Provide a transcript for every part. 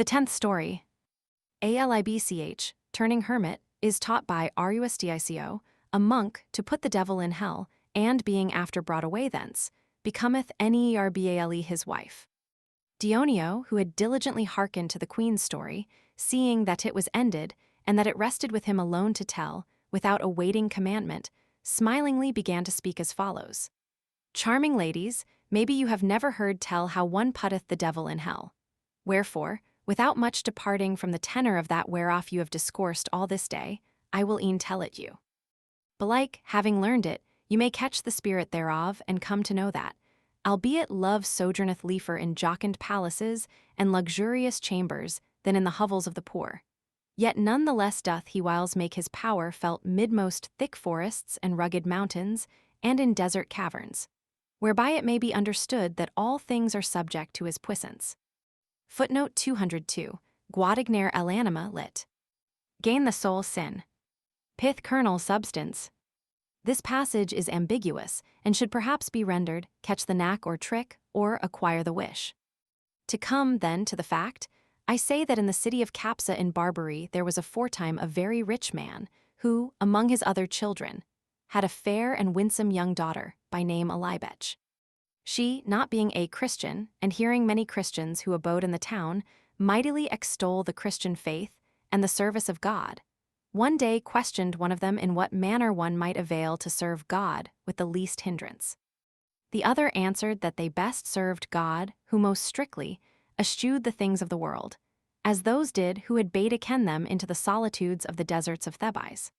The 10th story. Alibch, turning hermit, is taught by Rustico, a monk, to put the devil in hell, and being after brought away thence, becometh Nerbale his wife. Dionio, who had diligently hearkened to the queen's story, seeing that it was ended, and that it rested with him alone to tell, without awaiting commandment, smilingly began to speak as follows. Charming ladies, maybe you have never heard tell how one putteth the devil in hell. Wherefore, without much departing from the tenor of that whereof you have discoursed all this day, I will e'en tell it you. Belike, having learned it, you may catch the spirit thereof, and come to know that, albeit love sojourneth liefer in jocund palaces and luxurious chambers than in the hovels of the poor, yet none the less doth he whiles make his power felt midmost thick forests and rugged mountains, and in desert caverns, whereby it may be understood that all things are subject to his puissance. Footnote 202. Guadagnare l'anima lit. Gain the soul sin. Pith kernel substance. This passage is ambiguous and should perhaps be rendered catch the knack or trick or acquire the wish. To come, then, to the fact, I say that in the city of Capsa in Barbary there was aforetime a very rich man who, among his other children, had a fair and winsome young daughter by name Alibech. She, not being a Christian, and hearing many Christians who abode in the town mightily extol the Christian faith and the service of God, one day questioned one of them in what manner one might avail to serve God with the least hindrance. The other answered that they best served God, who most strictly eschewed the things of the world, as those did who had bade ken them into the solitudes of the deserts of Thebais.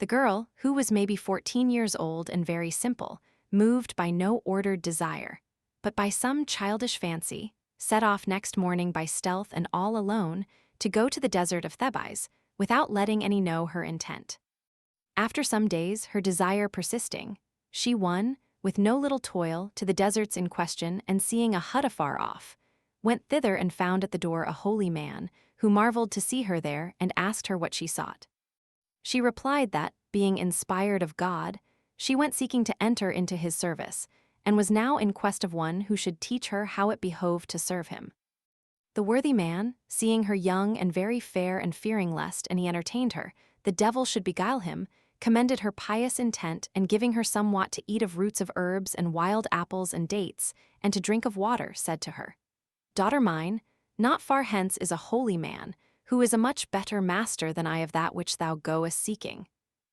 The girl, who was maybe 14 years old and very simple, moved by no ordered desire, but by some childish fancy, set off next morning by stealth and all alone to go to the desert of Thebais, without letting any know her intent. After some days, her desire persisting, she won, with no little toil, to the deserts in question, and seeing a hut afar off, went thither and found at the door a holy man, who marveled to see her there and asked her what she sought. She replied that, being inspired of God, she went seeking to enter into his service, and was now in quest of one who should teach her how it behoved to serve him. The worthy man, seeing her young and very fair and fearing lest any entertained her, the devil should beguile him, commended her pious intent, and giving her somewhat to eat of roots of herbs and wild apples and dates, and to drink of water, said to her, Daughter mine, not far hence is a holy man, who is a much better master than I of that which thou goest seeking.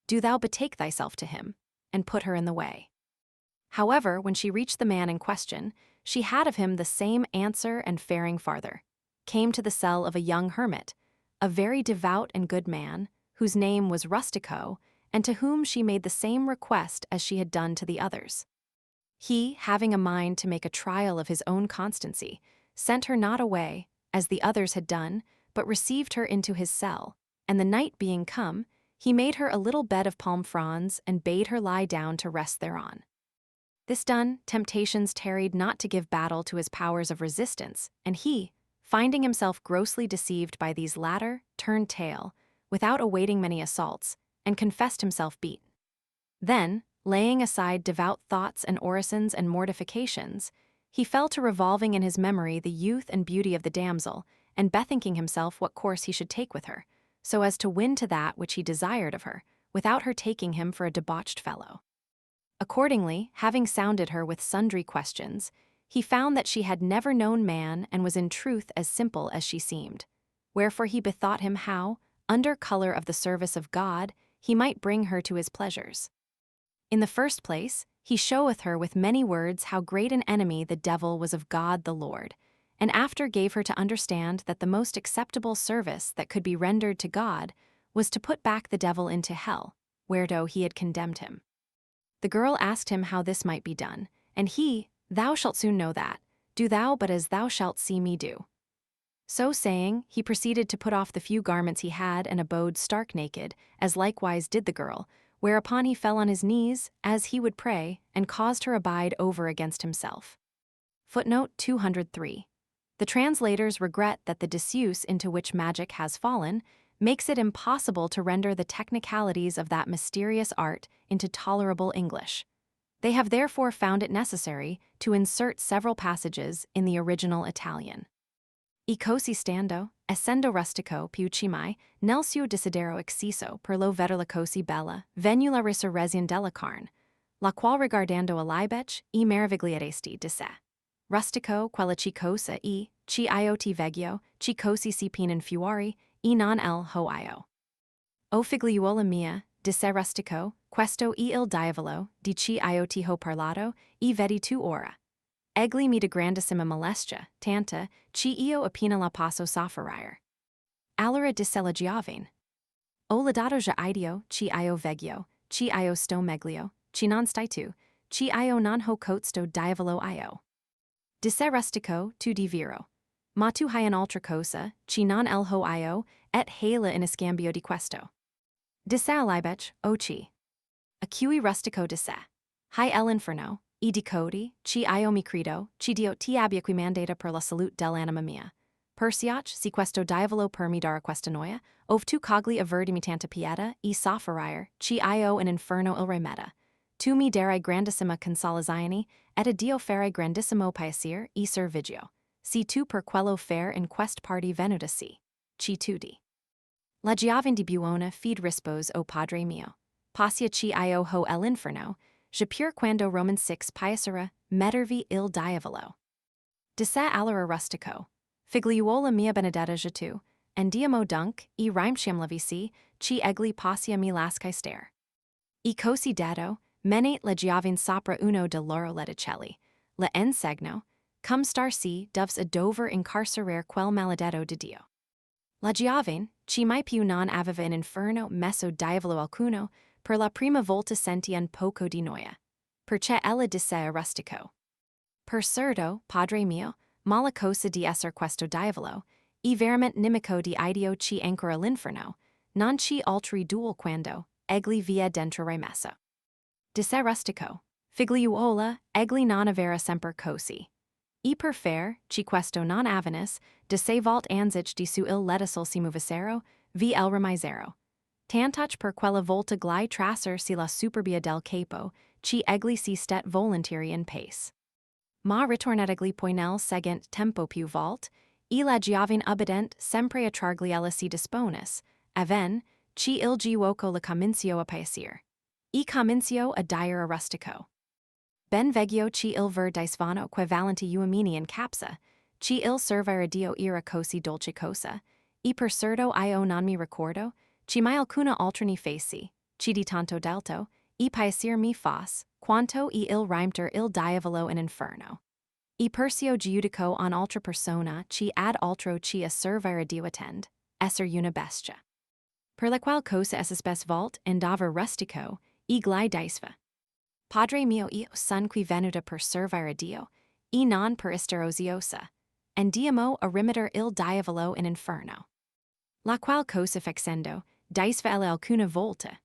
Do thou betake thyself to him, and put her in the way. However, when she reached the man in question, she had of him the same answer, and faring farther, came to the cell of a young hermit, a very devout and good man, whose name was Rustico, and to whom she made the same request as she had done to the others. He, having a mind to make a trial of his own constancy, sent her not away, as the others had done, but received her into his cell, and the night being come, he made her a little bed of palm fronds, and bade her lie down to rest thereon. This done, temptations tarried not to give battle to his powers of resistance, and he, finding himself grossly deceived by these latter, turned tail, without awaiting many assaults, and confessed himself beaten. Then, laying aside devout thoughts and orisons and mortifications, he fell to revolving in his memory the youth and beauty of the damsel, and bethinking himself what course he should take with her, so as to win to that which he desired of her, without her taking him for a debauched fellow. Accordingly, having sounded her with sundry questions, he found that she had never known man and was in truth as simple as she seemed, wherefore he bethought him how, under color of the service of God, he might bring her to his pleasures. In the first place, he showeth her with many words how great an enemy the devil was of God the Lord, and after gave her to understand that the most acceptable service that could be rendered to God was to put back the devil into hell, whereto he had condemned him. The girl asked him how this might be done, and he, Thou shalt soon know that, do thou but as thou shalt see me do. So saying, he proceeded to put off the few garments he had and abode stark naked, as likewise did the girl, whereupon he fell on his knees, as he would pray, and caused her abide over against himself. Footnote 203. The translators regret that the disuse into which magic has fallen makes it impossible to render the technicalities of that mysterious art into tolerable English. They have therefore found it necessary to insert several passages in the original Italian. I cosi stando, essendo rustico più cimai, nel suo desidero exciso per lo veder la cosi bella, venu la resurrezione della carne, la qual riguardando a libec, I meravigliaresti di sé. Rustico, quella ci cosa ci io ti veggio, ci cosi si in fuori, I non el ho io. O figliuola mia, di sé rustico, questo il diavolo, di ci io ti ho parlato, I vedi tu ora. Egli mi de grandissima molestia, tanta, ci io appena la posso soffrire. Allora disse la Giovane. O laudato ja ideo, ci io veggio, ci io sto meglio, ci non stai tu, ci io non ho costo diavolo io. Disse rustico, tu di viro. Ma tu hai un'altra cosa, ci non el ho io, et hala in escambio di questo. Disse alibech, o ci. A cui rustico disse. Hai l'inferno, I decodi, ci io mi credo, ci dio ti abbia qui mandata per la salute dell'anima mia. Persiach, si questo diavolo per mi dara questa noia, ov tu cogli averdi mi tanta pieta, I soffrire, ci io in inferno il remeda. Tu mi darai grandissima consolazione, et a dio fare grandissimo piacere, I servigio. Si tu per quello fare in quest party venuta si. Ci tu di. La Giovane di buona fid rispose o padre mio. Passia ci io ho l'inferno, je pur quando Roman 6 piacere, mettervi il diavolo. Disse allora rustico. Figliuola mia benedetta je tu, andiamo dunque, I rimciam levici, ci egli passia mi lasci stare. I cosi dato, menate la Giovane sopra uno de loro leticelli, la ensegno, cum star si doves a dover incarcerare quel maledetto di Dio. La Giovane, ci mai più non aveva in inferno messo diavolo alcuno, per la prima volta senti un poco di noia. Perché ella disse a rustico. Per certo, padre mio, mala cosa di esser questo diavolo, I veramente nimico di ideo ci ancora l'inferno, non ci altri duel quando, egli via dentro remesso. Disse rustico. Figliuola, egli non avera semper cosi. I per fare, ci questo non avenis, de se volt anzich di su il letisol si movicero, vi el remisero. Tantach per quella volta glai trasser si la superbia del capo, ci egli si stet volentieri in pace. Ma ritornet egli poi nel seguent tempo più volt, I la Giovane abident sempre a trargliella si disponis, aven, ci il giuoco la commencio a paesir. I commencio a dire a rustico. Ben veggio ci il ver disvano que valenti uomini in capsa, ci il servire Dio ira cosi dolce cosa, I per certo io non mi ricordo, ci mai alcuna altrani feci, ci di tanto delto, I paesir mi fas, quanto I il rimter il diavolo in inferno. I persio giudico on altra persona ci ad altro ci a servire Dio attend, esser una bestia. Per la qual cosa es spes volt endaver rustico, I glai disva. Padre mio io son qui venuta per servire Dio, I non per isteroziosa, andiamo a rimitter il diavolo in inferno. La qual cosa fexendo, disva elle alcuna volta.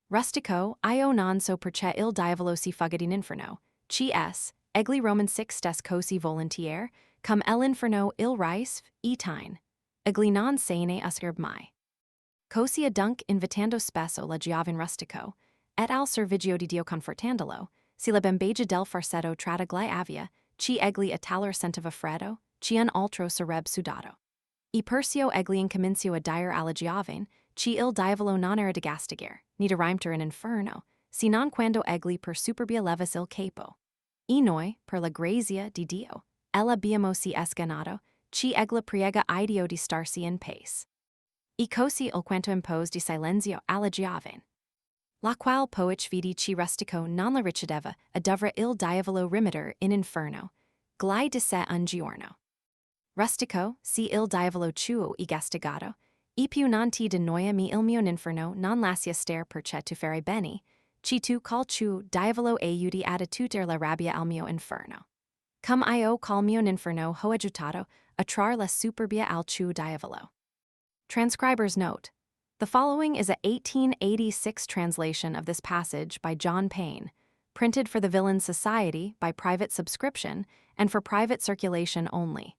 Rustico, io non so perché il diavolo si fugget in inferno, ci es, egli Roman 6 des cosi volentier, cum l'inferno il risve, I tine. Egli non sane uscerb mai. Cosi adunc invitando spesso la Giovane rustico, et al servigio di Dio confortandolo, si la bembegia del farsetto trata glai avia, ci egli a taler sentiva freddo, ci un altro sareb sudato. I persio egli incomincio a dire alla Giovane, ci il diavolo non era de gastiger, ni de rimter in inferno, si non quando egli per superbia levis il capo. I noi, per la grazia di Dio, ella biamo si esganato, ci egli priega ideo di starsi in pace. I cosi il quanto impose di silenzio alla Giovane. La qual poich vidi ci rustico non la riceveva a dover il diavolo rimitter in inferno, glai di sé un giorno. Rustico, si il diavolo ciuo I gastigato, I più non ti de noia mi il mio inferno non lascia stare perché tu fare bene, ci tu col ciuo diavolo aiuti ad attuter la rabbia al mio inferno. Cum io col mio inferno ho aggiutato a trar la superbia al ciuo diavolo. Transcriber's note. The following is a 1886 translation of this passage by John Payne, printed for the Villains Society by private subscription and for private circulation only.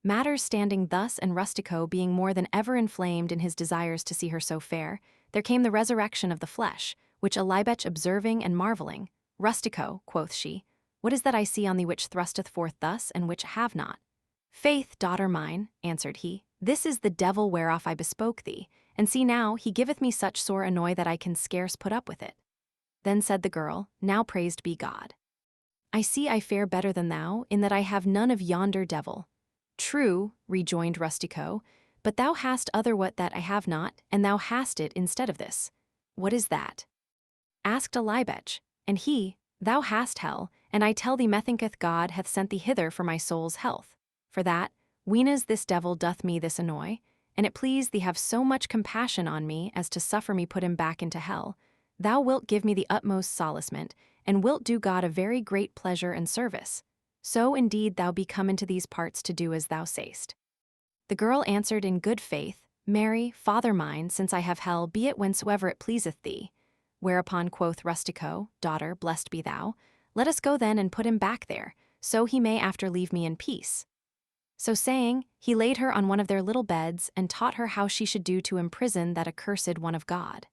Matters standing thus and Rustico being more than ever inflamed in his desires to see her so fair, there came the resurrection of the flesh, which Alibech observing and marvelling, Rustico, quoth she, what is that I see on thee which thrusteth forth thus, and which have not? Faith, daughter mine, answered he, this is the devil whereof I bespoke thee, and see now he giveth me such sore annoy that I can scarce put up with it. Then said the girl, now praised be God. I see I fare better than thou, in that I have none of yonder devil. True, rejoined Rustico, but thou hast other what that I have not, and thou hast it instead of this. What is that? Asked a Libetch, and he, thou hast hell, and I tell thee methinketh God hath sent thee hither for my soul's health. For that, weenas this devil doth me this annoy, and it please thee have so much compassion on me as to suffer me put him back into hell, thou wilt give me the utmost solacement, and wilt do God a very great pleasure and service. So indeed thou be come into these parts to do as thou sayst. The girl answered in good faith, Marry, father mine, since I have hell, be it whensoever it pleaseth thee. Whereupon quoth Rustico, daughter, blessed be thou, let us go then and put him back there, so he may after leave me in peace. So saying, he laid her on one of their little beds and taught her how she should do to imprison that accursed one of God.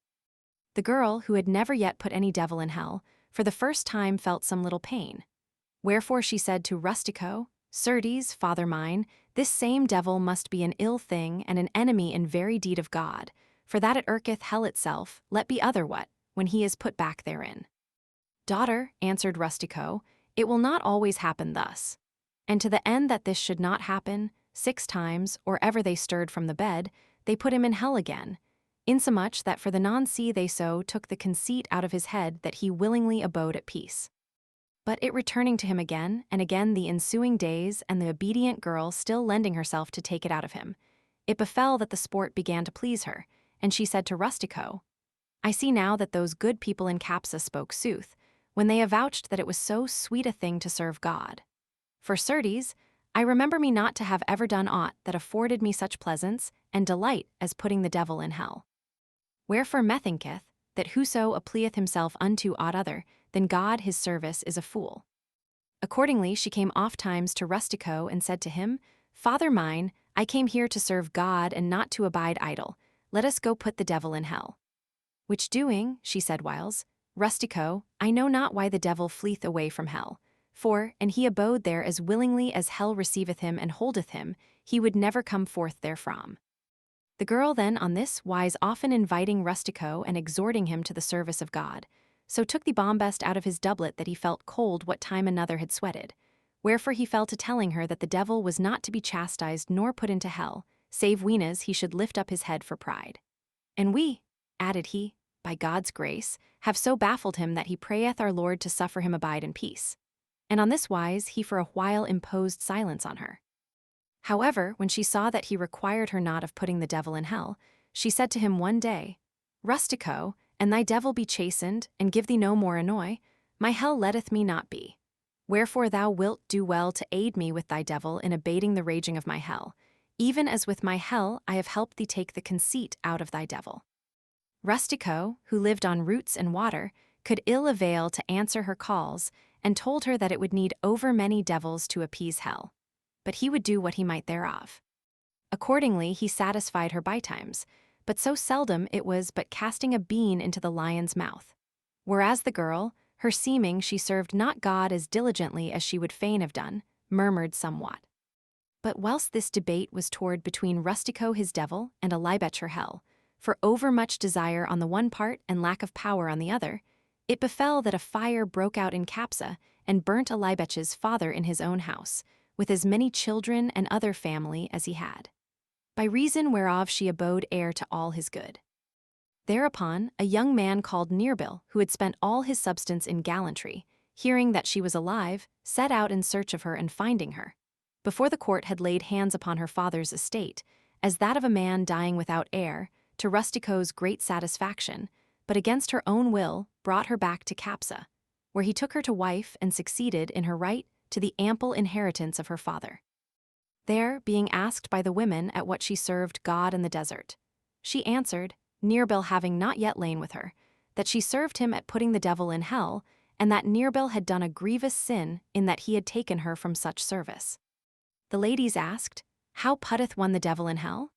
The girl, who had never yet put any devil in hell, for the first time felt some little pain. Wherefore she said to Rustico, Certes, father mine, this same devil must be an ill thing and an enemy in very deed of God, for that it irketh hell itself, let be other what, when he is put back therein. Daughter, answered Rustico, it will not always happen thus. And to the end that this should not happen, 6 times, or ever they stirred from the bed, they put him in hell again, insomuch that for the nonce they so took the conceit out of his head that he willingly abode at peace. But it returning to him again and again the ensuing days, and the obedient girl still lending herself to take it out of him, it befell that the sport began to please her, and she said to Rustico, I see now that those good people in Capsa spoke sooth, when they avouched that it was so sweet a thing to serve God. For certes, I remember me not to have ever done aught that afforded me such pleasance and delight as putting the devil in hell. Wherefore methinketh, that whoso applieth himself unto aught other than God his service is a fool. Accordingly she came oft times to Rustico and said to him, Father mine, I came here to serve God and not to abide idle, let us go put the devil in hell. Which doing, she said whiles, Rustico, I know not why the devil fleeth away from hell, for, and he abode there as willingly as hell receiveth him and holdeth him, he would never come forth therefrom. The girl then on this wise often inviting Rustico and exhorting him to the service of God, so took the bombast out of his doublet that he felt cold what time another had sweated, wherefore he fell to telling her that the devil was not to be chastised nor put into hell, save weenas he should lift up his head for pride. And we, added he, by God's grace, have so baffled him that he prayeth our Lord to suffer him abide in peace. And on this wise he for a while imposed silence on her. However, when she saw that he required her not of putting the devil in hell, she said to him one day, Rustico, and thy devil be chastened, and give thee no more annoy, my hell letteth me not be. Wherefore thou wilt do well to aid me with thy devil in abating the raging of my hell, even as with my hell I have helped thee take the conceit out of thy devil. Rustico, who lived on roots and water, could ill avail to answer her calls, and told her that it would need over many devils to appease hell, but he would do what he might thereof. Accordingly he satisfied her bytimes, but so seldom it was but casting a bean into the lion's mouth. Whereas the girl, her seeming she served not God as diligently as she would fain have done, murmured somewhat. But whilst this debate was toward between Rustico his devil and a Libetch her hell, for overmuch desire on the one part and lack of power on the other, it befell that a fire broke out in Capsa and burnt a Libetch's father in his own house, with as many children and other family as he had, by reason whereof she abode heir to all his good. Thereupon a young man called Nearbil, who had spent all his substance in gallantry, hearing that she was alive, set out in search of her and finding her, before the court had laid hands upon her father's estate, as that of a man dying without heir, to Rustico's great satisfaction, but against her own will, brought her back to Capsa, where he took her to wife and succeeded in her right to the ample inheritance of her father. There, being asked by the women at what she served God in the desert, she answered, Nearbil having not yet lain with her, that she served him at putting the devil in hell, and that Nearbil had done a grievous sin in that he had taken her from such service. The ladies asked, How putteth one the devil in hell?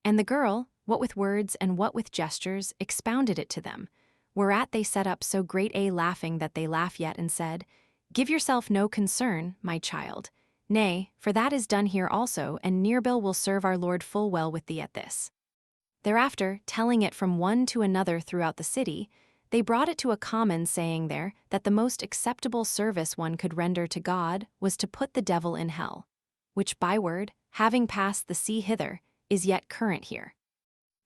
And the girl, what with words and what with gestures, expounded it to them, whereat they set up so great a laughing that they laugh yet, and said, Give yourself no concern, my child, Nay, for that is done here also, and Nearbill will serve our lord full well with thee at this. Thereafter, telling it from one to another throughout the city, they brought it to a common saying there that the most acceptable service one could render to God was to put the devil in hell, which byword, having passed the sea hither, is yet current here.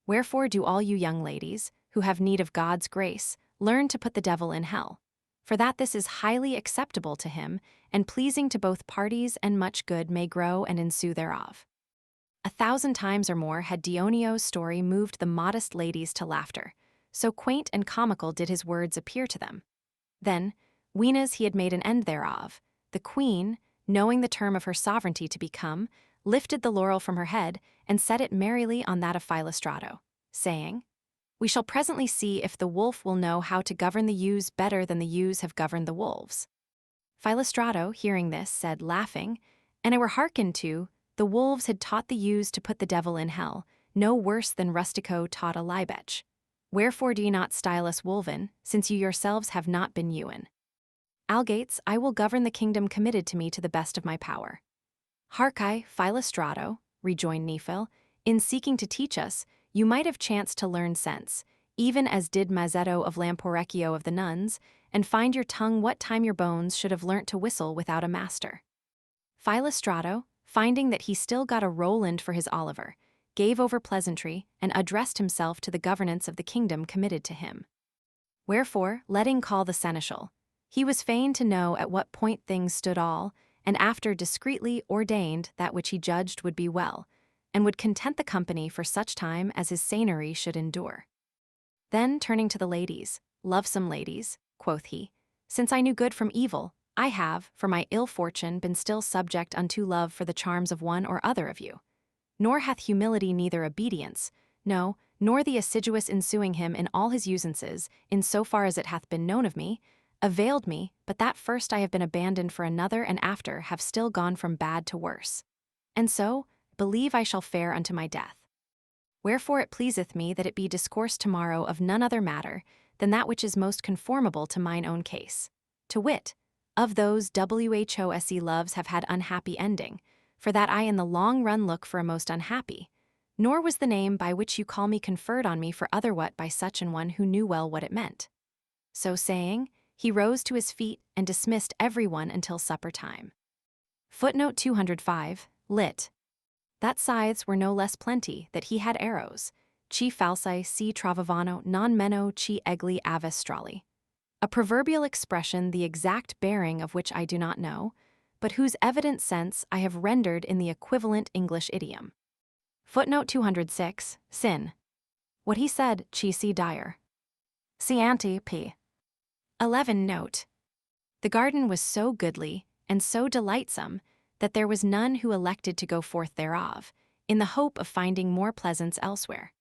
Wherefore do all you young ladies, who have need of God's grace, learn to put the devil in hell, for that this is highly acceptable to him, and pleasing to both parties, and much good may grow and ensue thereof. 1,000 times or more had Dionio's story moved the modest ladies to laughter, so quaint and comical did his words appear to them. Then, ween as he had made an end thereof, the queen, knowing the term of her sovereignty to be come, lifted the laurel from her head, and set it merrily on that of Philostrato, saying, We shall presently see if the wolf will know how to govern the ewes better than the ewes have governed the wolves. Philostrato, hearing this, said, laughing, And I were hearkened to, the wolves had taught the ewes to put the devil in hell, no worse than Rustico taught a Libetch. Wherefore do ye not style us wolven, since you yourselves have not been ewen? Algates, I will govern the kingdom committed to me to the best of my power. Hark I, Philostrato, rejoined Nephil, in seeking to teach us, you might have chanced to learn sense, even as did Mazzetto of Lamporecchio of the nuns, and find your tongue what time your bones should have learnt to whistle without a master. Philostrato, finding that he still got a Roland for his Oliver, gave over pleasantry, and addressed himself to the governance of the kingdom committed to him. Wherefore, letting call the seneschal, he was fain to know at what point things stood all, and after discreetly ordained that which he judged would be well, and would content the company for such time as his seigneury should endure. Then, turning to the ladies, Lovesome ladies, quoth he, since I knew good from evil, I have, for my ill fortune, been still subject unto love for the charms of one or other of you. Nor hath humility neither obedience, no, nor the assiduous ensuing him in all his usances, in so far as it hath been known of me, availed me, but that first I have been abandoned for another, and after have still gone from bad to worse. And so, believe I shall fare unto my death. Wherefore it pleaseth me that it be discoursed tomorrow of none other matter than that which is most conformable to mine own case, to wit, of those whose loves have had unhappy ending, for that I in the long run look for a most unhappy, nor was the name by which you call me conferred on me for otherwhat by such an one who knew well what it meant. So saying, he rose to his feet and dismissed every one until supper time. Footnote 205, lit. That scythes were no less plenty, that he had arrows, chi falsi si trovavano non meno chi egli avis strali. A proverbial expression the exact bearing of which I do not know, but whose evident sense I have rendered in the equivalent English idiom. Footnote 206, sin. What he said, chi si dire. See ante p. 11 note. The garden was so goodly, and so delightsome, that there was none who elected to go forth thereof, in the hope of finding more pleasance elsewhere.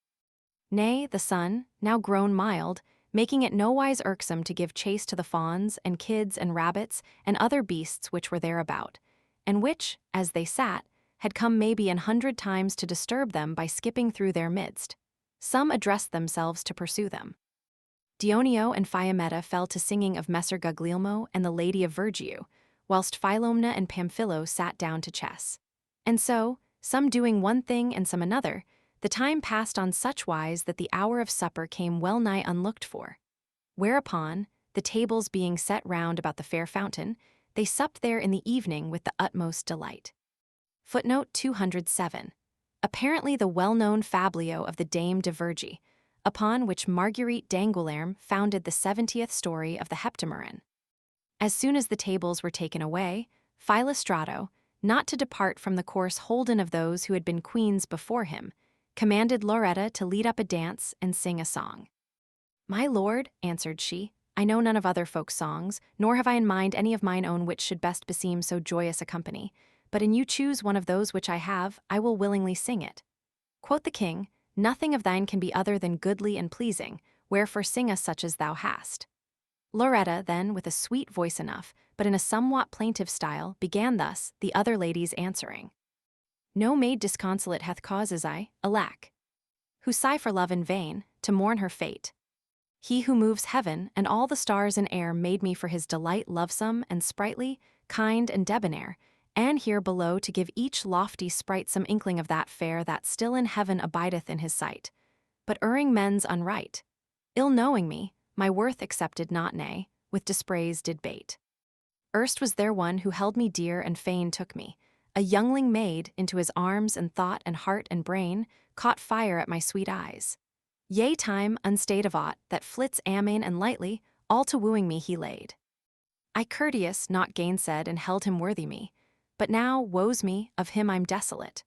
Nay, the sun, now grown mild, making it nowise irksome to give chase to the fawns, and kids, and rabbits, and other beasts which were thereabout, and which, as they sat, had come maybe 100 times to disturb them by skipping through their midst. Some addressed themselves to pursue them. Dionio and Fiammetta fell to singing of Messer Guglielmo and the Lady of Vergiu, whilst Philomna and Pamphilo sat down to chess. And so, some doing one thing and some another, the time passed on such wise that the hour of supper came well nigh unlooked for. Whereupon, the tables being set round about the fair fountain, they supped there in the evening with the utmost delight. Footnote 207. Apparently the well-known fablio of the Dame de Vergi, upon which Marguerite d'Angoulême founded the 70th story of the Heptameron. As soon as the tables were taken away, Philostrato, not to depart from the course holden of those who had been queens before him, commanded Lauretta to lead up a dance and sing a song. My lord, answered she, I know none of other folks' songs, nor have I in mind any of mine own which should best beseem so joyous a company, but an you choose one of those which I have, I will willingly sing it. Quoth the king, nothing of thine can be other than goodly and pleasing, wherefore sing us such as thou hast. Lauretta then, with a sweet voice enough, but in a somewhat plaintive style, began thus, the other ladies answering. No maid disconsolate hath cause as I, alack, who sigh for love in vain, to mourn her fate. He who moves heaven and all the stars in air made me for his delight lovesome and sprightly, kind and debonair, and here below to give each lofty sprite some inkling of that fair that still in heaven abideth in his sight. But erring men's unright, ill knowing me, my worth accepted not, nay, with dispraise did bait. Erst was there one who held me dear and fain took me, a youngling maid, into his arms, and thought and heart and brain caught fire at my sweet eyes. Yea, time, unstayed of aught, that flits amain and lightly, all to wooing me he laid. I courteous, not gainsaid, and held him worthy me, but now, woe's me, of him I'm desolate.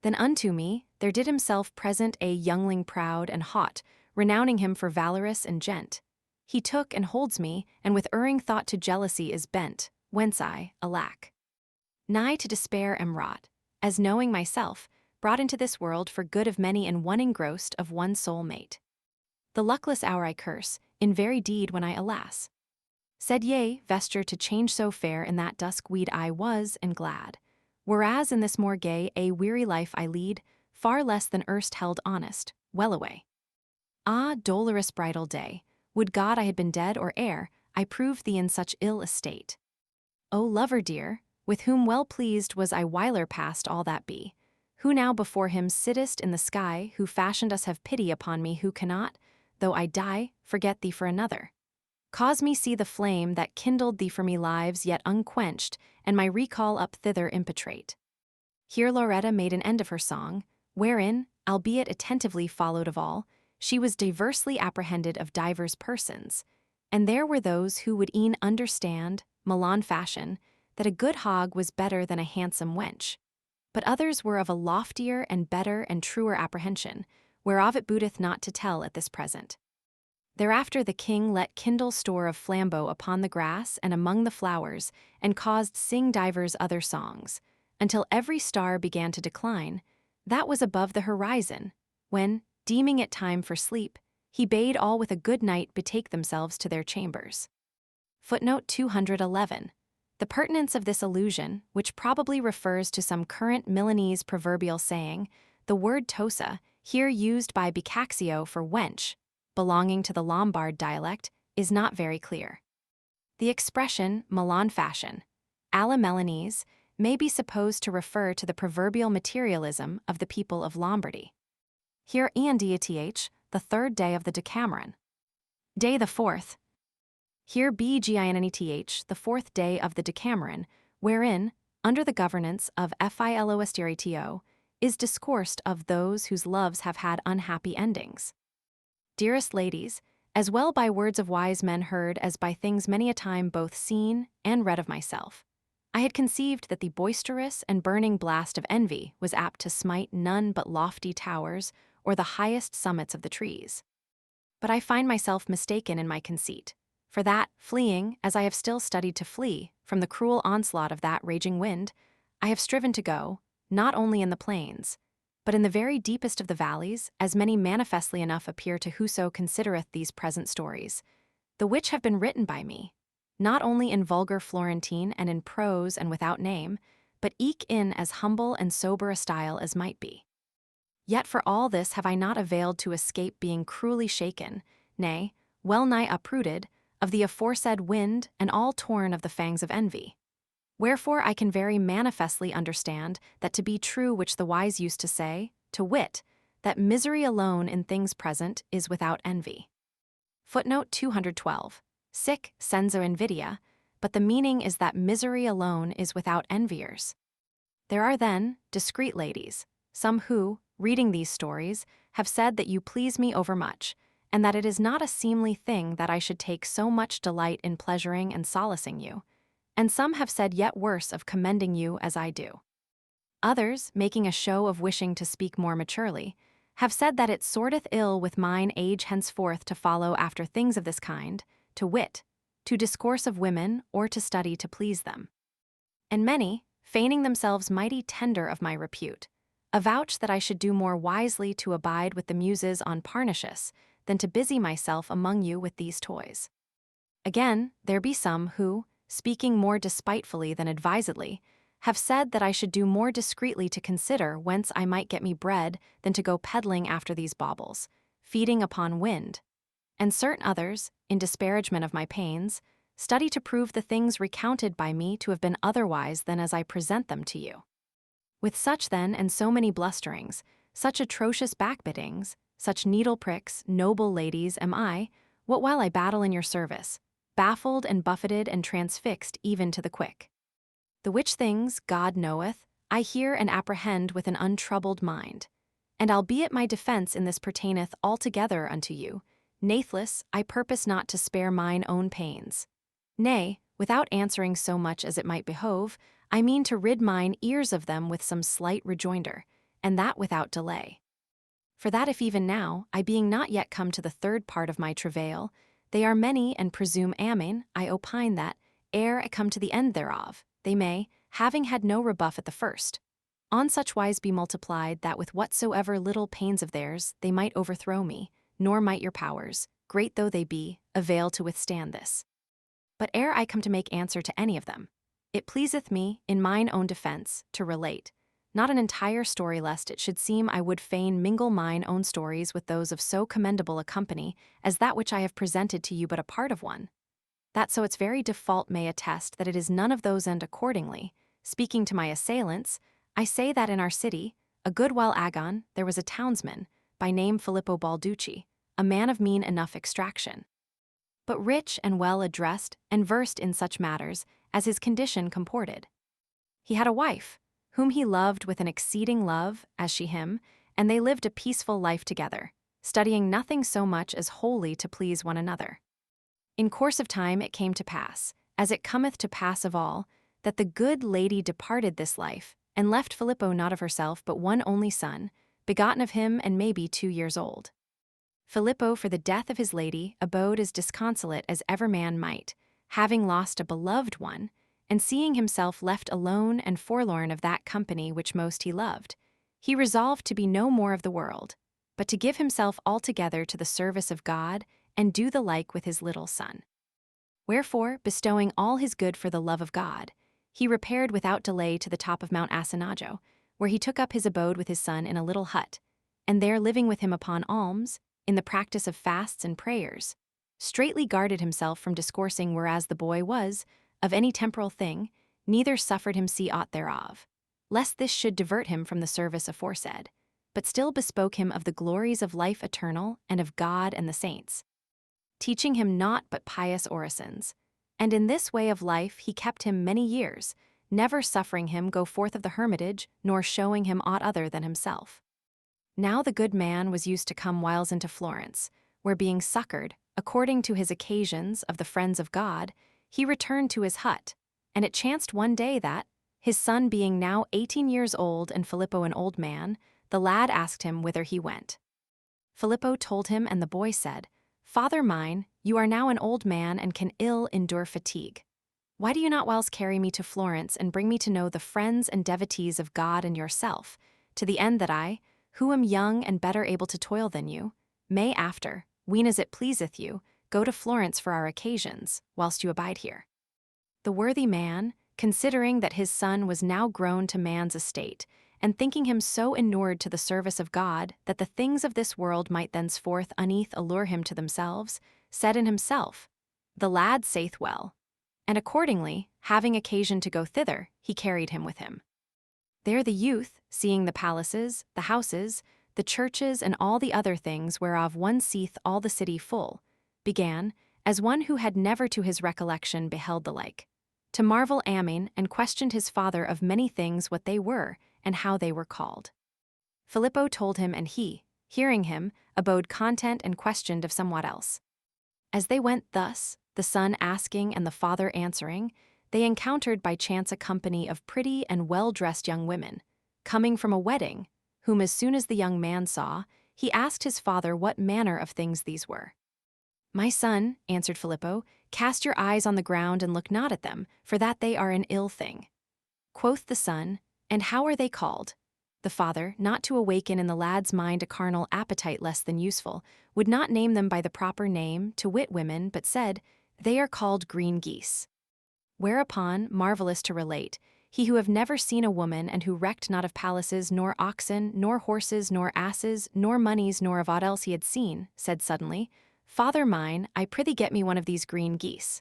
Then unto me there did himself present a youngling proud and hot, renowning him for valorous and gent. He took and holds me, and with erring thought to jealousy is bent, whence I, alack, nigh to despair am wrought, as knowing myself, brought into this world for good of many and one engrossed of one soul mate. The luckless hour I curse, in very deed when I, alas, said yea, vesture to change so fair in that dusk weed I was and glad, whereas in this more gay a weary life I lead, far less than erst held honest, well away. Ah, dolorous bridal day, would God I had been dead or ere I proved thee in such ill estate. O lover dear, with whom well pleased was I whiler past all that be, who now before him sittest in the sky, who fashioned us, have pity upon me who cannot, though I die, forget thee for another. Cause me see the flame that kindled thee for me lives yet unquenched, and my recall up thither impetrate. Here Loretta made an end of her song, wherein, albeit attentively followed of all, she was diversely apprehended of divers persons, and there were those who would e'en understand, Milan fashion, that a good hog was better than a handsome wench. But others were of a loftier and better and truer apprehension, whereof it booteth not to tell at this present. Thereafter the king let kindle store of flambeau upon the grass and among the flowers, and caused sing divers other songs, until every star began to decline, that was above the horizon, when, deeming it time for sleep, he bade all with a good night betake themselves to their chambers. Footnote 211. The pertinence of this allusion, which probably refers to some current Milanese proverbial saying, the word tosa, here used by Boccaccio for wench, belonging to the Lombard dialect, is not very clear. The expression Milan fashion, alla Milanese, may be supposed to refer to the proverbial materialism of the people of Lombardy. Here ENDATH, the third day of the Decameron. Day the fourth. Here BGINNETH, the fourth day of the Decameron, wherein, under the governance of FILOSTRATO, is discoursed of those whose loves have had unhappy endings. Dearest ladies, as well by words of wise men heard as by things many a time both seen and read of myself, I had conceived that the boisterous and burning blast of envy was apt to smite none but lofty towers or the highest summits of the trees. But I find myself mistaken in my conceit, for that, fleeing, as I have still studied to flee, from the cruel onslaught of that raging wind, I have striven to go, not only in the plains, but in the very deepest of the valleys, as many manifestly enough appear to whoso considereth these present stories, the which have been written by me, not only in vulgar Florentine and in prose and without name, but eke in as humble and sober a style as might be. Yet for all this have I not availed to escape being cruelly shaken, nay, well nigh uprooted, of the aforesaid wind and all torn of the fangs of envy. Wherefore I can very manifestly understand that to be true which the wise used to say, to wit, that misery alone in things present is without envy. Footnote 212. Sic senza invidia, but the meaning is that misery alone is without enviers. There are then, discreet ladies, some who, reading these stories, have said that you please me overmuch, and that it is not a seemly thing that I should take so much delight in pleasuring and solacing you, and some have said yet worse of commending you as I do. Others, making a show of wishing to speak more maturely, have said that it sorteth ill with mine age henceforth to follow after things of this kind, to wit, to discourse of women or to study to please them. And many, feigning themselves mighty tender of my repute, avouch that I should do more wisely to abide with the muses on Parnassus than to busy myself among you with these toys. Again, there be some who, speaking more despitefully than advisedly, have said that I should do more discreetly to consider whence I might get me bread than to go peddling after these baubles, feeding upon wind. And certain others, in disparagement of my pains, study to prove the things recounted by me to have been otherwise than as I present them to you. With such then and so many blusterings, such atrocious backbitings, such needle pricks, noble ladies, am I, what while I battle in your service, baffled and buffeted and transfixed even to the quick. The which things, God knoweth, I hear and apprehend with an untroubled mind. And albeit my defense in this pertaineth altogether unto you, nathless, I purpose not to spare mine own pains. Nay, without answering so much as it might behove, I mean to rid mine ears of them with some slight rejoinder, and that without delay. For that if even now, I being not yet come to the third part of my travail, they are many and presume amen, I opine that, ere I come to the end thereof, they may, having had no rebuff at the first, on such wise be multiplied that with whatsoever little pains of theirs they might overthrow me, nor might your powers, great though they be, avail to withstand this. But ere I come to make answer to any of them, it pleaseth me, in mine own defense, to relate, not an entire story lest it should seem I would fain mingle mine own stories with those of so commendable a company as that which I have presented to you but a part of one, that so its very default may attest that it is none of those, and accordingly, speaking to my assailants, I say that in our city, a good while agone, there was a townsman, by name Filippo Balducci, a man of mean enough extraction, but rich and well addressed and versed in such matters as his condition comported. He had a wife, whom he loved with an exceeding love, as she him, and they lived a peaceful life together, studying nothing so much as wholly to please one another. In course of time it came to pass, as it cometh to pass of all, that the good lady departed this life, and left Filippo not of herself but one only son, begotten of him and maybe 2 years old. Filippo for the death of his lady abode as disconsolate as ever man might, having lost a beloved one, and seeing himself left alone and forlorn of that company which most he loved, he resolved to be no more of the world, but to give himself altogether to the service of God, and do the like with his little son. Wherefore, bestowing all his good for the love of God, he repaired without delay to the top of Mount Asinajo, where he took up his abode with his son in a little hut, and there living with him upon alms, in the practice of fasts and prayers, straitly guarded himself from discoursing whereas the boy was, of any temporal thing, neither suffered him see aught thereof, lest this should divert him from the service aforesaid, but still bespoke him of the glories of life eternal and of God and the saints, teaching him naught but pious orisons, and in this way of life he kept him many years, never suffering him go forth of the hermitage, nor showing him aught other than himself. Now the good man was used to come whiles into Florence, where being succored, according to his occasions, of the friends of God, he returned to his hut, and it chanced one day that, his son being now 18 years old and Filippo an old man, the lad asked him whither he went. Filippo told him, and the boy said, Father mine, you are now an old man and can ill endure fatigue. Why do you not whiles carry me to Florence and bring me to know the friends and devotees of God and yourself, to the end that I, who am young and better able to toil than you, may after, ween as it pleaseth you, go to Florence for our occasions, whilst you abide here. The worthy man, considering that his son was now grown to man's estate, and thinking him so inured to the service of God that the things of this world might thenceforth uneath allure him to themselves, said in himself, The lad saith well. And accordingly, having occasion to go thither, he carried him with him. There the youth, seeing the palaces, the houses, the churches, and all the other things whereof one seeth all the city full, began, as one who had never to his recollection beheld the like, to marvel amen, and questioned his father of many things what they were, and how they were called. Filippo told him, and he, hearing him, abode content and questioned of somewhat else. As they went thus, the son asking and the father answering, they encountered by chance a company of pretty and well-dressed young women, coming from a wedding, whom as soon as the young man saw, he asked his father what manner of things these were. My son, answered Filippo, cast your eyes on the ground and look not at them, for that they are an ill thing. Quoth the son, and how are they called? The father, not to awaken in the lad's mind a carnal appetite less than useful, would not name them by the proper name, to wit women, but said, They are called green geese. Whereupon, marvelous to relate, he who have never seen a woman and who recked not of palaces, nor oxen, nor horses, nor asses, nor moneys, nor of aught else he had seen, said suddenly, Father mine, I prithee get me one of these green geese.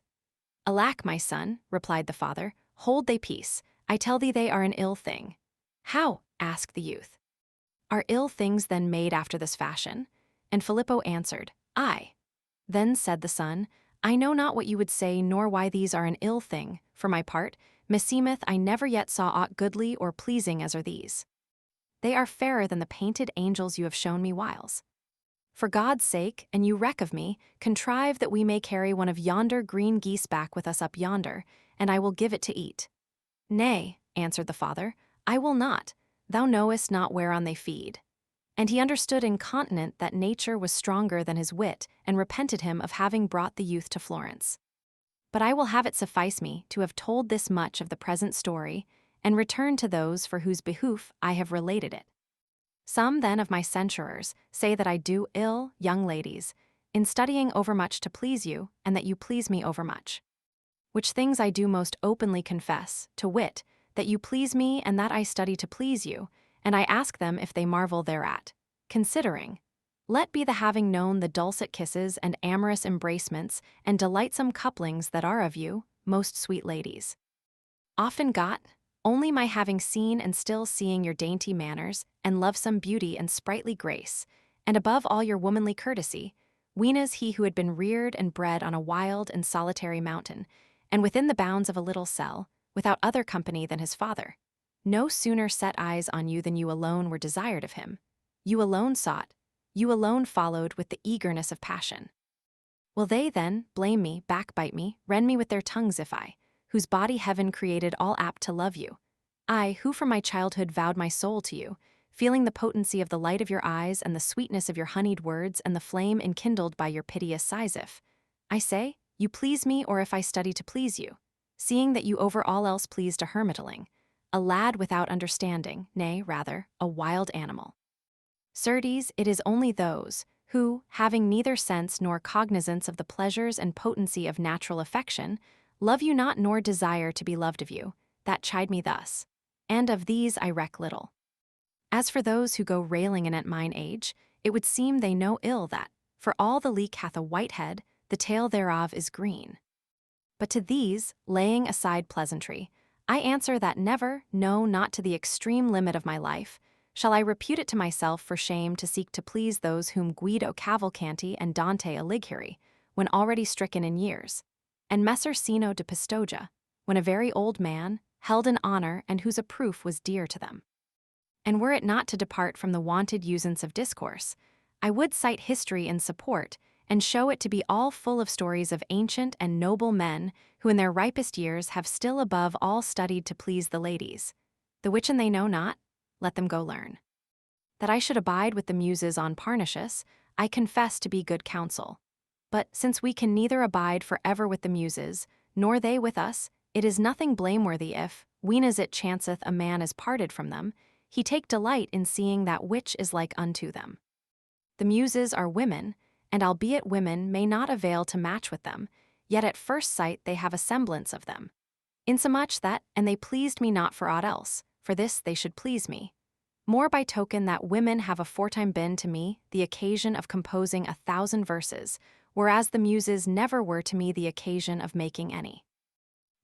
Alack, my son, replied the father, hold thy peace, I tell thee they are an ill thing. How? asked the youth. Are ill things then made after this fashion? And Filippo answered, Aye. Then said the son, I know not what you would say, nor why these are an ill thing. For my part, meseemeth I never yet saw aught goodly or pleasing as are these. They are fairer than the painted angels you have shown me whiles. For God's sake, and you reck of me, contrive that we may carry one of yonder green geese back with us up yonder, and I will give it to eat. Nay, answered the father, I will not. Thou knowest not whereon they feed. And he understood incontinent that nature was stronger than his wit, and repented him of having brought the youth to Florence. But I will have it suffice me to have told this much of the present story, and return to those for whose behoof I have related it. Some then of my censurers say that I do ill, young ladies, in studying overmuch to please you, and that you please me overmuch. Which things I do most openly confess, to wit, that you please me and that I study to please you, and I ask them if they marvel thereat, considering, let be the having known the dulcet kisses and amorous embracements and delightsome couplings that are of you, most sweet ladies. Often got, only my having seen and still seeing your dainty manners, and lovesome beauty and sprightly grace, and above all your womanly courtesy, weenas he who had been reared and bred on a wild and solitary mountain, and within the bounds of a little cell, without other company than his father, no sooner set eyes on you than you alone were desired of him. You alone sought, you alone followed with the eagerness of passion. Will they then blame me, backbite me, rend me with their tongues if I, whose body heaven created all apt to love you, I, who from my childhood vowed my soul to you, feeling the potency of the light of your eyes and the sweetness of your honeyed words and the flame enkindled by your piteous sighs if, I say, you please me or if I study to please you, seeing that you over all else pleased a hermitaling, a lad without understanding, nay, rather, a wild animal. Certes, it is only those, who, having neither sense nor cognizance of the pleasures and potency of natural affection, love you not nor desire to be loved of you, that chide me thus, and of these I reck little. As for those who go railing in at mine age, it would seem they know ill that, for all the leek hath a white head, the tail thereof is green. But to these, laying aside pleasantry, I answer that never, no, not to the extreme limit of my life, shall I repute it to myself for shame to seek to please those whom Guido Cavalcanti and Dante Alighieri, when already stricken in years, and Messer Sino de Pistoia, when a very old man, held in honor and whose approof was dear to them. And were it not to depart from the wonted usance of discourse, I would cite history in support, and show it to be all full of stories of ancient and noble men who in their ripest years have still above all studied to please the ladies, the whichen they know not, let them go learn. That I should abide with the muses on Parnassus, I confess to be good counsel. But since we can neither abide for ever with the muses, nor they with us, it is nothing blameworthy if, weenas it chanceth a man is parted from them, he take delight in seeing that which is like unto them. The muses are women, and albeit women may not avail to match with them, yet at first sight they have a semblance of them. Insomuch that, and they pleased me not for aught else, for this they should please me. More by token that women have aforetime been to me the occasion of composing 1,000 verses, whereas the muses never were to me the occasion of making any.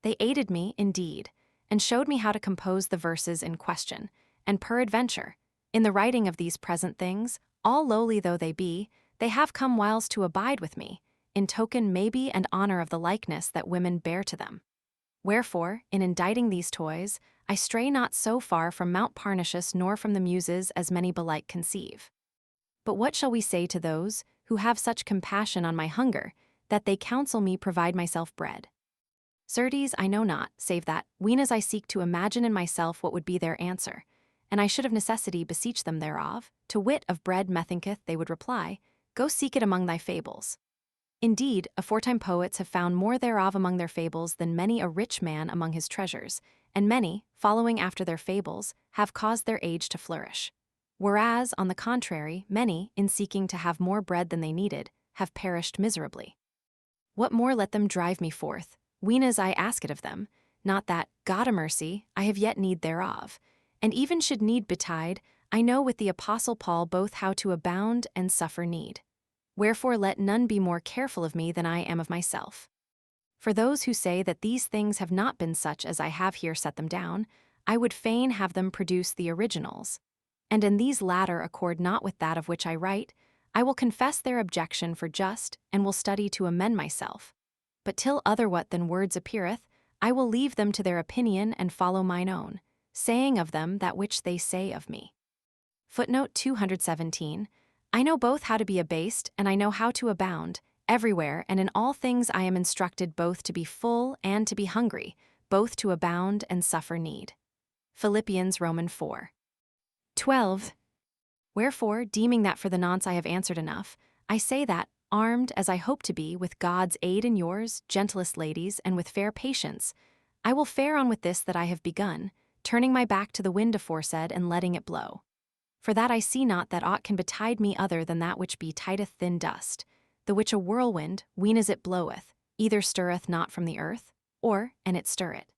They aided me, indeed, and showed me how to compose the verses in question, and peradventure, in the writing of these present things, all lowly though they be, they have come whiles to abide with me, in token maybe and honor of the likeness that women bear to them. Wherefore, in inditing these toys, I stray not so far from Mount Parnassus nor from the muses as many belike conceive. But what shall we say to those who have such compassion on my hunger, that they counsel me provide myself bread? Certes, I know not, save that, weenas I seek to imagine in myself what would be their answer, and I should of necessity beseech them thereof, to wit of bread methinketh they would reply, go seek it among thy fables. Indeed, aforetime poets have found more thereof among their fables than many a rich man among his treasures, and many, following after their fables, have caused their age to flourish. Whereas, on the contrary, many, in seeking to have more bread than they needed, have perished miserably. What more let them drive me forth, weenas I ask it of them, not that, God a mercy, I have yet need thereof, and even should need betide, I know with the Apostle Paul both how to abound and suffer need. Wherefore let none be more careful of me than I am of myself. For those who say that these things have not been such as I have here set them down, I would fain have them produce the originals. And in these latter accord not with that of which I write, I will confess their objection for just, and will study to amend myself. But till otherwhat than words appeareth, I will leave them to their opinion and follow mine own, saying of them that which they say of me. Footnote 217. I know both how to be abased, and I know how to abound. Everywhere and in all things I am instructed both to be full and to be hungry, both to abound and suffer need. Philippians Roman 4. 12. Wherefore, deeming that for the nonce I have answered enough, I say that, armed as I hope to be with God's aid and yours, gentlest ladies, and with fair patience, I will fare on with this that I have begun, turning my back to the wind aforesaid and letting it blow. For that I see not that aught can betide me other than that which betideth thin dust, the which a whirlwind, ween as it bloweth, either stirreth not from the earth, or, and it stir it,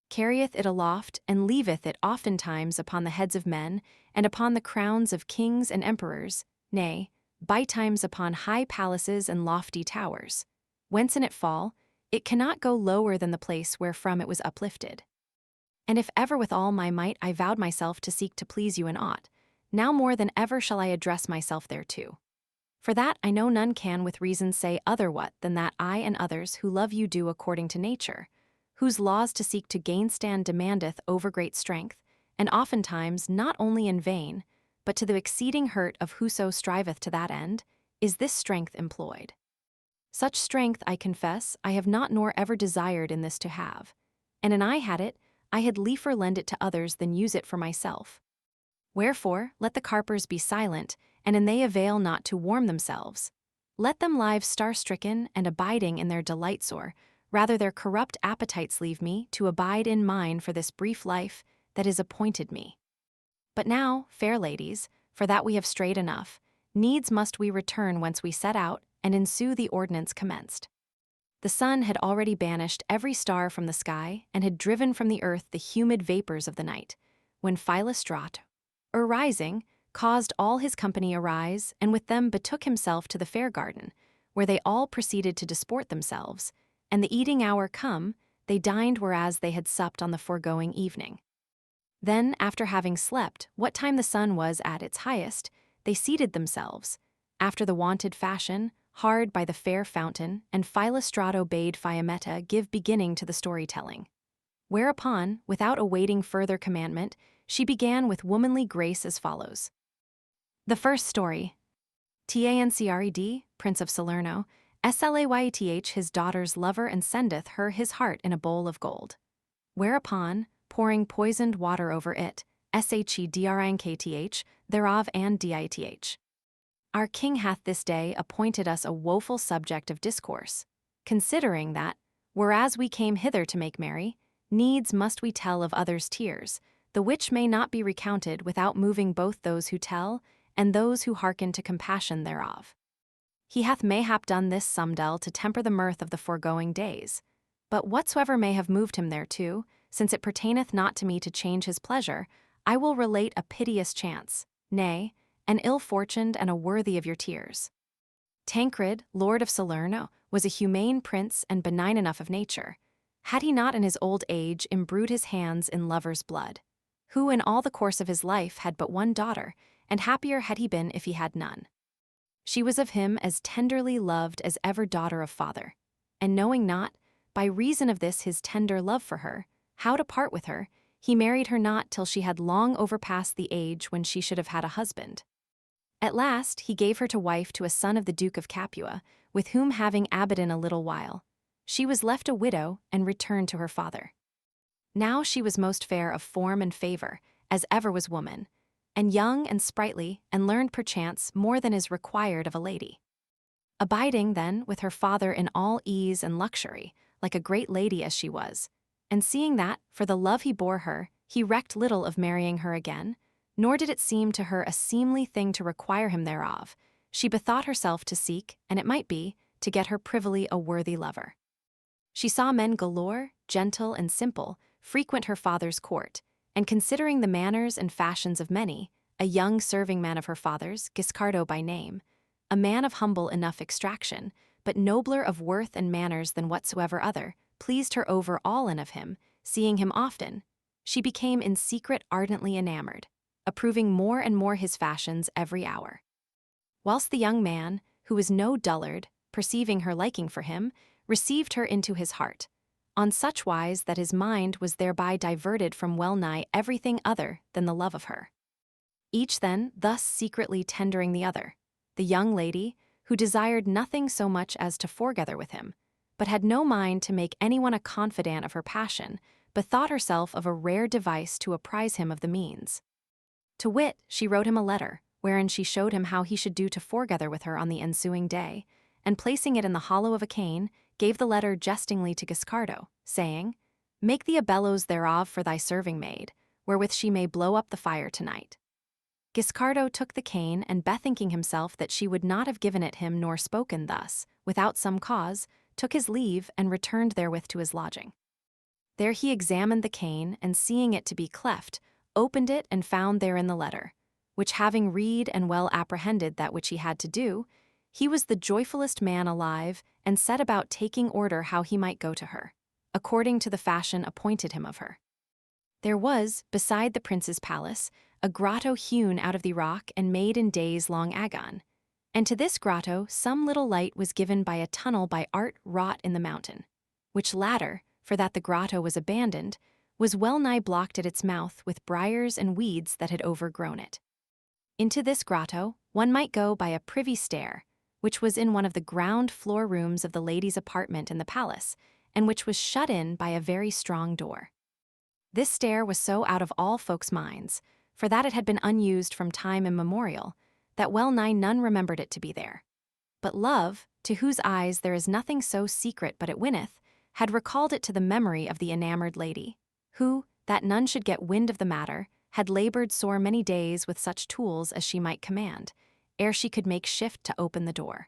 carrieth it aloft, and leaveth it oftentimes upon the heads of men, and upon the crowns of kings and emperors, nay, bytimes upon high palaces and lofty towers. Whence in it fall, it cannot go lower than the place wherefrom it was uplifted. And if ever with all my might I vowed myself to seek to please you in aught, now more than ever shall I address myself thereto. For that I know none can with reason say otherwhat than that I and others who love you do according to nature, whose laws to seek to gainstand demandeth overgreat strength, and oftentimes not only in vain, but to the exceeding hurt of whoso striveth to that end, is this strength employed. Such strength, I confess, I have not nor ever desired in this to have, and an I had it, I had liefer lend it to others than use it for myself. Wherefore, let the carpers be silent, and an they avail not to warm themselves. Let them live star-stricken and abiding in their delight sore, rather their corrupt appetites leave me to abide in mine for this brief life that is appointed me. But now, fair ladies, for that we have strayed enough, needs must we return whence we set out, and ensue the ordinance commenced. The sun had already banished every star from the sky, and had driven from the earth the humid vapors of the night, when Philostrato, rising, caused all his company arise, and with them betook himself to the fair garden, where they all proceeded to disport themselves, and the eating hour come, they dined whereas they had supped on the foregoing evening. Then, after having slept, what time the sun was at its highest, they seated themselves, after the wonted fashion, hard by the fair fountain, and Philostrato bade Fiametta give beginning to the story-telling. Whereupon, without awaiting further commandment, she began with womanly grace as follows. The first story. Tancred, Prince of Salerno, Slayeth his daughter's lover and sendeth her his heart in a bowl of gold. Whereupon, pouring poisoned water over it, shedrinkt thereof and dit. Our king hath this day appointed us a woeful subject of discourse, considering that, whereas we came hither to make merry, needs must we tell of others' tears, the which may not be recounted without moving both those who tell and those who hearken to compassion thereof. He hath mayhap done this sumdel to temper the mirth of the foregoing days, but whatsoever may have moved him thereto, since it pertaineth not to me to change his pleasure, I will relate a piteous chance, nay, an ill-fortuned and a worthy of your tears. Tancred, lord of Salerno, was a humane prince and benign enough of nature, had he not in his old age imbrued his hands in lovers' blood, who in all the course of his life had but one daughter, and happier had he been if he had none. She was of him as tenderly loved as ever daughter of father, and knowing not, by reason of this his tender love for her, how to part with her, he married her not till she had long overpassed the age when she should have had a husband. At last he gave her to wife to a son of the Duke of Capua, with whom having abidden a little while, she was left a widow and returned to her father. Now she was most fair of form and favor, as ever was woman, and young and sprightly, and learned perchance more than is required of a lady. Abiding, then, with her father in all ease and luxury, like a great lady as she was, and seeing that, for the love he bore her, he recked little of marrying her again, nor did it seem to her a seemly thing to require him thereof, she bethought herself to seek, and it might be, to get her privily a worthy lover. She saw men galore, gentle and simple, frequent her father's court, and considering the manners and fashions of many, a young serving man of her father's, Giscardo by name, a man of humble enough extraction, but nobler of worth and manners than whatsoever other, pleased her over all and of him, seeing him often. She became in secret ardently enamored, approving more and more his fashions every hour. Whilst the young man, who was no dullard, perceiving her liking for him, received her into his heart, on such wise that his mind was thereby diverted from well-nigh everything other than the love of her. Each then thus secretly tendering the other, the young lady, who desired nothing so much as to foregather with him, but had no mind to make anyone a confidant of her passion, bethought herself of a rare device to apprise him of the means. To wit, she wrote him a letter, wherein she showed him how he should do to foregather with her on the ensuing day, and placing it in the hollow of a cane, gave the letter jestingly to Guiscardo, saying, "Make thee a bellows thereof for thy serving maid, wherewith she may blow up the fire tonight." Guiscardo took the cane, and bethinking himself that she would not have given it him nor spoken thus, without some cause, took his leave and returned therewith to his lodging. There he examined the cane, and seeing it to be cleft, opened it and found therein the letter, which having read and well apprehended that which he had to do, he was the joyfullest man alive, and set about taking order how he might go to her, according to the fashion appointed him of her. There was, beside the prince's palace, a grotto hewn out of the rock and made in days long agone, and to this grotto some little light was given by a tunnel by art wrought in the mountain, which latter, for that the grotto was abandoned, was well nigh blocked at its mouth with briars and weeds that had overgrown it. Into this grotto one might go by a privy stair, which was in one of the ground floor rooms of the lady's apartment in the palace, and which was shut in by a very strong door. This stair was so out of all folks' minds, for that it had been unused from time immemorial, that well nigh none remembered it to be there. But love, to whose eyes there is nothing so secret but it winneth, had recalled it to the memory of the enamored lady, who, that none should get wind of the matter, had labored sore many days with such tools as she might command, ere she could make shift to open the door.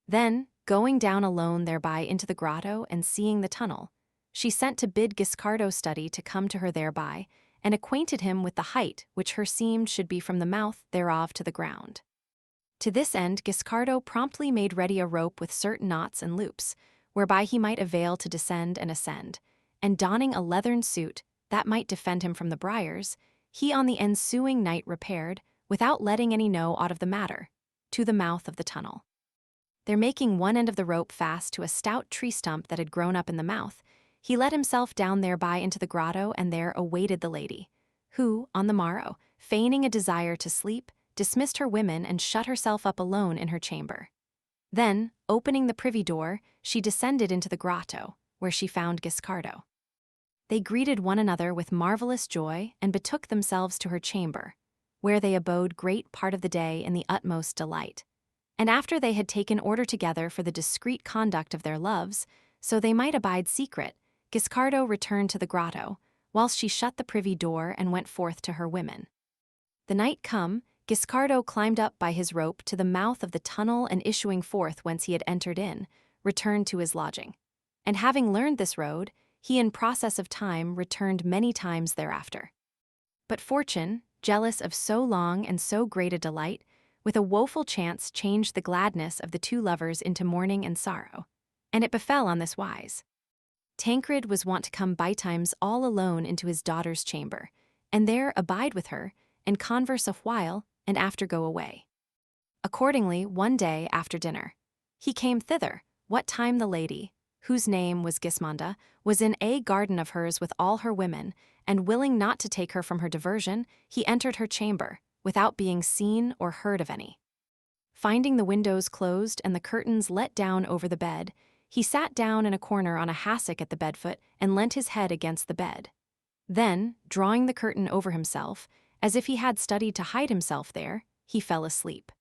Then, going down alone thereby into the grotto and seeing the tunnel, she sent to bid Guiscardo study to come to her thereby, and acquainted him with the height which her seemed should be from the mouth thereof to the ground. To this end Guiscardo promptly made ready a rope with certain knots and loops, whereby he might avail to descend and ascend, and donning a leathern suit that might defend him from the briars, he on the ensuing night repaired, without letting any know aught of the matter, to the mouth of the tunnel. There making one end of the rope fast to a stout tree stump that had grown up in the mouth, he let himself down thereby into the grotto and there awaited the lady, who, on the morrow, feigning a desire to sleep, dismissed her women and shut herself up alone in her chamber. Then, opening the privy door, she descended into the grotto, where she found Guiscardo. They greeted one another with marvelous joy and betook themselves to her chamber, where they abode great part of the day in the utmost delight. And after they had taken order together for the discreet conduct of their loves, so they might abide secret, Guiscardo returned to the grotto, whilst she shut the privy door and went forth to her women. The night come, Guiscardo climbed up by his rope to the mouth of the tunnel and issuing forth whence he had entered in, returned to his lodging. And having learned this road, he in process of time returned many times thereafter. But fortune, jealous of so long and so great a delight, with a woeful chance changed the gladness of the two lovers into mourning and sorrow, and it befell on this wise. Tancred was wont to come bytimes all alone into his daughter's chamber, and there abide with her, and converse a while, and after go away. Accordingly, one day after dinner, he came thither, what time the lady, whose name was Gismonda, was in a garden of hers with all her women, and willing not to take her from her diversion, he entered her chamber, without being seen or heard of any. Finding the windows closed and the curtains let down over the bed, he sat down in a corner on a hassock at the bedfoot and leant his head against the bed. Then, drawing the curtain over himself, as if he had studied to hide himself there, he fell asleep.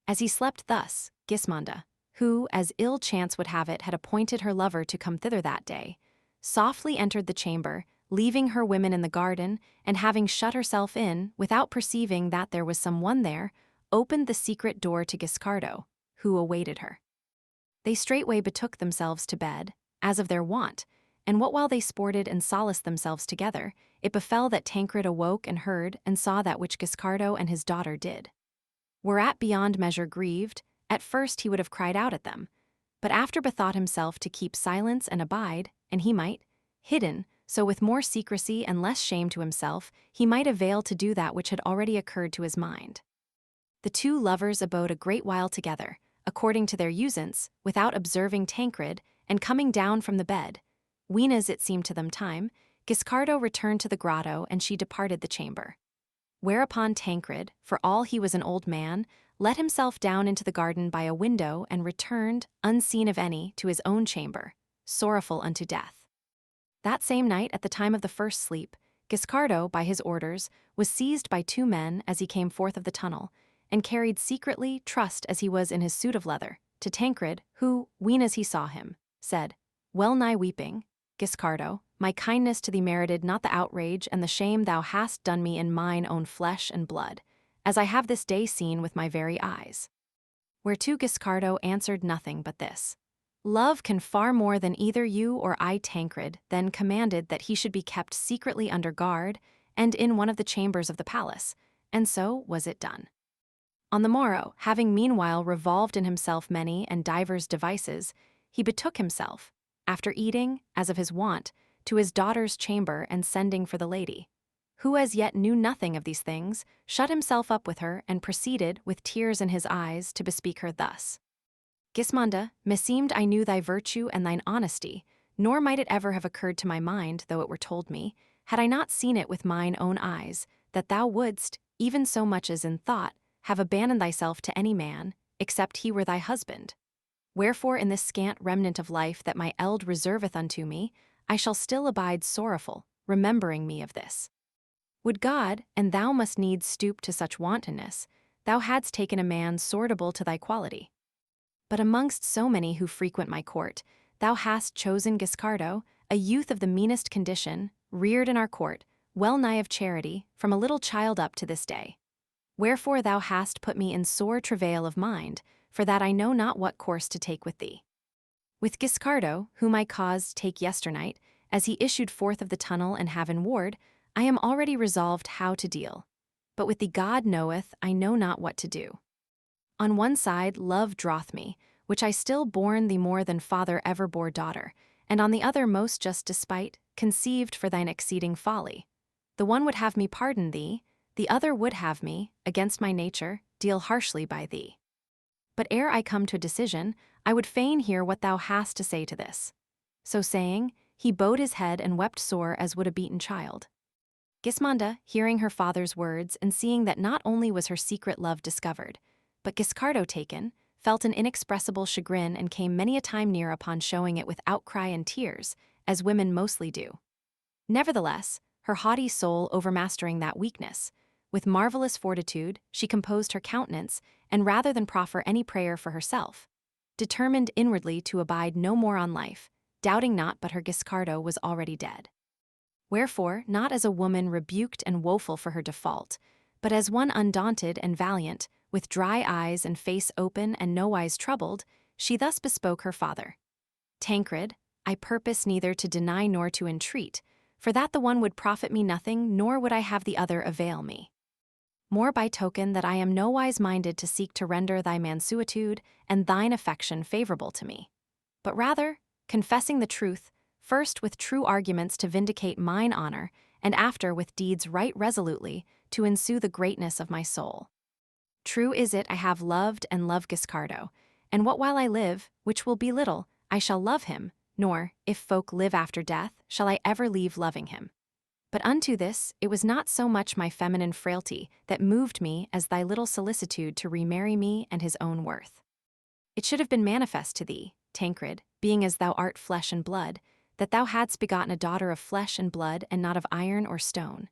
As he slept thus, Gismonda, who, as ill chance would have it, had appointed her lover to come thither that day, softly entered the chamber, leaving her women in the garden, and having shut herself in, without perceiving that there was some one there, opened the secret door to Guiscardo, who awaited her. They straightway betook themselves to bed, as of their wont, and what while they sported and solaced themselves together, it befell that Tancred awoke and heard and saw that which Guiscardo and his daughter did. Whereat beyond measure grieved, at first he would have cried out at them, But after bethought himself to keep silence and abide, and he might, hidden, so with more secrecy and less shame to himself, he might avail to do that which had already occurred to his mind. The two lovers abode a great while together, according to their usance, without observing Tancred, and coming down from the bed, ween as it seemed to them time, Guiscardo returned to the grotto, and she departed the chamber. Whereupon Tancred, for all he was an old man, let himself down into the garden by a window and returned, unseen of any, to his own chamber, sorrowful unto death. That same night, at the time of the first sleep, Guiscardo, by his orders, was seized by two men as he came forth of the tunnel, and carried secretly, trussed as he was in his suit of leather, to Tancred, who, ween as he saw him, said, well nigh weeping, Guiscardo, my kindness to thee merited not the outrage and the shame thou hast done me in mine own flesh and blood, as I have this day seen with my very eyes. Whereto Guiscardo answered nothing but this: love can far more than either you or I. Tancred then commanded that he should be kept secretly under guard, and in one of the chambers of the palace, and so was it done. On the morrow, having meanwhile revolved in himself many and divers devices, he betook himself, after eating, as of his wont, to his daughter's chamber, and sending for the lady, who as yet knew nothing of these things, shut himself up with her, and proceeded, with tears in his eyes, to bespeak her thus: Gismonda, meseemed I knew thy virtue and thine honesty, nor might it ever have occurred to my mind, though it were told me, had I not seen it with mine own eyes, that thou wouldst, even so much as in thought, have abandoned thyself to any man, except he were thy husband. Wherefore in this scant remnant of life that my eld reserveth unto me, I shall still abide sorrowful, remembering me of this. Would God, and thou must needs stoop to such wantonness, thou hadst taken a man sortable to thy quality. But amongst so many who frequent my court, thou hast chosen Guiscardo, a youth of the meanest condition, reared in our court, well nigh of charity, from a little child up to this day. Wherefore thou hast put me in sore travail of mind, for that I know not what course to take with thee. With Guiscardo, whom I caused take yesternight, as he issued forth of the tunnel and have in ward, I am already resolved how to deal. But with thee God knoweth I know not what to do. On one side love drawth me, which I still born thee more than father ever bore daughter, and on the other most just despite, conceived for thine exceeding folly. The one would have me pardon thee, the other would have me, against my nature, deal harshly by thee. But ere I come to a decision, I would fain hear what thou hast to say to this. So saying, he bowed his head and wept sore as would a beaten child. Gismonda, hearing her father's words and seeing that not only was her secret love discovered, but Guiscardo taken, felt an inexpressible chagrin and came many a time near upon showing it with outcry and tears, as women mostly do. Nevertheless, her haughty soul overmastering that weakness, with marvelous fortitude, she composed her countenance, and rather than proffer any prayer for herself, determined inwardly to abide no more on life, doubting not but her Guiscardo was already dead. Wherefore, not as a woman rebuked and woeful for her default, but as one undaunted and valiant, with dry eyes and face open and nowise troubled, she thus bespoke her father: Tancred, I purpose neither to deny nor to entreat, for that the one would profit me nothing, nor would I have the other avail me. More by token that I am nowise minded to seek to render thy mansuetude and thine affection favorable to me, but rather, confessing the truth, first with true arguments to vindicate mine honor, and after with deeds right resolutely to ensue the greatness of my soul. True is it I have loved and love Guiscardo, and what while I live, which will be little, I shall love him, nor, if folk live after death, shall I ever leave loving him. But unto this it was not so much my feminine frailty that moved me as thy little solicitude to remarry me and his own worth. It should have been manifest to thee, Tancred, being as thou art flesh and blood, that thou hadst begotten a daughter of flesh and blood and not of iron or stone.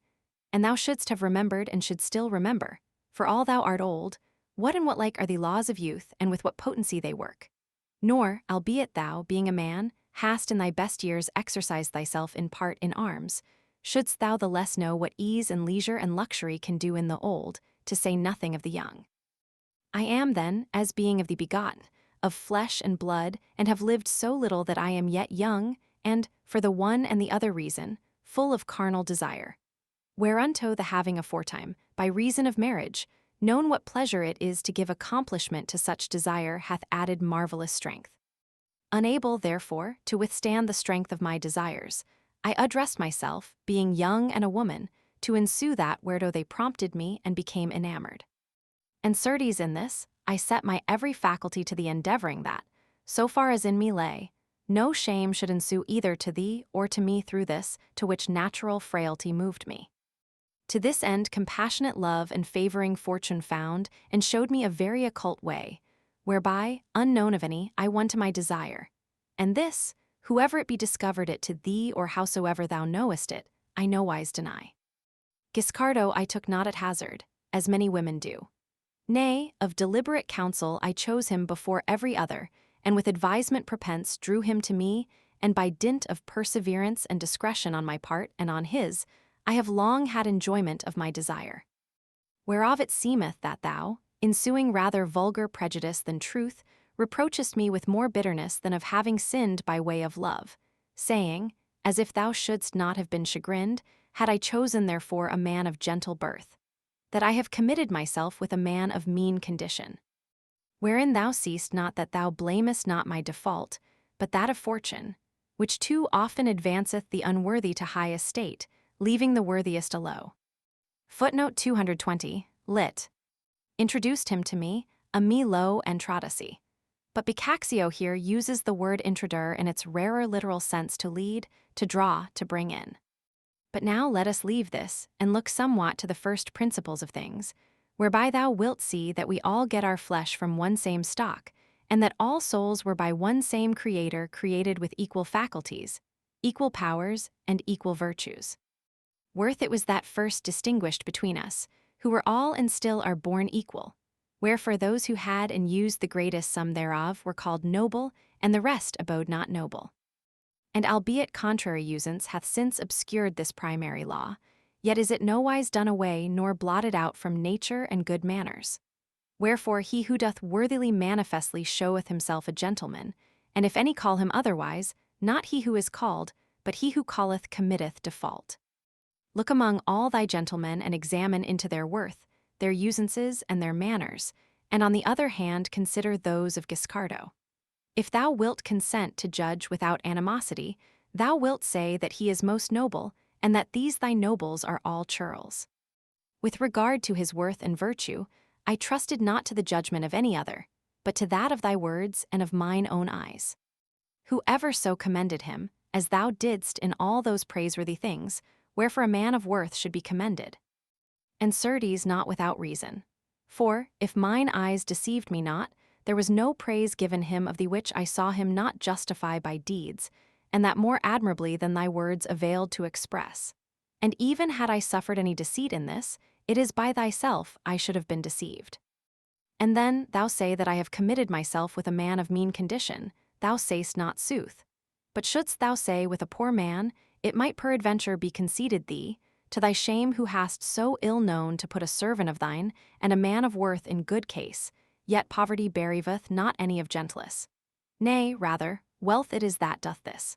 And thou shouldst have remembered and should still remember, for all thou art old, what and what like are the laws of youth and with what potency they work. Nor, albeit thou, being a man, hast in thy best years exercised thyself in part in arms, shouldst thou the less know what ease and leisure and luxury can do in the old, to say nothing of the young. I am then, as being of the begotten, of flesh and blood, and have lived so little that I am yet young, and, for the one and the other reason, full of carnal desire. Whereunto the having aforetime, by reason of marriage, known what pleasure it is to give accomplishment to such desire hath added marvelous strength. Unable, therefore, to withstand the strength of my desires, I addressed myself, being young and a woman, to ensue that whereto they prompted me and became enamored. And certes in this, I set my every faculty to the endeavoring that, so far as in me lay, no shame should ensue either to thee or to me through this to which natural frailty moved me. To this end compassionate love and favoring fortune found and showed me a very occult way, whereby, unknown of any, I won to my desire. And this, whoever it be discovered it to thee or howsoever thou knowest it, I nowise deny. Guiscardo I took not at hazard, as many women do. Nay, of deliberate counsel I chose him before every other, and with advisement prepense drew him to me, and by dint of perseverance and discretion on my part and on his, I have long had enjoyment of my desire. Whereof it seemeth that thou, ensuing rather vulgar prejudice than truth, reproachest me with more bitterness than of having sinned by way of love, saying, as if thou shouldst not have been chagrined, had I chosen therefore a man of gentle birth, that I have committed myself with a man of mean condition. Wherein thou seest not that thou blamest not my default, but that of fortune, which too often advanceth the unworthy to high estate, leaving the worthiest alow. Footnote 220, lit. Introduced him to me, a me low and trodacy. But Boccaccio here uses the word introdur in its rarer literal sense to lead, to draw, to bring in. But now let us leave this, and look somewhat to the first principles of things, whereby thou wilt see that we all get our flesh from one same stock, and that all souls were by one same Creator created with equal faculties, equal powers, and equal virtues. Worth it was that first distinguished between us, who were all and still are born equal, wherefore those who had and used the greatest sum thereof were called noble, and the rest abode not noble. And albeit contrary usance hath since obscured this primary law, yet is it nowise done away nor blotted out from nature and good manners. Wherefore he who doth worthily manifestly showeth himself a gentleman, and if any call him otherwise, not he who is called, but he who calleth committeth default. Look among all thy gentlemen and examine into their worth, their usances, and their manners, and on the other hand consider those of Guiscardo. If thou wilt consent to judge without animosity, thou wilt say that he is most noble, and that these thy nobles are all churls. With regard to his worth and virtue, I trusted not to the judgment of any other, but to that of thy words and of mine own eyes. Whoever so commended him, as thou didst in all those praiseworthy things, wherefore a man of worth should be commended. And certes not without reason. For, if mine eyes deceived me not, there was no praise given him of the which I saw him not justify by deeds, and that more admirably than thy words availed to express. And even had I suffered any deceit in this, it is by thyself I should have been deceived. And then thou say that I have committed myself with a man of mean condition, thou sayst not sooth. But shouldst thou say with a poor man, it might peradventure be conceded thee, to thy shame who hast so ill known to put a servant of thine, and a man of worth in good case, yet poverty bereaveth not any of gentlest. Nay, rather, wealth it is that doth this.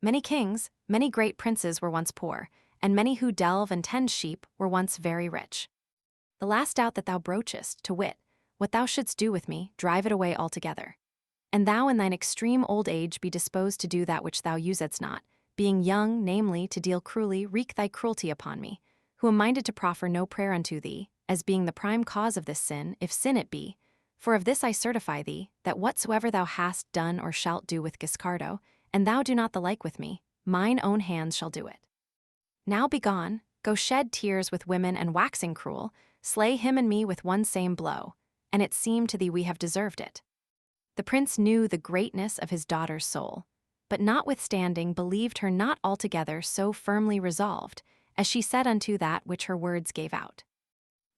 Many kings, many great princes were once poor, and many who delve and tend sheep were once very rich. The last doubt that thou broachest, to wit, what thou shouldst do with me, drive it away altogether. And thou in thine extreme old age be disposed to do that which thou usedst not, being young, namely, to deal cruelly, wreak thy cruelty upon me, who am minded to proffer no prayer unto thee, as being the prime cause of this sin, if sin it be. For of this I certify thee, that whatsoever thou hast done or shalt do with Guiscardo, and thou do not the like with me, mine own hands shall do it. Now begone, go shed tears with women and waxing cruel, slay him and me with one same blow, and it seem to thee we have deserved it. The prince knew the greatness of his daughter's soul, but notwithstanding believed her not altogether so firmly resolved, as she said unto that which her words gave out.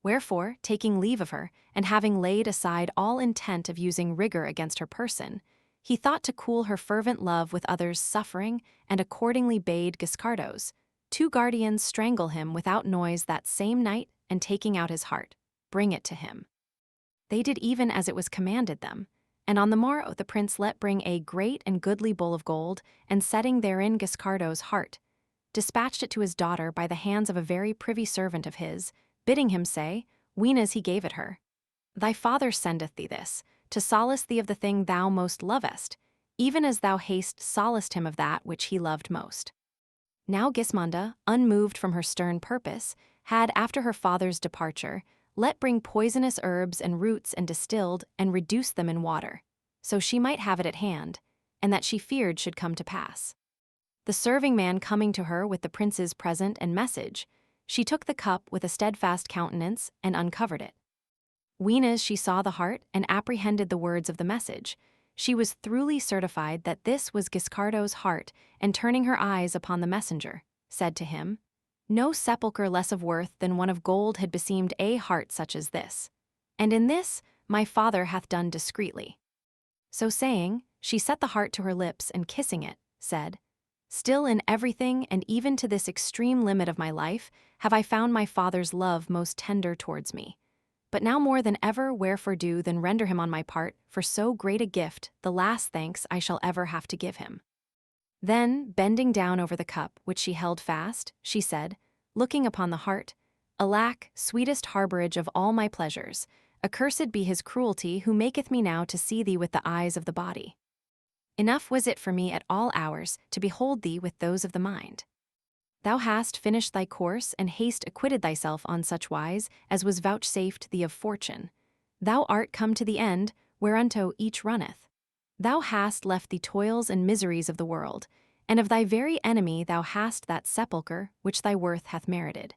Wherefore, taking leave of her, and having laid aside all intent of using rigor against her person, he thought to cool her fervent love with others' suffering, and accordingly bade Guiscardo's 2 guardians strangle him without noise that same night, and taking out his heart, bring it to him. They did even as it was commanded them, and on the morrow the prince let bring a great and goodly bowl of gold, and setting therein Guiscardo's heart, dispatched it to his daughter by the hands of a very privy servant of his, bidding him say, weenas he gave it her, Thy father sendeth thee this, to solace thee of the thing thou most lovest, even as thou hast solaced him of that which he loved most. Now Gismonda, unmoved from her stern purpose, had, after her father's departure, let bring poisonous herbs and roots and distilled and reduced them in water, so she might have it at hand, and that she feared should come to pass. The serving man coming to her with the prince's present and message, she took the cup with a steadfast countenance and uncovered it. Ween as she saw the heart and apprehended the words of the message, she was throughly certified that this was Giscardo's heart, and turning her eyes upon the messenger, said to him, "No sepulchre less of worth than one of gold had beseemed a heart such as this, and in this my father hath done discreetly." So saying, she set the heart to her lips and kissing it, said, "Still in everything and even to this extreme limit of my life have I found my father's love most tender towards me. But now more than ever wherefore do than render him on my part for so great a gift the last thanks I shall ever have to give him." Then, bending down over the cup which she held fast, she said, looking upon the heart, "Alack, sweetest harborage of all my pleasures, accursed be his cruelty who maketh me now to see thee with the eyes of the body. Enough was it for me at all hours to behold thee with those of the mind. Thou hast finished thy course and hast acquitted thyself on such wise as was vouchsafed thee of fortune. Thou art come to the end whereunto each runneth. Thou hast left the toils and miseries of the world, and of thy very enemy thou hast that sepulchre which thy worth hath merited.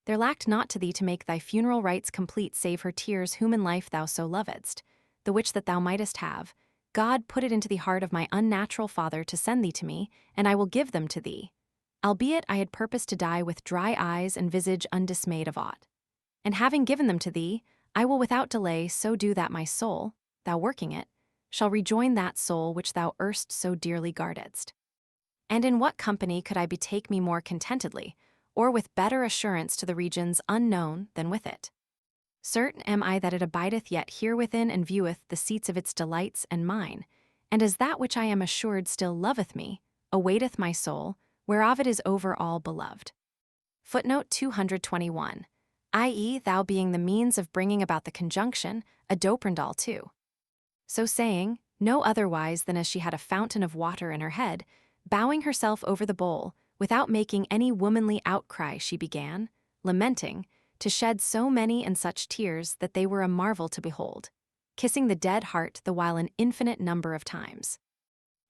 There lacked not to thee to make thy funeral rites complete save her tears whom in life thou so lovedst, the which that thou mightest have. God put it into the heart of my unnatural father to send thee to me, and I will give them to thee. Albeit I had purposed to die with dry eyes and visage undismayed of aught. And having given them to thee, I will without delay so do that my soul, thou working it, shall rejoin that soul which thou erst so dearly guardedst. And in what company could I betake me more contentedly, or with better assurance to the regions unknown than with it? Certain am I that it abideth yet here within and vieweth the seats of its delights and mine, and as that which I am assured still loveth me, awaiteth my soul, whereof it is over all beloved. Footnote 221, i.e. thou being the means of bringing about the conjunction, a doprindal too. So saying, no otherwise than as she had a fountain of water in her head, bowing herself over the bowl, without making any womanly outcry she began, lamenting, to shed so many and such tears that they were a marvel to behold, kissing the dead heart the while an infinite number of times.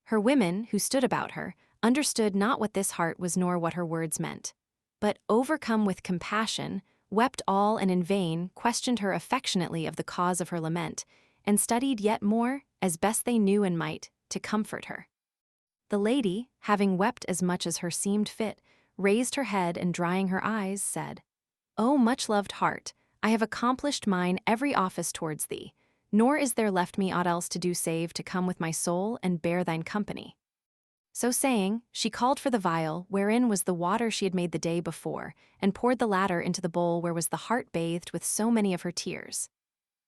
Her women, who stood about her, understood not what this heart was nor what her words meant, but, overcome with compassion, wept all and in vain questioned her affectionately of the cause of her lament, and studied yet more, as best they knew and might, to comfort her. The lady, having wept as much as her seemed fit, raised her head and drying her eyes, said, "O much-loved heart, I have accomplished mine every office towards thee, nor is there left me aught else to do save to come with my soul and bear thine company." So saying, she called for the vial wherein was the water she had made the day before, and poured the latter into the bowl where was the heart bathed with so many of her tears.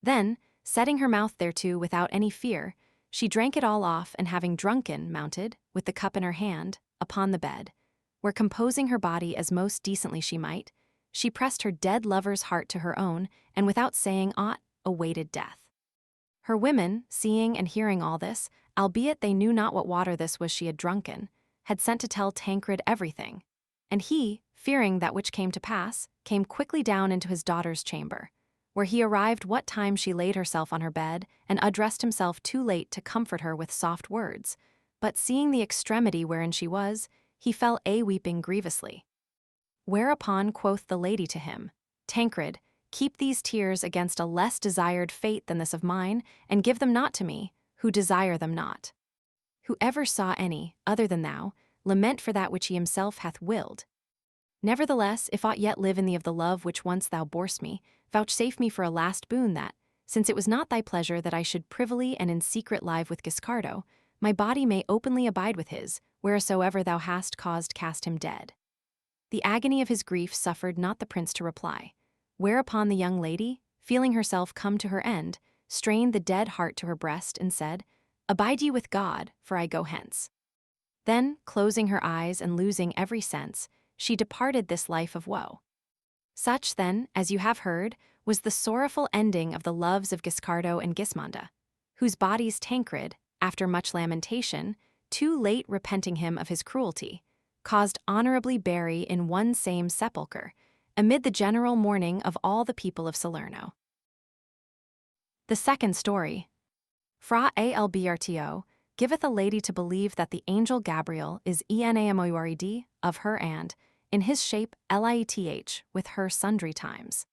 Then, setting her mouth thereto without any fear, she drank it all off, and having drunken, mounted, with the cup in her hand, upon the bed, where composing her body as most decently she might, she pressed her dead lover's heart to her own, and without saying aught, awaited death. Her women, seeing and hearing all this, albeit they knew not what water this was she had drunken, had sent to tell Tancred everything, and he, fearing that which came to pass, came quickly down into his daughter's chamber, where he arrived what time she laid herself on her bed, and addressed himself too late to comfort her with soft words, but seeing the extremity wherein she was, he fell a-weeping grievously. Whereupon quoth the lady to him, "Tancred, keep these tears against a less desired fate than this of mine, and give them not to me, who desire them not. Who ever saw any, other than thou, lament for that which he himself hath willed? Nevertheless, if aught yet live in thee of the love which once thou borest me, vouchsafe me for a last boon that, since it was not thy pleasure that I should privily and in secret live with Giscardo, my body may openly abide with his, wheresoever thou hast caused cast him dead." The agony of his grief suffered not the prince to reply, whereupon the young lady, feeling herself come to her end, strained the dead heart to her breast and said, "Abide ye with God, for I go hence." Then, closing her eyes and losing every sense, she departed this life of woe. Such, then, as you have heard, was the sorrowful ending of the loves of Giscardo and Gismonda, whose bodies Tancred, after much lamentation, too late repenting him of his cruelty, caused honorably bury in one same sepulchre, amid the general mourning of all the people of Salerno. The second story. Fra Alberto giveth a lady to believe that the angel Gabriel is enamoured of her and, in his shape lieth with her sundry times.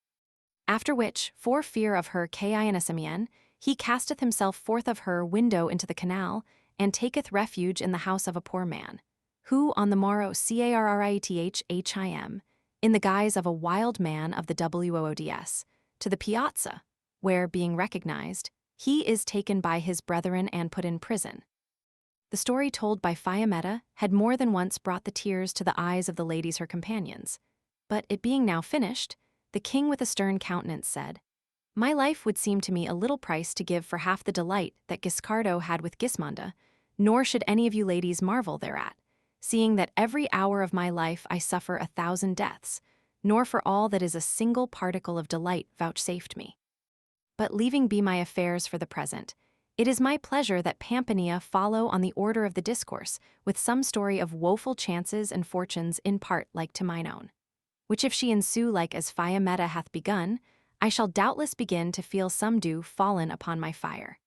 After which, for fear of her cainasimian, he casteth himself forth of her window into the canal, and taketh refuge in the house of a poor man, who on the morrow carrithim, in the guise of a wild man of the woods, to the piazza, where, being recognized, he is taken by his brethren and put in prison. The story told by Fiammetta had more than once brought the tears to the eyes of the ladies her companions, but it being now finished, the king with a stern countenance said, "My life would seem to me a little price to give for half the delight that Guiscardo had with Gismonda, nor should any of you ladies marvel thereat, seeing that every hour of my life I suffer 1,000 deaths, nor for all that is a single particle of delight vouchsafed me. But leaving be my affairs for the present, it is my pleasure that Pampinea follow on the order of the discourse with some story of woeful chances and fortunes in part like to mine own, which if she ensue like as Fiammetta hath begun, I shall doubtless begin to feel some dew fallen upon my fire."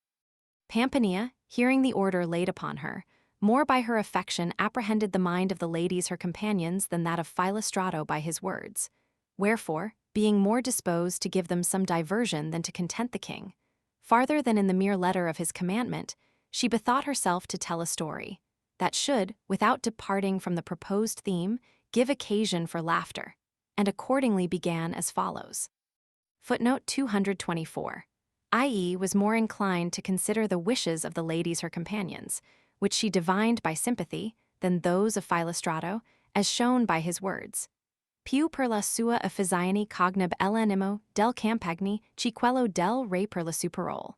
Pampinea, hearing the order laid upon her, more by her affection apprehended the mind of the ladies her companions than that of Philostrato by his words, wherefore, being more disposed to give them some diversion than to content the king, farther than in the mere letter of his commandment, she bethought herself to tell a story, that should, without departing from the proposed theme, give occasion for laughter, and accordingly began as follows. Footnote 224. I.e. was more inclined to consider the wishes of the ladies her companions, which she divined by sympathy, than those of Philostrato, as shown by his words. Più per la sua effigione cognab l'animo del campagni che quello del re per la sua parole.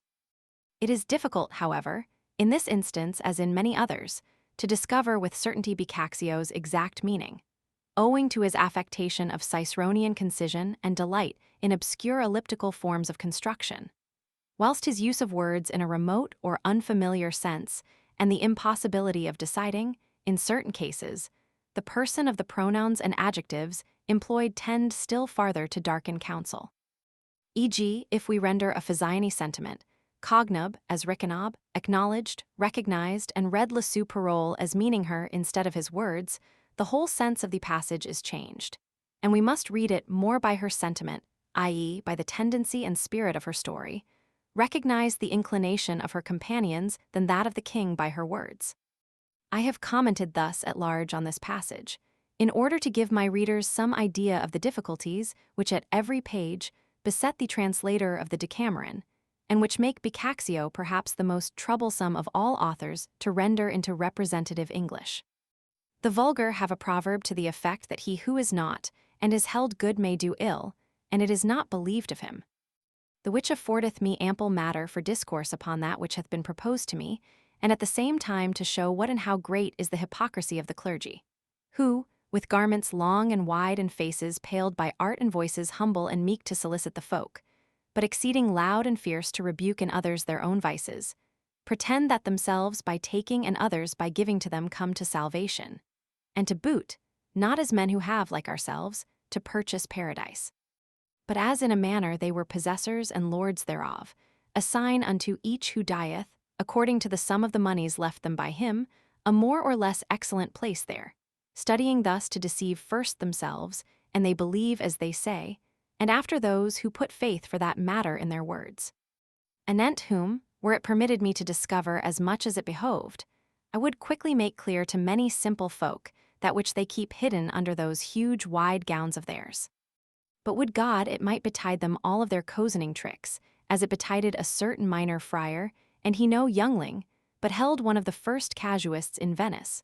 It is difficult, however, in this instance as in many others, to discover with certainty Boccaccio's exact meaning, owing to his affectation of Ciceronian concision and delight in obscure elliptical forms of construction, whilst his use of words in a remote or unfamiliar sense and the impossibility of deciding, in certain cases, the person of the pronouns and adjectives employed tend still farther to darken counsel. E.g., if we render a physiogny sentiment, cognab as reconob, acknowledged, recognized, and read la sue parole as meaning her instead of his words, the whole sense of the passage is changed, and we must read it more by her sentiment, i.e., by the tendency and spirit of her story, recognize the inclination of her companions than that of the king by her words. I have commented thus at large on this passage, in order to give my readers some idea of the difficulties which at every page beset the translator of the Decameron, and which make Boccaccio perhaps the most troublesome of all authors to render into representative English. The vulgar have a proverb to the effect that he who is not, and is held good may do ill, and it is not believed of him. The which affordeth me ample matter for discourse upon that which hath been proposed to me, and at the same time to show what and how great is the hypocrisy of the clergy, who, with garments long and wide and faces paled by art and voices humble and meek to solicit the folk, but exceeding loud and fierce to rebuke in others their own vices, pretend that themselves by taking and others by giving to them come to salvation, and to boot, not as men who have, like ourselves, to purchase paradise, but as in a manner they were possessors and lords thereof, assign unto each who dieth, according to the sum of the moneys left them by him, a more or less excellent place there, studying thus to deceive first themselves, and they believe as they say, and after those who put faith for that matter in their words. Anent whom, were it permitted me to discover as much as it behoved, I would quickly make clear to many simple folk that which they keep hidden under those huge wide gowns of theirs. But would God it might betide them all of their cozening tricks, as it betided a certain minor friar, and he no youngling, but held one of the first casuists in Venice,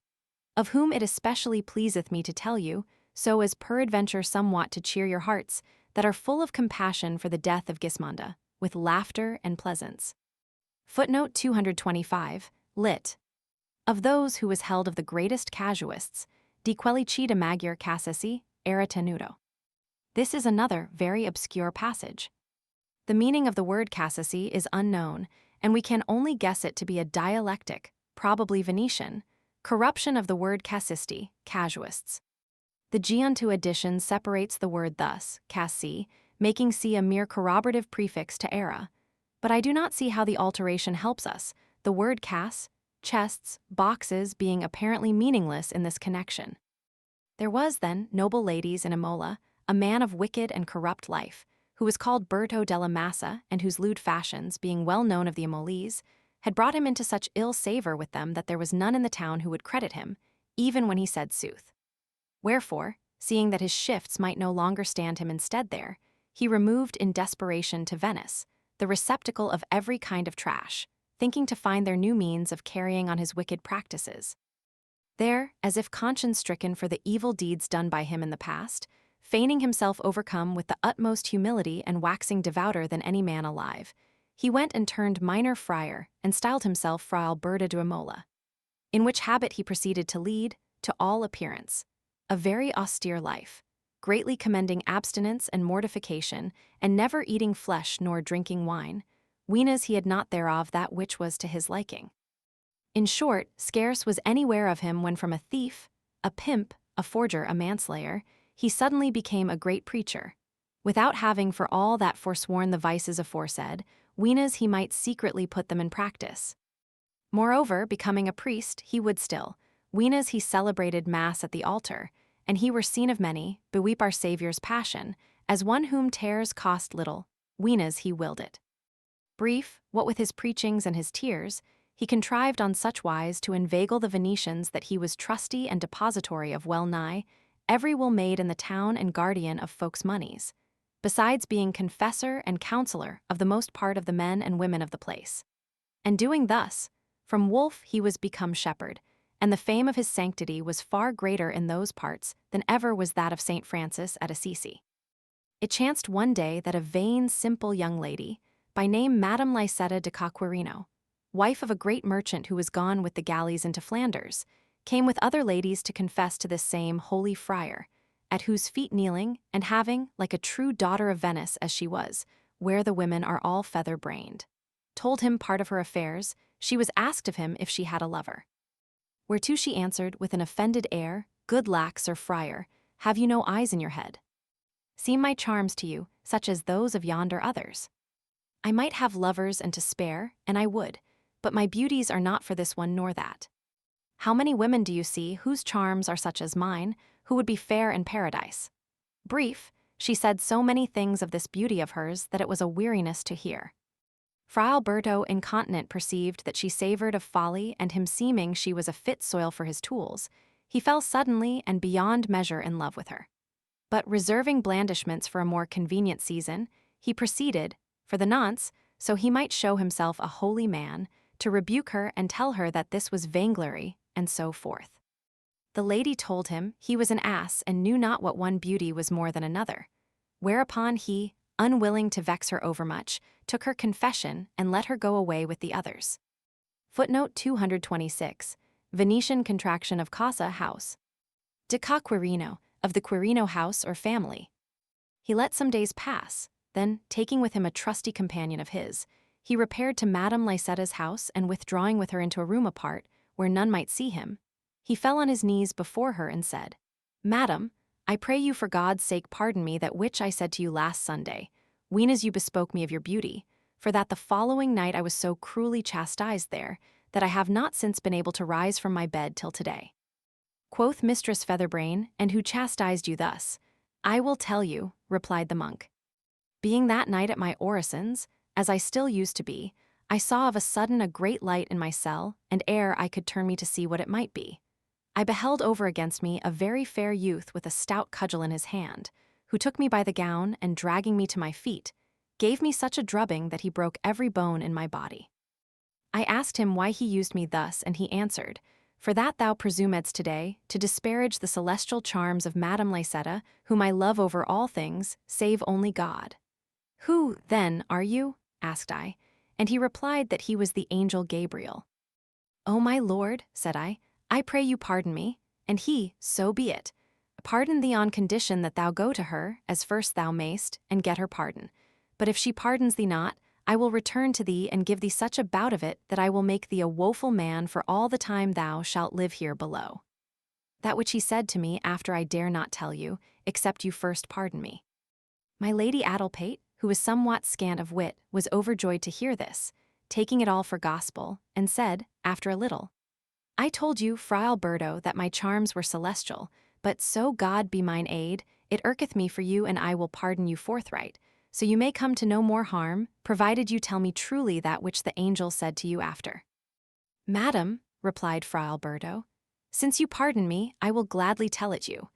of whom it especially pleaseth me to tell you, so as peradventure somewhat to cheer your hearts, that are full of compassion for the death of Gismonda, with laughter and pleasance. Footnote 225, lit. Of those who was held of the greatest casuists, di quelli cida maggior cassasi, era tenuto. This is another very obscure passage. The meaning of the word cassasi is unknown, and we can only guess it to be a dialectic, probably Venetian, corruption of the word casisti, casuists. The Giuntu addition separates the word thus, cassi, making C a mere corroborative prefix to era. But I do not see how the alteration helps us, the word cas, chests, boxes being apparently meaningless in this connection. There was, then, noble ladies in Imola, a man of wicked and corrupt life, who was called Berto della Massa, and whose lewd fashions, being well known of the Imolese, had brought him into such ill savor with them that there was none in the town who would credit him, even when he said sooth. Wherefore, seeing that his shifts might no longer stand him in stead there, he removed in desperation to Venice, the receptacle of every kind of trash, thinking to find there new means of carrying on his wicked practices. There, as if conscience-stricken for the evil deeds done by him in the past, feigning himself overcome with the utmost humility and waxing devouter than any man alive, he went and turned minor friar and styled himself Fra Alberto de Imola, in which habit he proceeded to lead, to all appearance, a very austere life, greatly commending abstinence and mortification, and never eating flesh nor drinking wine, weenas he had not thereof that which was to his liking. In short, scarce was anywhere of him when from a thief, a pimp, a forger, a manslayer, he suddenly became a great preacher, without having for all that forsworn the vices aforesaid, weenas he might secretly put them in practice. Moreover, becoming a priest, he would still, weenas he celebrated mass at the altar, and he were seen of many, beweep our Saviour's passion, as one whom tares cost little, weenas he willed it. Brief, what with his preachings and his tears, he contrived on such wise to inveigle the Venetians that he was trusty and depository of well-nigh every will made in the town and guardian of folks' moneys, besides being confessor and counselor of the most part of the men and women of the place. And doing thus, from wolf he was become shepherd, and the fame of his sanctity was far greater in those parts than ever was that of St. Francis at Assisi. It chanced one day that a vain, simple young lady, by name Madame Lycetta de Caquirino, wife of a great merchant who was gone with the galleys into Flanders, came with other ladies to confess to this same holy friar, at whose feet kneeling, and having, like a true daughter of Venice as she was, where the women are all feather-brained, told him part of her affairs. She was asked of him if she had a lover. Whereto she answered with an offended air, "Good lack, Sir Friar, have you no eyes in your head? Seem my charms to you, such as those of yonder others? I might have lovers and to spare, and I would, but my beauties are not for this one nor that. How many women do you see whose charms are such as mine, who would be fair in paradise?" Brief, she said so many things of this beauty of hers that it was a weariness to hear. Fra Alberto incontinent perceived that she savored of folly, and him seeming she was a fit soil for his tools, he fell suddenly and beyond measure in love with her. But reserving blandishments for a more convenient season, he proceeded, for the nonce, so he might show himself a holy man, to rebuke her and tell her that this was vainglory, and so forth. The lady told him he was an ass and knew not what one beauty was more than another, whereupon he, unwilling to vex her overmuch, took her confession and let her go away with the others. Footnote 226, Venetian contraction of casa, house. De Caquirino, of the Quirino house or family. He let some days pass, then, taking with him a trusty companion of his, he repaired to Madame Lycetta's house, and withdrawing with her into a room apart, where none might see him, he fell on his knees before her and said, "Madam, I pray you for God's sake pardon me that which I said to you last Sunday, weenas you bespoke me of your beauty, for that the following night I was so cruelly chastised there, that I have not since been able to rise from my bed till today." Quoth Mistress Featherbrain, "And who chastised you thus?" "I will tell you," replied the monk. "Being that night at my orisons, as I still used to be, I saw of a sudden a great light in my cell, and ere I could turn me to see what it might be, I beheld over against me a very fair youth with a stout cudgel in his hand, who took me by the gown, and dragging me to my feet, gave me such a drubbing that he broke every bone in my body. I asked him why he used me thus, and he answered, 'For that thou presumedst today to disparage the celestial charms of Madame Lycetta, whom I love over all things, save only God.' 'Who, then, are you?' asked I, and he replied that he was the angel Gabriel. 'O my lord,' said I pray you pardon me,' and he, 'So be it. Pardon thee on condition that thou go to her, as first thou mayst, and get her pardon. But if she pardons thee not, I will return to thee and give thee such a bout of it that I will make thee a woeful man for all the time thou shalt live here below. That which he said to me after I dare not tell you, except you first pardon me. My lady Addlepate, who was somewhat scant of wit, was overjoyed to hear this, taking it all for gospel, and said, after a little, I told you, Fra Alberto, that my charms were celestial, but so God be mine aid, it irketh me for you and I will pardon you forthright, so you may come to no more harm, provided you tell me truly that which the angel said to you after. Madam, replied Fra Alberto, since you pardon me, I will gladly tell it you.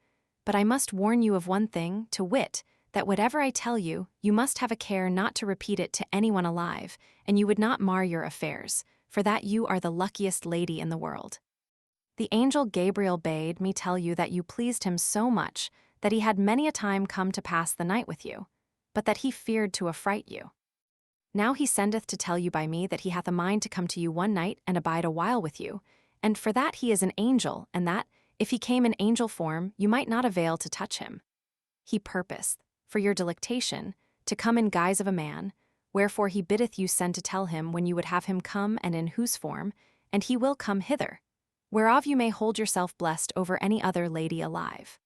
But I must warn you of one thing, to wit, that whatever I tell you, you must have a care not to repeat it to anyone alive, and you would not mar your affairs, for that you are the luckiest lady in the world. The angel Gabriel bade me tell you that you pleased him so much that he had many a time come to pass the night with you, but that he feared to affright you. Now he sendeth to tell you by me that he hath a mind to come to you one night and abide a while with you, and for that he is an angel, and that, if he came in angel form, you might not avail to touch him. He purposeth, for your delectation, to come in guise of a man, wherefore he biddeth you send to tell him when you would have him come and in whose form, and he will come hither, whereof you may hold yourself blessed over any other lady alive.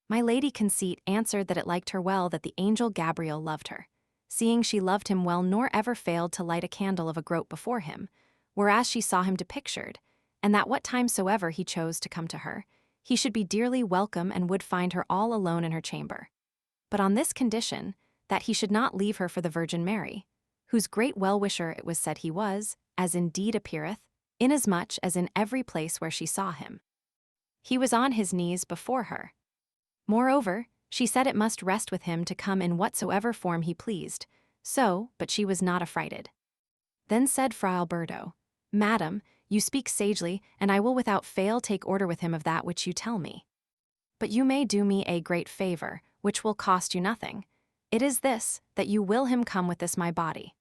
My lady Conceit answered that it liked her well that the angel Gabriel loved her, seeing she loved him well nor ever failed to light a candle of a groat before him, whereas she saw him depictured, and that what time soever he chose to come to her, he should be dearly welcome and would find her all alone in her chamber. But on this condition, that he should not leave her for the Virgin Mary, whose great well-wisher it was said he was, as indeed appeareth, inasmuch as in every place where she saw him, he was on his knees before her. Moreover, she said it must rest with him to come in whatsoever form he pleased, so, but she was not affrighted. Then said Fra Alberto, Madam, you speak sagely, and I will without fail take order with him of that which you tell me. But you may do me a great favor, which will cost you nothing. It is this, that you will him come with this my body.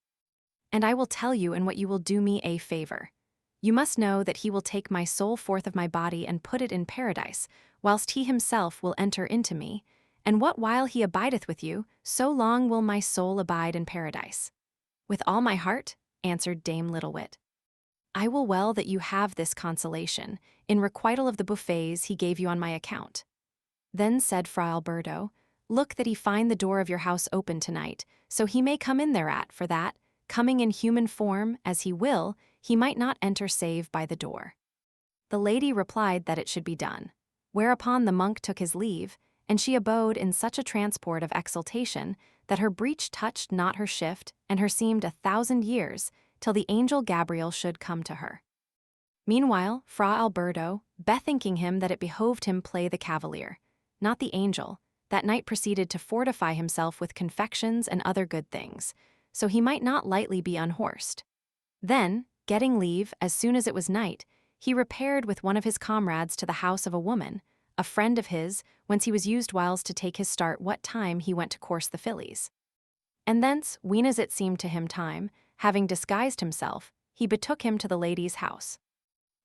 And I will tell you in what you will do me a favor. You must know that he will take my soul forth of my body and put it in paradise, whilst he himself will enter into me, and what while he abideth with you, so long will my soul abide in paradise. With all my heart, answered Dame Littlewit. I will well that you have this consolation, in requital of the buffets he gave you on my account. Then said Fra Alberto, look that he find the door of your house open tonight, so he may come in thereat, for that, coming in human form, as he will, he might not enter save by the door. The lady replied that it should be done, whereupon the monk took his leave, and she abode in such a transport of exultation that her breech touched not her shift, and her seemed 1,000 years, till the angel Gabriel should come to her. Meanwhile, Fra Alberto, bethinking him that it behoved him play the cavalier, not the angel, that night proceeded to fortify himself with confections and other good things, so he might not lightly be unhorsed. Then, getting leave, as soon as it was night, he repaired with one of his comrades to the house of a woman, a friend of his, whence he was used whiles to take his start what time he went to course the fillies. And thence, ween as it seemed to him time, having disguised himself, he betook him to the lady's house.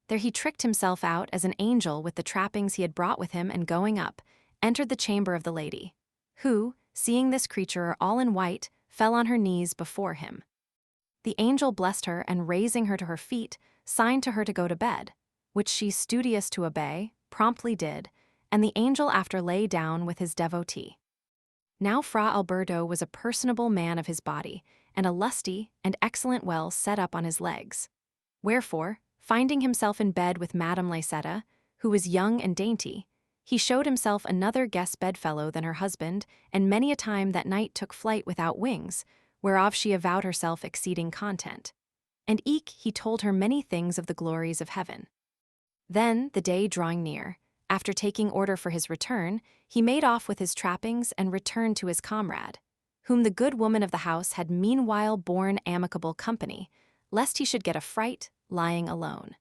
There he tricked himself out as an angel with the trappings he had brought with him, and going up, entered the chamber of the lady, who, seeing this creature all in white, fell on her knees before him. The angel blessed her, and raising her to her feet, signed to her to go to bed, which she, studious to obey, promptly did, and the angel after lay down with his devotee. Now Fra Alberto was a personable man of his body, and a lusty and excellent well set up on his legs. Wherefore, finding himself in bed with Madame Laicetta, who was young and dainty, he showed himself another guest bedfellow than her husband, and many a time that night took flight without wings, whereof she avowed herself exceeding content. And eke he told her many things of the glories of heaven. Then, the day drawing near, after taking order for his return, he made off with his trappings and returned to his comrade, whom the good woman of the house had meanwhile borne amicable company, lest he should get a fright, lying alone.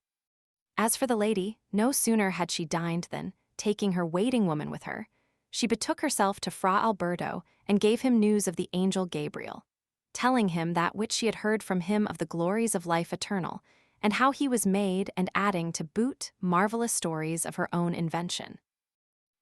As for the lady, no sooner had she dined than, taking her waiting woman with her, she betook herself to Fra Alberto and gave him news of the angel Gabriel, telling him that which she had heard from him of the glories of life eternal, and how he was made, and adding to boot marvelous stories of her own invention.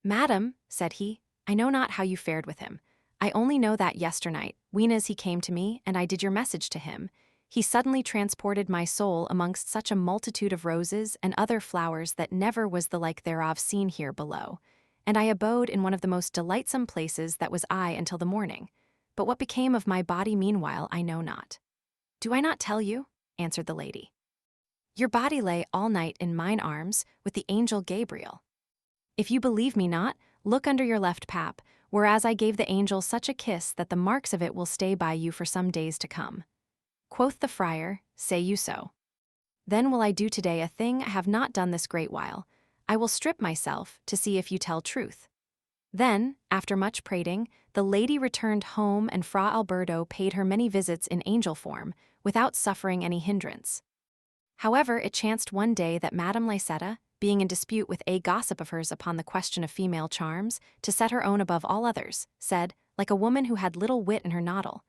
Madam, said he, I know not how you fared with him. I only know that yesternight, weenas he came to me, and I did your message to him. He suddenly transported my soul amongst such a multitude of roses and other flowers that never was the like thereof seen here below. And I abode in one of the most delightsome places that was I until the morning. But what became of my body meanwhile I know not. Do I not tell you? Answered the lady. Your body lay all night in mine arms with the angel Gabriel. If you believe me not, look under your left pap, whereas I gave the angel such a kiss that the marks of it will stay by you for some days to come. Quoth the friar, say you so? Then will I do today a thing I have not done this great while. I will strip myself to see if you tell truth. Then, after much prating, the lady returned home, and Fra Alberto paid her many visits in angel form, without suffering any hindrance. However, it chanced one day that Madame Lysetta, being in dispute with a gossip of hers upon the question of female charms, to set her own above all others, said, like a woman who had little wit in her noddle,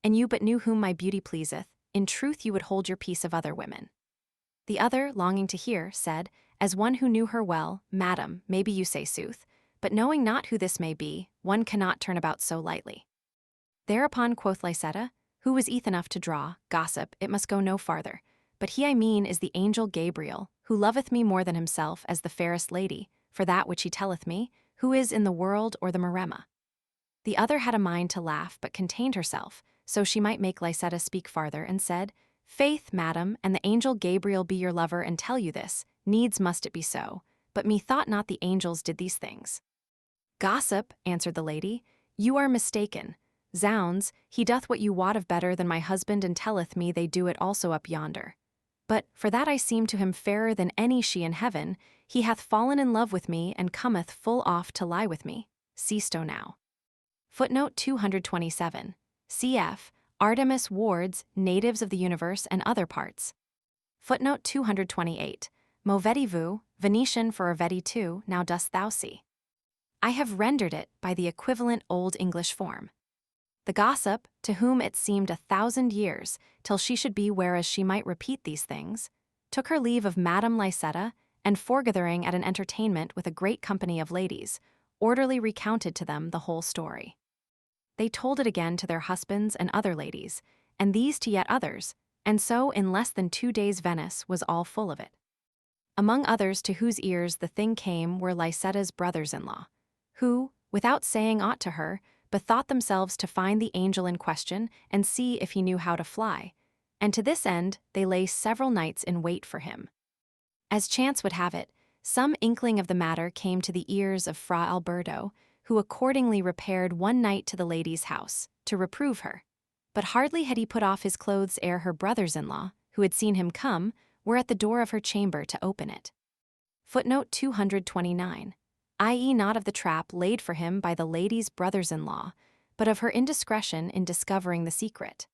"And you but knew whom my beauty pleaseth, in truth you would hold your peace of other women." The other, longing to hear, said, as one who knew her well, "Madam, maybe you say sooth, but knowing not who this may be, one cannot turn about so lightly." Thereupon quoth Lysetta, who was eth enough to draw, gossip, it must go no farther, but he I mean is the angel Gabriel, who loveth me more than himself as the fairest lady, for that which he telleth me, who is in the world or the Maremma. The other had a mind to laugh, but contained herself, so she might make Lysetta speak farther, and said, "Faith, madam, and the angel Gabriel be your lover and tell you this, needs must it be so, but methought not the angels did these things." "Gossip," answered the lady, "you are mistaken. Zounds, he doth what you wot of better than my husband, and telleth me they do it also up yonder. But, for that I seem to him fairer than any she in heaven, he hath fallen in love with me, and cometh full oft to lie with me. Seesto now." Footnote 227. Cf. Artemis Ward's Natives of the Universe and Other Parts. Footnote 228. Movedi vu, Venetian for Vedi tu, now dost thou see. I have rendered it by the equivalent Old English form. The gossip, to whom it seemed 1,000 years, till she should be whereas she might repeat these things, took her leave of Madame Lysetta, and forgathering at an entertainment with a great company of ladies, orderly recounted to them the whole story. They told it again to their husbands and other ladies, and these to yet others, and so in less than 2 days Venice was all full of it. Among others to whose ears the thing came were Lysetta's brothers-in-law, who, without saying aught to her, bethought themselves to find the angel in question and see if he knew how to fly, and to this end they lay several nights in wait for him. As chance would have it, some inkling of the matter came to the ears of Fra Alberto, who accordingly repaired one night to the lady's house, to reprove her. But hardly had he put off his clothes ere her brothers-in-law, who had seen him come, were at the door of her chamber to open it. Footnote 229. I.e. not of the trap laid for him by the lady's brothers-in-law, but of her indiscretion in discovering the secret.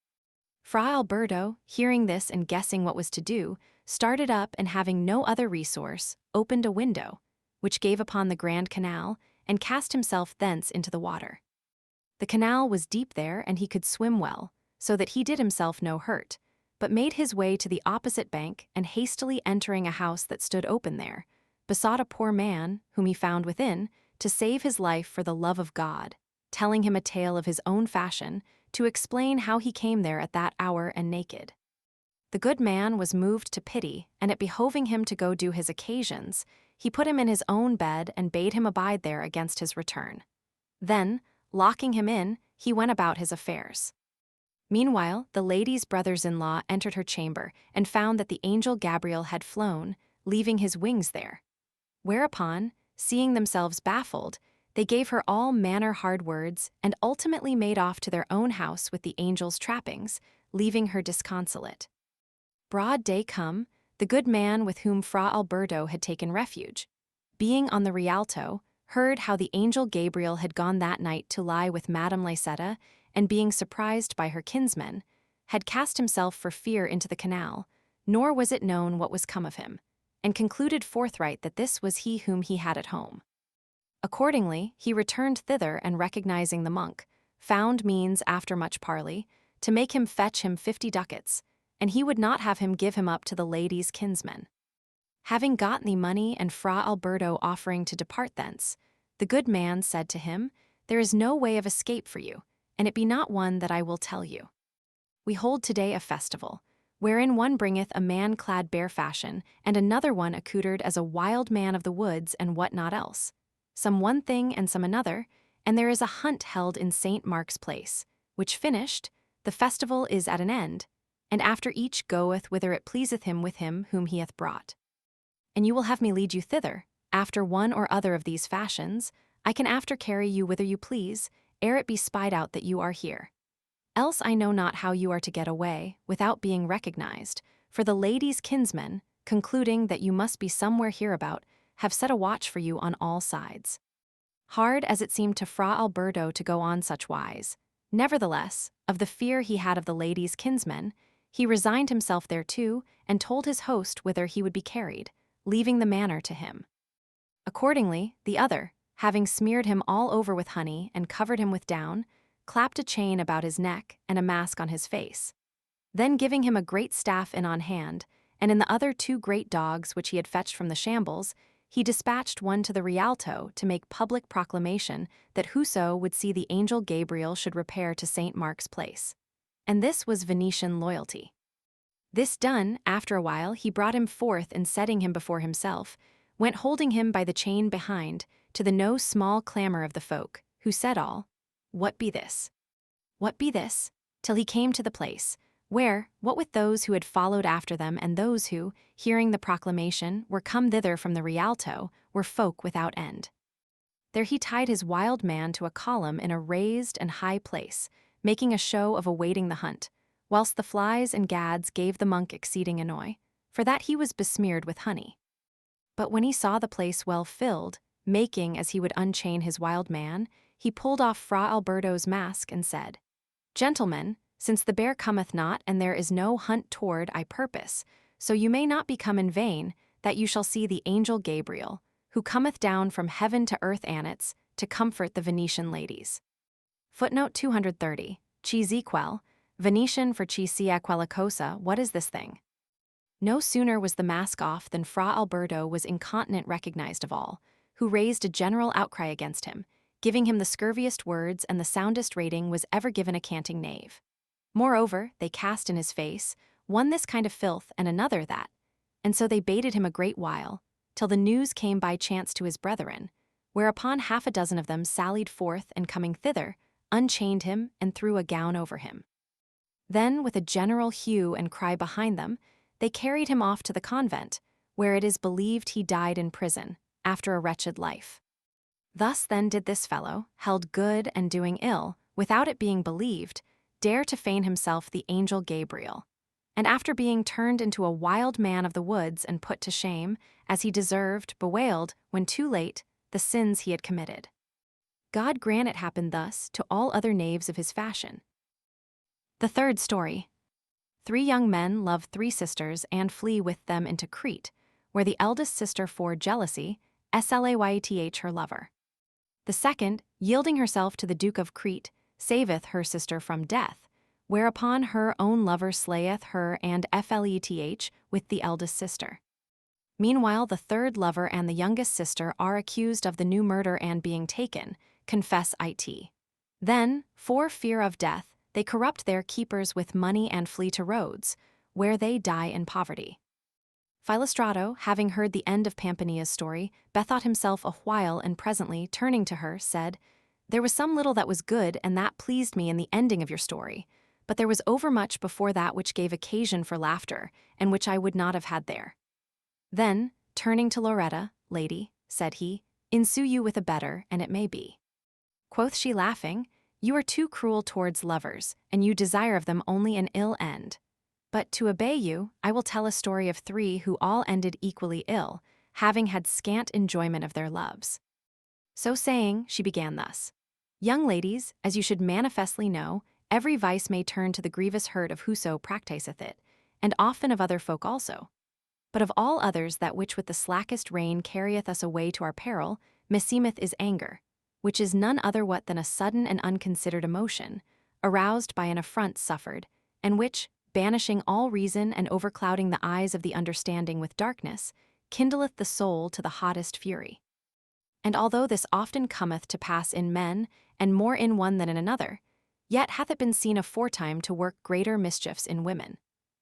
Fra Alberto, hearing this and guessing what was to do, started up, and having no other resource, opened a window, which gave upon the Grand Canal, and cast himself thence into the water. The canal was deep there, and he could swim well, so that he did himself no hurt, but made his way to the opposite bank, and hastily entering a house that stood open there, besought a poor man, whom he found within, to save his life for the love of God, telling him a tale of his own fashion, to explain how he came there at that hour and naked. The good man was moved to pity, and it behoving him to go do his occasions, he put him in his own bed and bade him abide there against his return. Then, locking him in, he went about his affairs. Meanwhile, the lady's brothers-in-law entered her chamber and found that the angel Gabriel had flown, leaving his wings there. Whereupon, seeing themselves baffled, they gave her all manner hard words and ultimately made off to their own house with the angel's trappings, leaving her disconsolate. Broad day come, the good man with whom Fra Alberto had taken refuge, being on the Rialto, heard how the angel Gabriel had gone that night to lie with Madame Lysetta, and being surprised by her kinsmen, had cast himself for fear into the canal, nor was it known what was come of him, and concluded forthright that this was he whom he had at home. Accordingly, he returned thither, and recognizing the monk, found means, after much parley, to make him fetch him 50 ducats, and he would not have him give him up to the lady's kinsmen. Having got the money and Fra Alberto offering to depart thence, the good man said to him, there is no way of escape for you, and it be not one that I will tell you. We hold today a festival, wherein one bringeth a man clad bare fashion, and another one accoutred as a wild man of the woods and what not else, some one thing and some another, and there is a hunt held in St. Mark's Place, which finished, the festival is at an end, and after each goeth whither it pleaseth him with him whom he hath brought. And you will have me lead you thither, after one or other of these fashions. I can after carry you whither you please, ere it be spied out that you are here. Else I know not how you are to get away, without being recognized, for the lady's kinsmen, concluding that you must be somewhere hereabout, have set a watch for you on all sides. Hard as it seemed to Fra Alberto to go on such wise, nevertheless, of the fear he had of the lady's kinsmen, he resigned himself thereto, and told his host whither he would be carried, leaving the manor to him. Accordingly, the other, having smeared him all over with honey and covered him with down, clapped a chain about his neck and a mask on his face. Then giving him a great staff in on hand, and in the other 2 great dogs which he had fetched from the shambles, he dispatched one to the Rialto to make public proclamation that whoso would see the angel Gabriel should repair to St. Mark's Place. And this was Venetian loyalty. This done, after a while he brought him forth, and setting him before himself, went holding him by the chain behind, to the no small clamor of the folk, who said all, "What be this? What be this?" till he came to the place, where, what with those who had followed after them and those who, hearing the proclamation, were come thither from the Rialto, were folk without end. There he tied his wild man to a column in a raised and high place, making a show of awaiting the hunt, whilst the flies and gads gave the monk exceeding annoy, for that he was besmeared with honey. But when he saw the place well filled, making as he would unchain his wild man, he pulled off Fra Alberto's mask and said, "Gentlemen, since the bear cometh not and there is no hunt toward I purpose, so you may not become in vain, that you shall see the angel Gabriel, who cometh down from heaven to earth annats, to comfort the Venetian ladies." Footnote 230, Ci sequel, Venetian for ci sia quella cosa, what is this thing? No sooner was the mask off than Fra Alberto was incontinent recognized of all, who raised a general outcry against him, giving him the scurviest words, and the soundest rating was ever given a canting knave. Moreover, they cast in his face, one this kind of filth and another that, and so they baited him a great while, till the news came by chance to his brethren, whereupon 6 of them sallied forth, and coming thither, unchained him and threw a gown over him. Then, with a general hue and cry behind them, they carried him off to the convent, where it is believed he died in prison, after a wretched life. Thus then did this fellow, held good and doing ill, without it being believed, dare to feign himself the angel Gabriel, and after being turned into a wild man of the woods and put to shame, as he deserved, bewailed, when too late, the sins he had committed. God grant it happened thus to all other knaves of his fashion. The third story. 3 young men love 3 sisters and flee with them into Crete, where the eldest sister for jealousy, slayth her lover. The second, yielding herself to the Duke of Crete, saveth her sister from death, whereupon her own lover slayeth her and fleth with the eldest sister. Meanwhile the third lover and the youngest sister are accused of the new murder and being taken, confess it. Then, for fear of death, they corrupt their keepers with money and flee to Rhodes, where they die in poverty. Philostrato, having heard the end of Pampinea's story, bethought himself a while, and presently, turning to her, said, "There was some little that was good, and that pleased me in the ending of your story, but there was overmuch before that which gave occasion for laughter, and which I would not have had there." Then, turning to Loretta, "Lady," said he, "ensue you with a better, and it may be." Quoth she laughing, "You are too cruel towards lovers, and you desire of them only an ill end. But to obey you, I will tell a story of 3 who all ended equally ill, having had scant enjoyment of their loves." So saying, she began thus. "Young ladies, as you should manifestly know, every vice may turn to the grievous hurt of whoso practiseth it, and often of other folk also. But of all others that which with the slackest rein carrieth us away to our peril, meseemeth is anger, which is none other what than a sudden and unconsidered emotion, aroused by an affront suffered, and which, banishing all reason and overclouding the eyes of the understanding with darkness, kindleth the soul to the hottest fury. And although this often cometh to pass in men, and more in one than in another, yet hath it been seen aforetime to work greater mischiefs in women.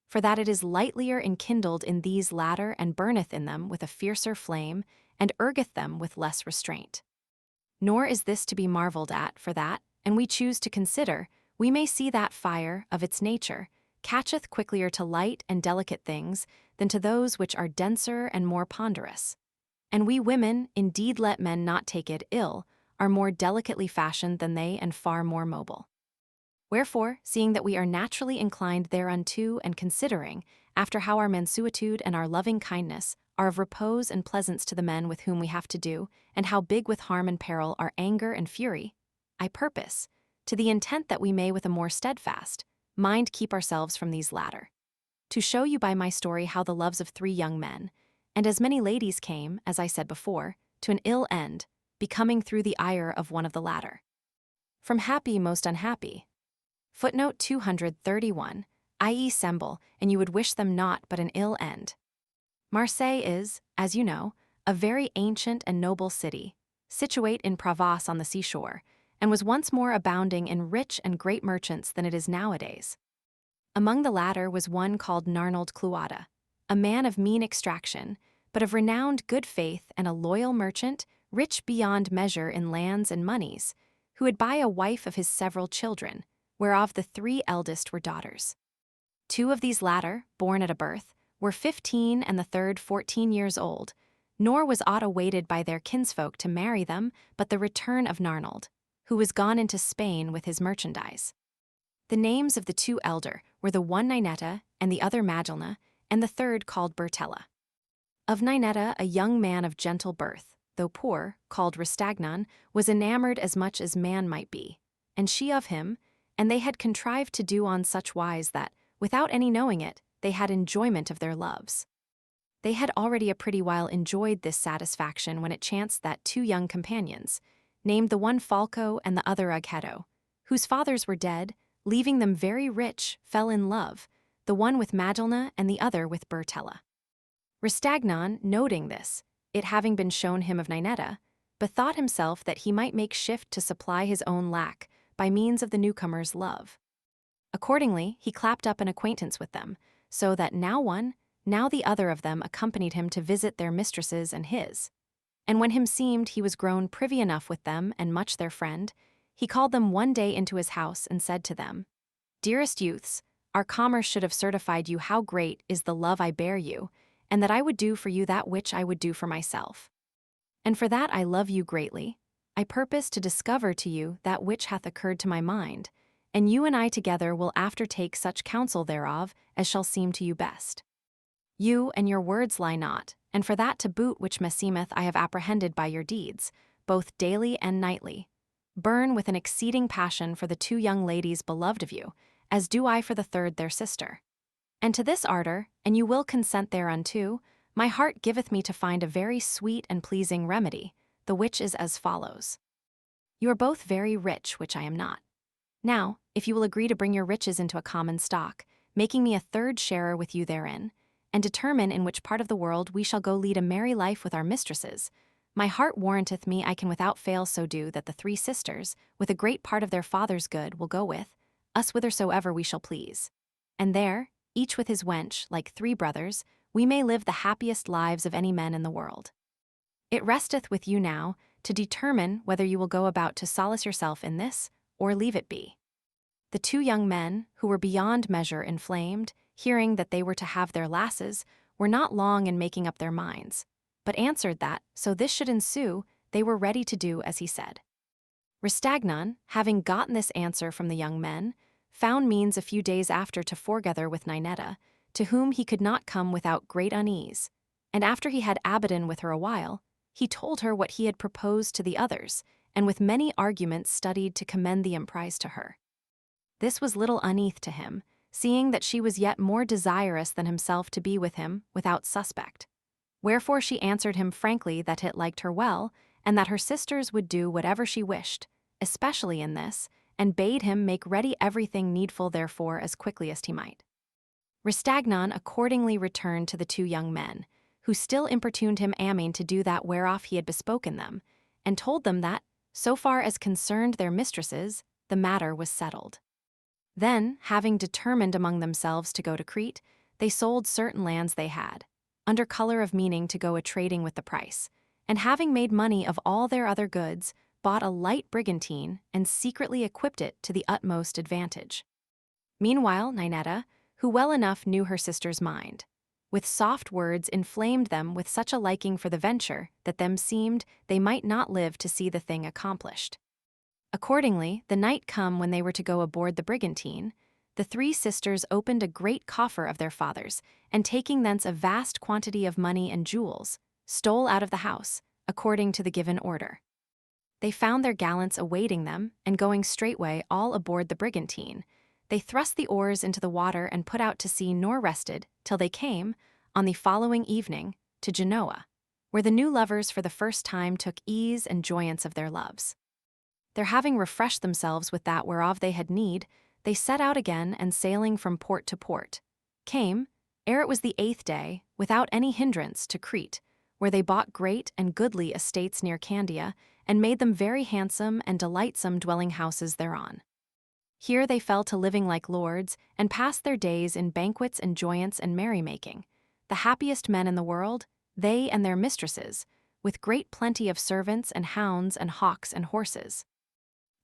For that it is lightlier enkindled in these latter, and burneth in them with a fiercer flame, and urgeth them with less restraint. Nor is this to be marveled at, for that, and we choose to consider, we may see that fire, of its nature, catcheth quicklier to light and delicate things than to those which are denser and more ponderous. And we women, indeed let men not take it ill, are more delicately fashioned than they and far more mobile. Wherefore, seeing that we are naturally inclined thereunto, and considering, after how our mansuetude and our loving kindness are of repose and pleasance to the men with whom we have to do, and how big with harm and peril our anger and fury, I purpose, to the intent that we may with a more steadfast mind keep ourselves from these latter, to show you by my story how the loves of 3 young men, and as many ladies came, as I said before, to an ill end, becoming through the ire of one of the latter. From happy most unhappy. Footnote 231, i.e. semble, and you would wish them naught but an ill end. Marseille is, as you know, a very ancient and noble city, situate in Provence on the seashore, and was once more abounding in rich and great merchants than it is nowadays. Among the latter was one called Narnold Cloata, a man of mean extraction, but of renowned good faith and a loyal merchant, rich beyond measure in lands and moneys, who would buy a wife of his several children, whereof the 3 eldest were daughters. 2 of these latter, born at a birth, were 15 and the third 14 years old, nor was aught awaited by their kinsfolk to marry them but the return of Narnold, who was gone into Spain with his merchandise. The names of the 2 elder were the one Ninetta and the other Magdalena, and the third called Bertella. Of Ninetta, a young man of gentle birth, though poor, called Ristagnan, was enamored as much as man might be, and she of him, and they had contrived to do on such wise that, without any knowing it, they had enjoyment of their loves. They had already a pretty while enjoyed this satisfaction when it chanced that 2 young companions, named the one Falco and the other Aghetto, whose fathers were dead, leaving them very rich, fell in love, the one with Magdalena and the other with Bertella. Ristagnan, noting this, it having been shown him of Ninetta, bethought himself that he might make shift to supply his own lack by means of the newcomer's love. Accordingly, he clapped up an acquaintance with them, so that now one, now the other of them accompanied him to visit their mistresses and his. And when him seemed he was grown privy enough with them and much their friend, he called them one day into his house and said to them, Dearest youths, our commerce should have certified you how great is the love I bear you, and that I would do for you that which I would do for myself. And for that I love you greatly, I purpose to discover to you that which hath occurred to my mind, and you and I together will after take such counsel thereof as shall seem to you best. You and your words lie not, and for that to boot which meseemeth I have apprehended by your deeds, both daily and nightly, burn with an exceeding passion for the 2 young ladies beloved of you, as do I for the third their sister. And to this ardor, and you will consent thereunto, my heart giveth me to find a very sweet and pleasing remedy, the which is as follows. You are both very rich, which I am not. Now, if you will agree to bring your riches into a common stock, making me a third sharer with you therein, and determine in which part of the world we shall go lead a merry life with our mistresses, my heart warranteth me I can without fail so do that the 3 sisters, with a great part of their father's good, will go with us whithersoever we shall please. And there, each with his wench, like 3 brothers, we may live the happiest lives of any men in the world. It resteth with you now to determine whether you will go about to solace yourself in this, or leave it be. The 2 young men, who were beyond measure inflamed, hearing that they were to have their lasses, were not long in making up their minds, but answered that, so this should ensue, they were ready to do as he said. Ristagnan, having gotten this answer from the young men, found means a few days after to foregather with Ninetta, to whom he could not come without great unease, and after he had abidden with her a while, he told her what he had proposed to the others, and with many arguments studied to commend the emprise to her. This was little uneath to him, seeing that she was yet more desirous than himself to be with him without suspect. Wherefore she answered him frankly that it liked her well, and that her sisters would do whatever she wished, especially in this, and bade him make ready everything needful therefore as quickly as he might. Ristagnan accordingly returned to the 2 young men, who still importuned him amain to do that whereof he had bespoken them, and told them that, so far as concerned their mistresses, the matter was settled. Then, having determined among themselves to go to Crete, they sold certain lands they had, under color of meaning to go a-trading with the price, and having made money of all their other goods, bought a light brigantine and secretly equipped it to the utmost advantage. Meanwhile, Ninetta, who well enough knew her sister's mind, with soft words inflamed them with such a liking for the venture that them seemed they might not live to see the thing accomplished. Accordingly, the night come when they were to go aboard the brigantine, the three sisters opened a great coffer of their father's, and taking thence a vast quantity of money and jewels, stole out of the house, according to the given order. They found their gallants awaiting them, and going straightway all aboard the brigantine, they thrust the oars into the water and put out to sea nor rested, till they came, on the following evening, to Genoa, where the new lovers for the first time took ease and joyance of their loves. Their having refreshed themselves with that whereof they had need, they set out again, and sailing from port to port, came, ere it was the 8th day, without any hindrance, to Crete, where they bought great and goodly estates near Candia, and made them very handsome and delightsome dwelling houses thereon. Here they fell to living like lords, and passed their days in banquets and joyance and merrymaking, the happiest men in the world, they and their mistresses, with great plenty of servants and hounds and hawks and horses.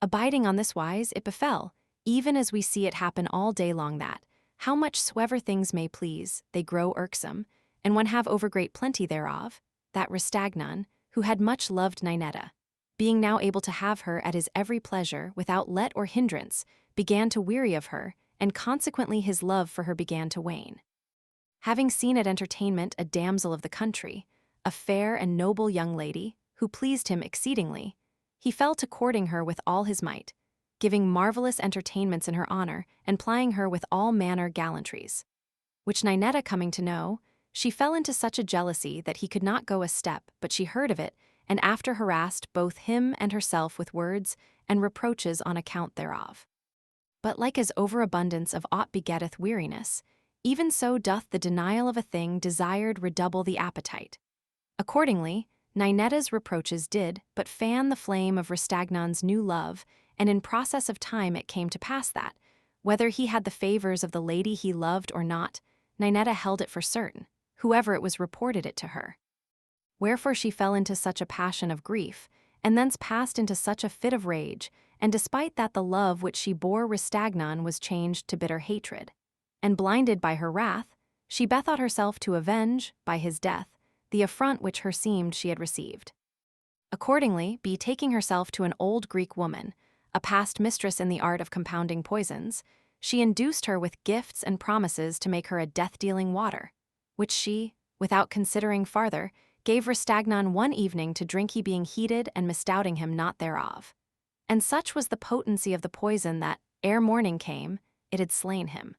Abiding on this wise, it befell, even as we see it happen all day long that, how much soever things may please, they grow irksome, and one have over great plenty thereof, that Ristagnan, who had much loved Ninetta, being now able to have her at his every pleasure without let or hindrance, began to weary of her, and consequently his love for her began to wane. Having seen at entertainment a damsel of the country, a fair and noble young lady, who pleased him exceedingly, he fell to courting her with all his might, giving marvelous entertainments in her honor, and plying her with all manner gallantries. Which Ninetta coming to know, she fell into such a jealousy that he could not go a step but she heard of it, and after harassed both him and herself with words and reproaches on account thereof. But like as overabundance of aught begetteth weariness, even so doth the denial of a thing desired redouble the appetite. Accordingly, Ninetta's reproaches did but fan the flame of Ristagnan's new love, and in process of time it came to pass that, whether he had the favors of the lady he loved or not, Ninetta held it for certain, whoever it was reported it to her. Wherefore she fell into such a passion of grief, and thence passed into such a fit of rage, and despite that the love which she bore Ristagnan was changed to bitter hatred, and blinded by her wrath, she bethought herself to avenge, by his death, the affront which her seemed she had received. Accordingly, betaking herself to an old Greek woman, a past mistress in the art of compounding poisons, she induced her with gifts and promises to make her a death-dealing water, which she, without considering farther, gave Ristagnan one evening to drink, he being heated and misdoubting him not thereof. And such was the potency of the poison that, ere morning came, it had slain him.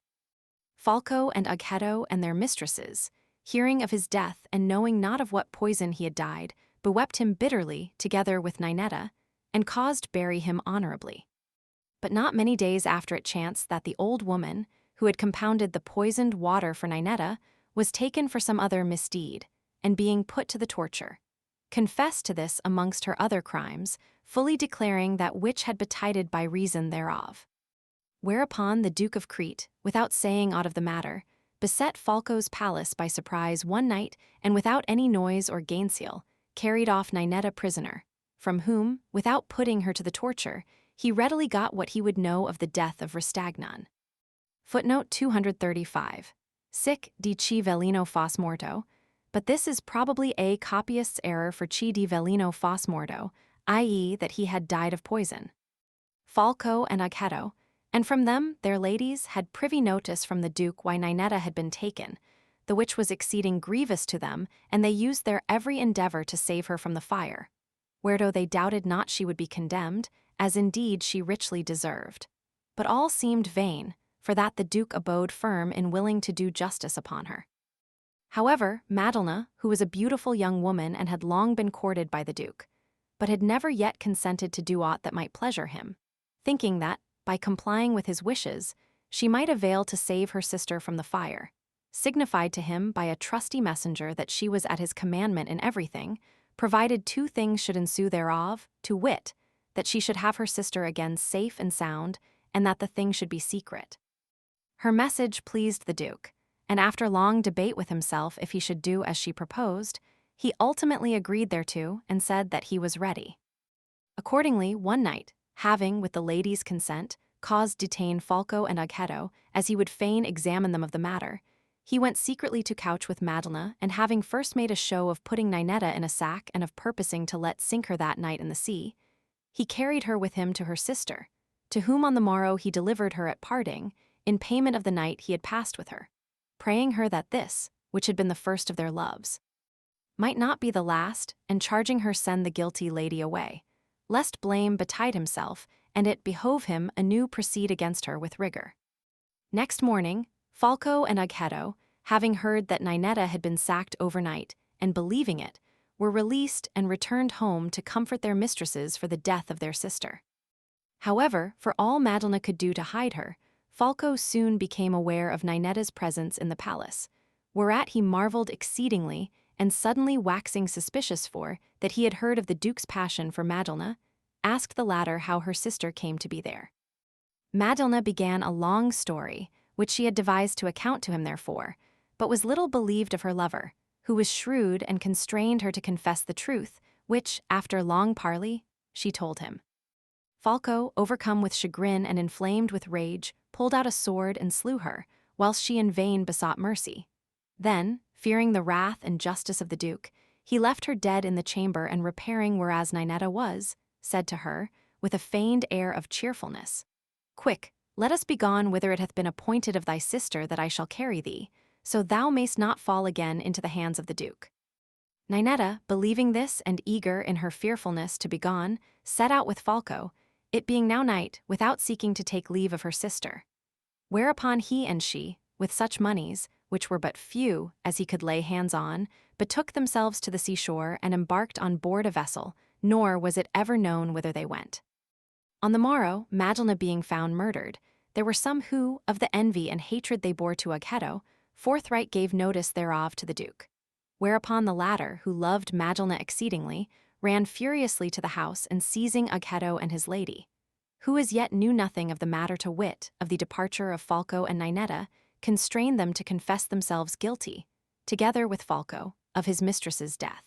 Falco and Ughetto and their mistresses, hearing of his death and knowing not of what poison he had died, bewept him bitterly together with Ninetta, and caused bury him honorably. But not many days after it chanced that the old woman, who had compounded the poisoned water for Ninetta, was taken for some other misdeed, and being put to the torture, confessed to this amongst her other crimes, fully declaring that which had betided by reason thereof. Whereupon the Duke of Crete, without saying aught of the matter, beset Falco's palace by surprise one night, and without any noise or gainsale, carried off Ninetta prisoner, from whom, without putting her to the torture, he readily got what he would know of the death of Ristagnan. Footnote 235. Sic dici velino fos morto, but this is probably a copyist's error for ci di velino fos morto, i.e. that he had died of poison. Falco and Ughetto, and from them their ladies, had privy notice from the Duke why Ninetta had been taken, the which was exceeding grievous to them, and they used their every endeavor to save her from the fire, whereto they doubted not she would be condemned, as indeed she richly deserved. But all seemed vain, for that the Duke abode firm in willing to do justice upon her. However, Madalna, who was a beautiful young woman and had long been courted by the Duke, but had never yet consented to do aught that might pleasure him, thinking that, by complying with his wishes, she might avail to save her sister from the fire, signified to him by a trusty messenger that she was at his commandment in everything, provided two things should ensue thereof, to wit, that she should have her sister again safe and sound, and that the thing should be secret. Her message pleased the Duke, and after long debate with himself if he should do as she proposed, he ultimately agreed thereto and said that he was ready. Accordingly, one night, having, with the lady's consent, caused detain Falco and Aghetto, as he would fain examine them of the matter, he went secretly to couch with Madalna, and having first made a show of putting Ninetta in a sack and of purposing to let sink her that night in the sea, he carried her with him to her sister, to whom on the morrow he delivered her at parting, in payment of the night he had passed with her, praying her that this, which had been the first of their loves, might not be the last, and charging her send the guilty lady away, lest blame betide himself, and it behove him anew proceed against her with rigor. Next morning, Falco and Aghetto, having heard that Ninetta had been sacked overnight, and believing it, were released and returned home to comfort their mistresses for the death of their sister. However, for all Madalna could do to hide her, Falco soon became aware of Ninetta's presence in the palace, whereat he marveled exceedingly, and suddenly waxing suspicious that he had heard of the Duke's passion for Madalna, asked the latter how her sister came to be there. Madalna began a long story, which she had devised to account to him therefore, but was little believed of her lover, who was shrewd and constrained her to confess the truth, which, after long parley, she told him. Falco, overcome with chagrin and inflamed with rage, pulled out a sword and slew her, whilst she in vain besought mercy. Then, fearing the wrath and justice of the Duke, he left her dead in the chamber, and repairing whereas Ninetta was, said to her, with a feigned air of cheerfulness, "Quick, let us be gone whither it hath been appointed of thy sister that I shall carry thee, so thou mayst not fall again into the hands of the Duke." Ninetta, believing this and eager in her fearfulness to be gone, set out with Falco, it being now night, without seeking to take leave of her sister. Whereupon he and she, with such moneys, which were but few as he could lay hands on, betook themselves to the seashore and embarked on board a vessel, nor was it ever known whither they went. On the morrow, Madalna being found murdered, there were some who, of the envy and hatred they bore to Aghetto, forthright gave notice thereof to the Duke. Whereupon the latter, who loved Madalna exceedingly, ran furiously to the house, and seizing Aghetto and his lady, who as yet knew nothing of the matter, to wit, of the departure of Falco and Ninetta, constrained them to confess themselves guilty, together with Falco, of his mistress's death.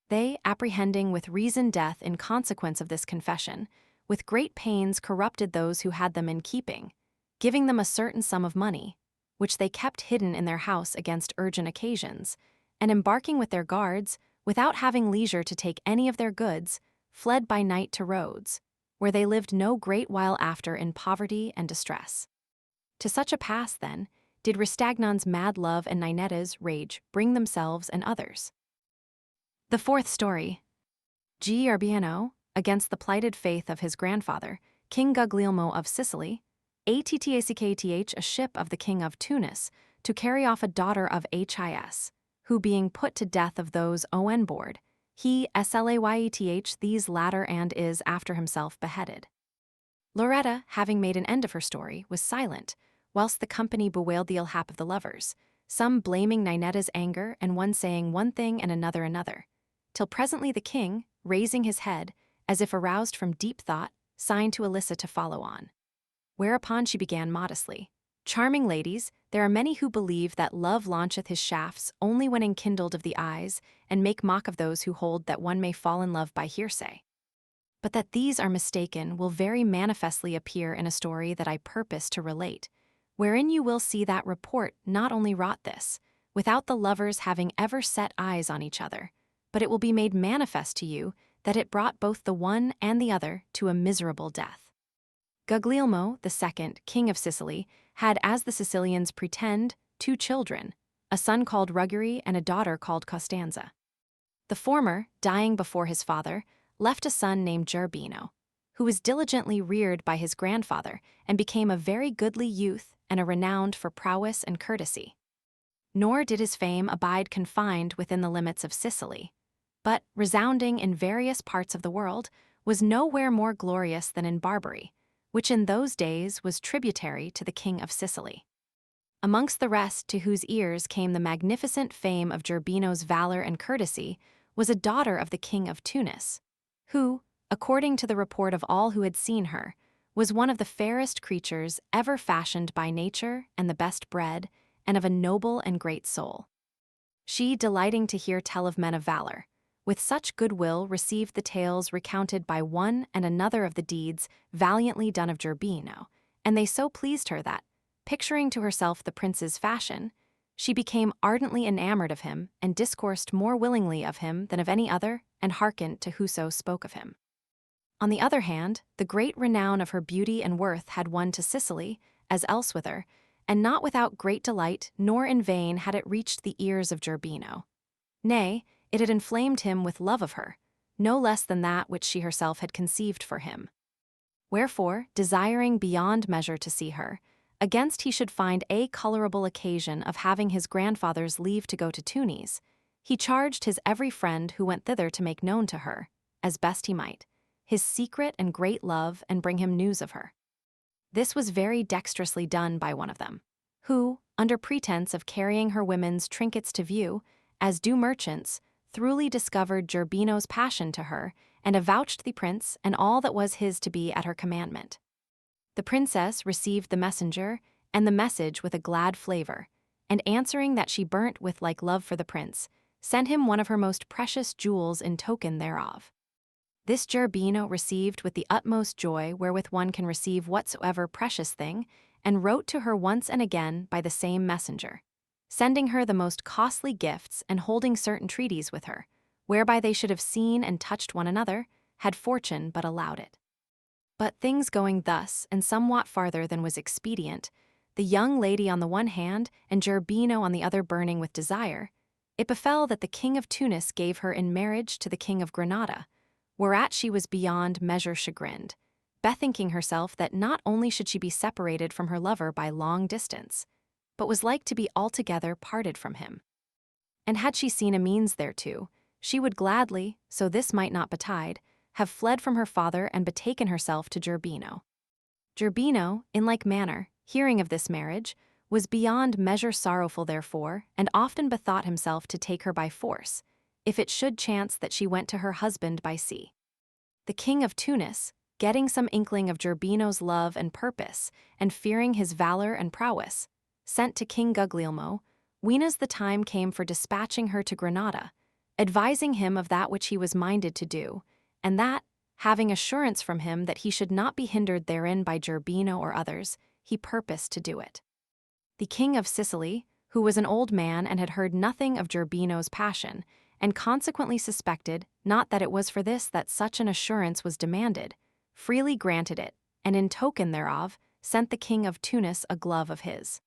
They, apprehending with reason death in consequence of this confession, with great pains corrupted those who had them in keeping, giving them a certain sum of money, which they kept hidden in their house against urgent occasions, and embarking with their guards, without having leisure to take any of their goods, fled by night to Rhodes, where they lived no great while after in poverty and distress. To such a pass, then, did Ristagnon's mad love and Ninetta's rage bring themselves and others. The fourth story. Giovanni, against the plighted faith of his grandfather, King Guglielmo of Sicily, attached a ship of the king of Tunis to carry off a daughter of His, who being put to death of those on board, he slayeth these latter and is after himself beheaded. Loretta, having made an end of her story, was silent, whilst the company bewailed the ill hap of the lovers, some blaming Ninetta's anger and one saying one thing and another, till presently the king, raising his head, as if aroused from deep thought, signed to Alyssa to follow on. Whereupon she began modestly, "Charming ladies, there are many who believe that love launcheth his shafts only when enkindled of the eyes, and make mock of those who hold that one may fall in love by hearsay. But that these are mistaken will very manifestly appear in a story that I purpose to relate, wherein you will see that report not only wrought this, without the lovers having ever set eyes on each other, but it will be made manifest to you that it brought both the one and the other to a miserable death. Guglielmo, the second, king of Sicily, had, as the Sicilians pretend, 2 children, a son called Ruggieri and a daughter called Costanza. The former, dying before his father, left a son named Gerbino, who was diligently reared by his grandfather and became a very goodly youth and a renowned for prowess and courtesy. Nor did his fame abide confined within the limits of Sicily, but, resounding in various parts of the world, was nowhere more glorious than in Barbary, which in those days was tributary to the king of Sicily. Amongst the rest to whose ears came the magnificent fame of Gerbino's valor and courtesy was a daughter of the king of Tunis, who, according to the report of all who had seen her, was one of the fairest creatures ever fashioned by nature and the best bred, and of a noble and great soul. She, delighting to hear tell of men of valor, with such goodwill received the tales recounted by one and another of the deeds valiantly done of Gerbino, and they so pleased her that, picturing to herself the prince's fashion, she became ardently enamored of him and discoursed more willingly of him than of any other, and hearkened to whoso spoke of him. On the other hand, the great renown of her beauty and worth had won to Sicily, as elsewhither, and not without great delight, nor in vain had it reached the ears of Gerbino. Nay, it had inflamed him with love of her, no less than that which she herself had conceived for him. Wherefore, desiring beyond measure to see her, against he should find a colorable occasion of having his grandfather's leave to go to Tunis, he charged his every friend who went thither to make known to her, as best he might, his secret and great love, and bring him news of her. This was very dexterously done by one of them, who, under pretense of carrying her women's trinkets to view, as do merchants, throughly discovered Gerbino's passion to her, and avouched the prince and all that was his to be at her commandment. The princess received the messenger and the message with a glad flavor, and answering that she burnt with like love for the prince, sent him one of her most precious jewels in token thereof. This Gerbino received with the utmost joy wherewith one can receive whatsoever precious thing, and wrote to her once and again by the same messenger, sending her the most costly gifts and holding certain treaties with her, whereby they should have seen and touched one another, had fortune but allowed it. But things going thus, and somewhat farther than was expedient, the young lady on the one hand, and Gerbino on the other burning with desire, it befell that the king of Tunis gave her in marriage to the king of Granada, whereat she was beyond measure chagrined, bethinking herself that not only should she be separated from her lover by long distance, but was like to be altogether parted from him. And had she seen a means thereto, she would gladly, so this might not betide, have fled from her father and betaken herself to Gerbino. Gerbino, in like manner, hearing of this marriage, was beyond measure sorrowful therefore, and often bethought himself to take her by force, if it should chance that she went to her husband by sea. The king of Tunis, getting some inkling of Gerbino's love and purpose, and fearing his valor and prowess, sent to King Guglielmo, weenas the time came for dispatching her to Granada, advising him of that which he was minded to do, and that, having assurance from him that he should not be hindered therein by Gerbino or others, he purposed to do it. The king of Sicily, who was an old man and had heard nothing of Gerbino's passion, and consequently suspected not that it was for this that such an assurance was demanded, freely granted it, and in token thereof sent the king of Tunis a glove of his.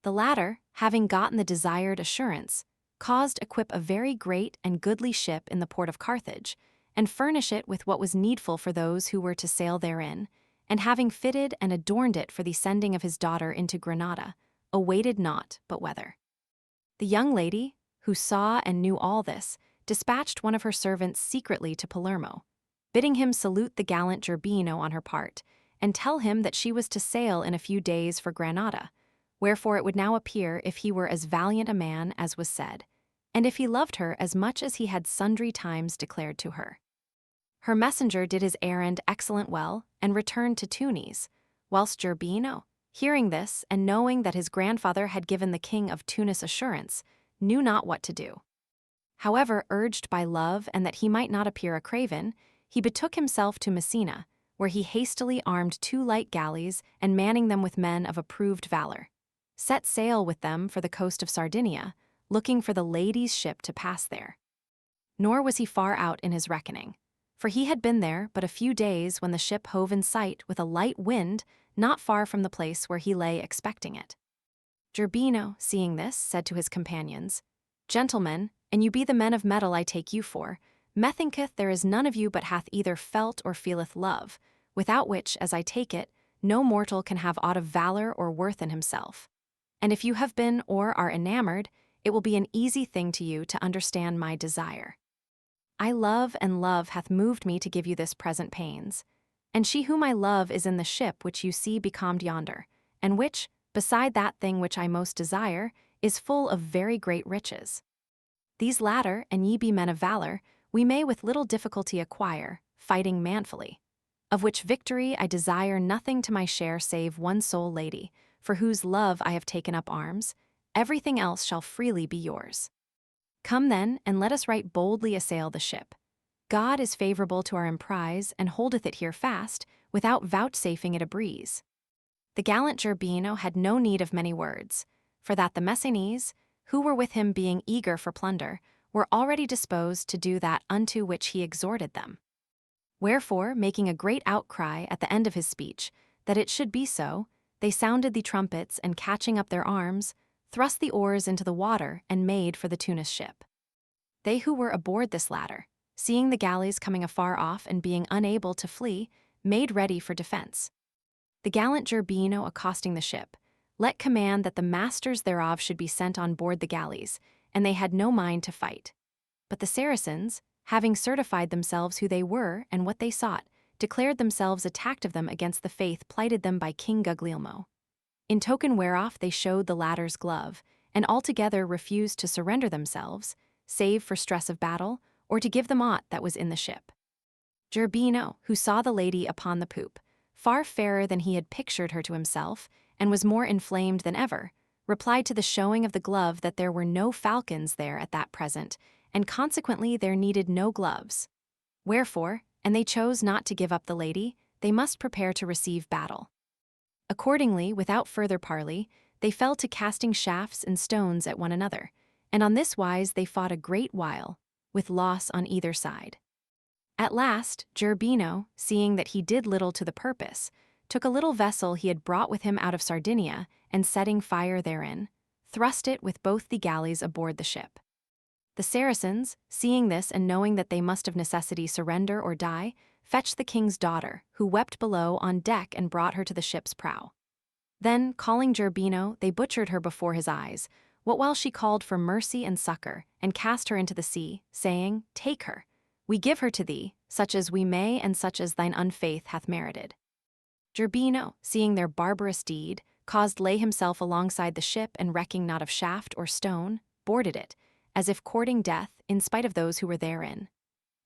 The latter, having gotten the desired assurance, caused equip a very great and goodly ship in the port of Carthage, and furnish it with what was needful for those who were to sail therein, and having fitted and adorned it for the sending of his daughter into Granada, awaited naught but weather. The young lady, who saw and knew all this, dispatched one of her servants secretly to Palermo, bidding him salute the gallant Gerbino on her part, and tell him that she was to sail in a few days for Granada, wherefore it would now appear if he were as valiant a man as was said, and if he loved her as much as he had sundry times declared to her. Her messenger did his errand excellent well, and returned to Tunis, whilst Gerbino, hearing this and knowing that his grandfather had given the king of Tunis assurance, knew not what to do. However, urged by love and that he might not appear a craven, he betook himself to Messina, where he hastily armed 2 light galleys and manning them with men of approved valor, set sail with them for the coast of Sardinia, looking for the lady's ship to pass there. Nor was he far out in his reckoning, for he had been there but a few days when the ship hove in sight with a light wind not far from the place where he lay expecting it. Gerbino, seeing this, said to his companions, "Gentlemen, and you be the men of mettle I take you for, methinketh there is none of you but hath either felt or feeleth love, without which, as I take it, no mortal can have aught of valor or worth in himself. And if you have been or are enamored, it will be an easy thing to you to understand my desire. I love, and love hath moved me to give you this present pains. And she whom I love is in the ship which you see becalmed yonder, and which, beside that thing which I most desire, is full of very great riches. These latter, and ye be men of valor, we may with little difficulty acquire, fighting manfully. Of which victory I desire nothing to my share save one sole lady, for whose love I have taken up arms, everything else shall freely be yours. Come then, and let us right boldly assail the ship. God is favorable to our emprise, and holdeth it here fast, without vouchsafing it a breeze. The gallant Gerbino had no need of many words, for that the Messinese, who were with him being eager for plunder, were already disposed to do that unto which he exhorted them. Wherefore, making a great outcry at the end of his speech, that it should be so, they sounded the trumpets, and catching up their arms, thrust the oars into the water and made for the Tunis ship. They who were aboard this latter, seeing the galleys coming afar off and being unable to flee, made ready for defense. The gallant Gerbino accosting the ship, let command that the masters thereof should be sent on board the galleys, and they had no mind to fight. But the Saracens, having certified themselves who they were and what they sought, declared themselves attacked of them against the faith plighted them by King Guglielmo. In token whereof they showed the latter's glove, and altogether refused to surrender themselves, save for stress of battle, or to give them aught that was in the ship. Gerbino, who saw the lady upon the poop, far fairer than he had pictured her to himself, and was more inflamed than ever, replied to the showing of the glove that there were no falcons there at that present, and consequently there needed no gloves. Wherefore, and they chose not to give up the lady, they must prepare to receive battle. Accordingly, without further parley, they fell to casting shafts and stones at one another, and on this wise they fought a great while, with loss on either side. At last, Gerbino, seeing that he did little to the purpose, took a little vessel he had brought with him out of Sardinia, and setting fire therein, thrust it with both the galleys aboard the ship. The Saracens, seeing this and knowing that they must of necessity surrender or die, fetched the king's daughter, who wept below on deck, and brought her to the ship's prow. Then, calling Gerbino, they butchered her before his eyes, what while she called for mercy and succor, and cast her into the sea, saying, Take her. We give her to thee, such as we may and such as thine unfaith hath merited. Gerbino, seeing their barbarous deed, caused lay himself alongside the ship, and recking not of shaft or stone, boarded it, as if courting death, in spite of those who were therein.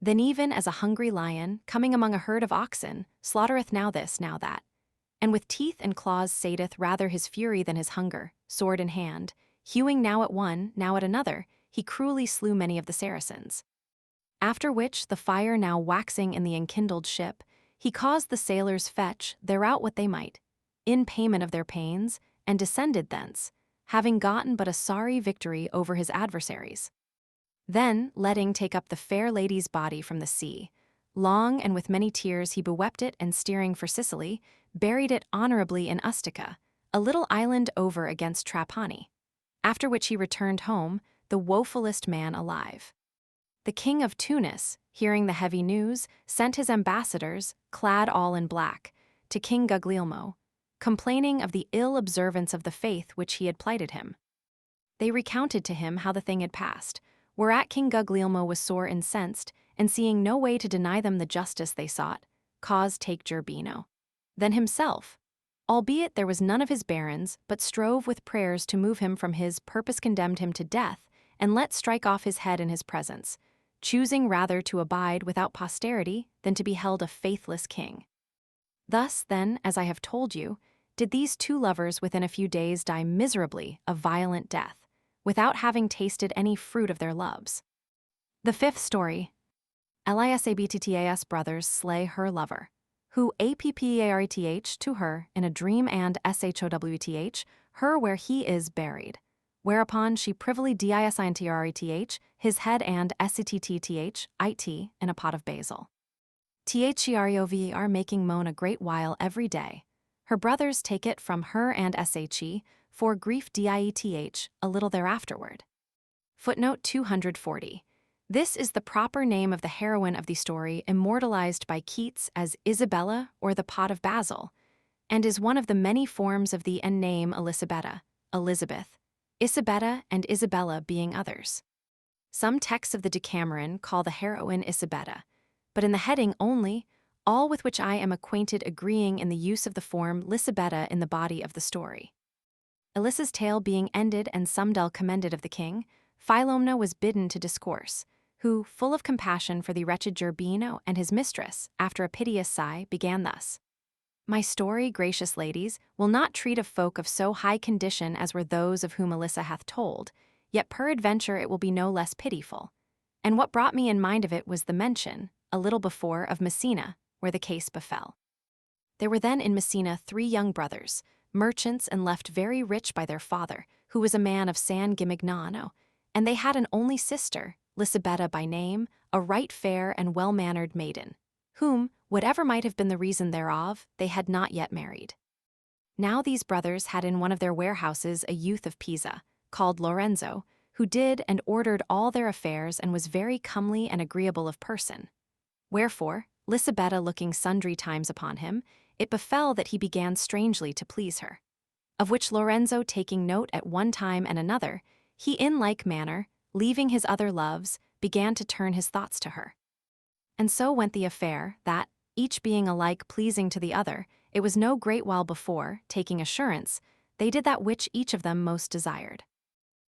Then even as a hungry lion, coming among a herd of oxen, slaughtereth now this, now that, and with teeth and claws sateth rather his fury than his hunger, sword in hand, hewing now at one, now at another, he cruelly slew many of the Saracens. After which, the fire now waxing in the enkindled ship, he caused the sailors fetch thereout what they might, in payment of their pains, and descended thence, having gotten but a sorry victory over his adversaries. Then, letting take up the fair lady's body from the sea, long and with many tears he bewept it, and steering for Sicily, buried it honorably in Ustica, a little island over against Trapani. After which he returned home, the woefulest man alive. The king of Tunis, hearing the heavy news, sent his ambassadors, clad all in black, to King Guglielmo, complaining of the ill observance of the faith which he had plighted him. They recounted to him how the thing had passed, whereat King Guglielmo was sore incensed, and seeing no way to deny them the justice they sought, caused take Gerbino. Then himself, albeit there was none of his barons, but strove with prayers to move him from his purpose, condemned him to death, and let strike off his head in his presence, choosing rather to abide without posterity than to be held a faithless king. Thus, then, as I have told you, did these two lovers within a few days die miserably a violent death, without having tasted any fruit of their loves. The fifth story. Lisabttas brothers slay her lover, who apparth to her in a dream, and showth her where he is buried, whereupon she privily disintrrth his head, and sttth it in a pot of basil. Therover making moan a great while every day. Her brothers take it from her, and she, for grief dieth a little thereafterward. Footnote 240. This is the proper name of the heroine of the story, immortalized by Keats as Isabella or the pot of basil, and is one of the many forms of the name Elisabetta, Elizabeth, Isabetta, and Isabella being others. Some texts of the Decameron call the heroine Isabetta, but in the heading only, all with which I am acquainted agreeing in the use of the form Lisabetta in the body of the story. Elissa's tale being ended and Sumdel commended of the king, Philomena was bidden to discourse, who, full of compassion for the wretched Gerbino and his mistress, after a piteous sigh, began thus. My story, gracious ladies, will not treat of folk of so high condition as were those of whom Alyssa hath told, yet peradventure it will be no less pitiful. And what brought me in mind of it was the mention, a little before, of Messina, where the case befell. There were then in Messina 3 young brothers, merchants and left very rich by their father, who was a man of San Gimignano, and they had an only sister, Lisabetta by name, a right fair and well-mannered maiden, whom, whatever might have been the reason thereof, they had not yet married. Now these brothers had in one of their warehouses a youth of Pisa, called Lorenzo, who did and ordered all their affairs and was very comely and agreeable of person. Wherefore, Lisabetta looking sundry times upon him, it befell that he began strangely to please her. Of which Lorenzo taking note at one time and another, he in like manner, leaving his other loves, began to turn his thoughts to her. And so went the affair, that, each being alike pleasing to the other, it was no great while before, taking assurance, they did that which each of them most desired.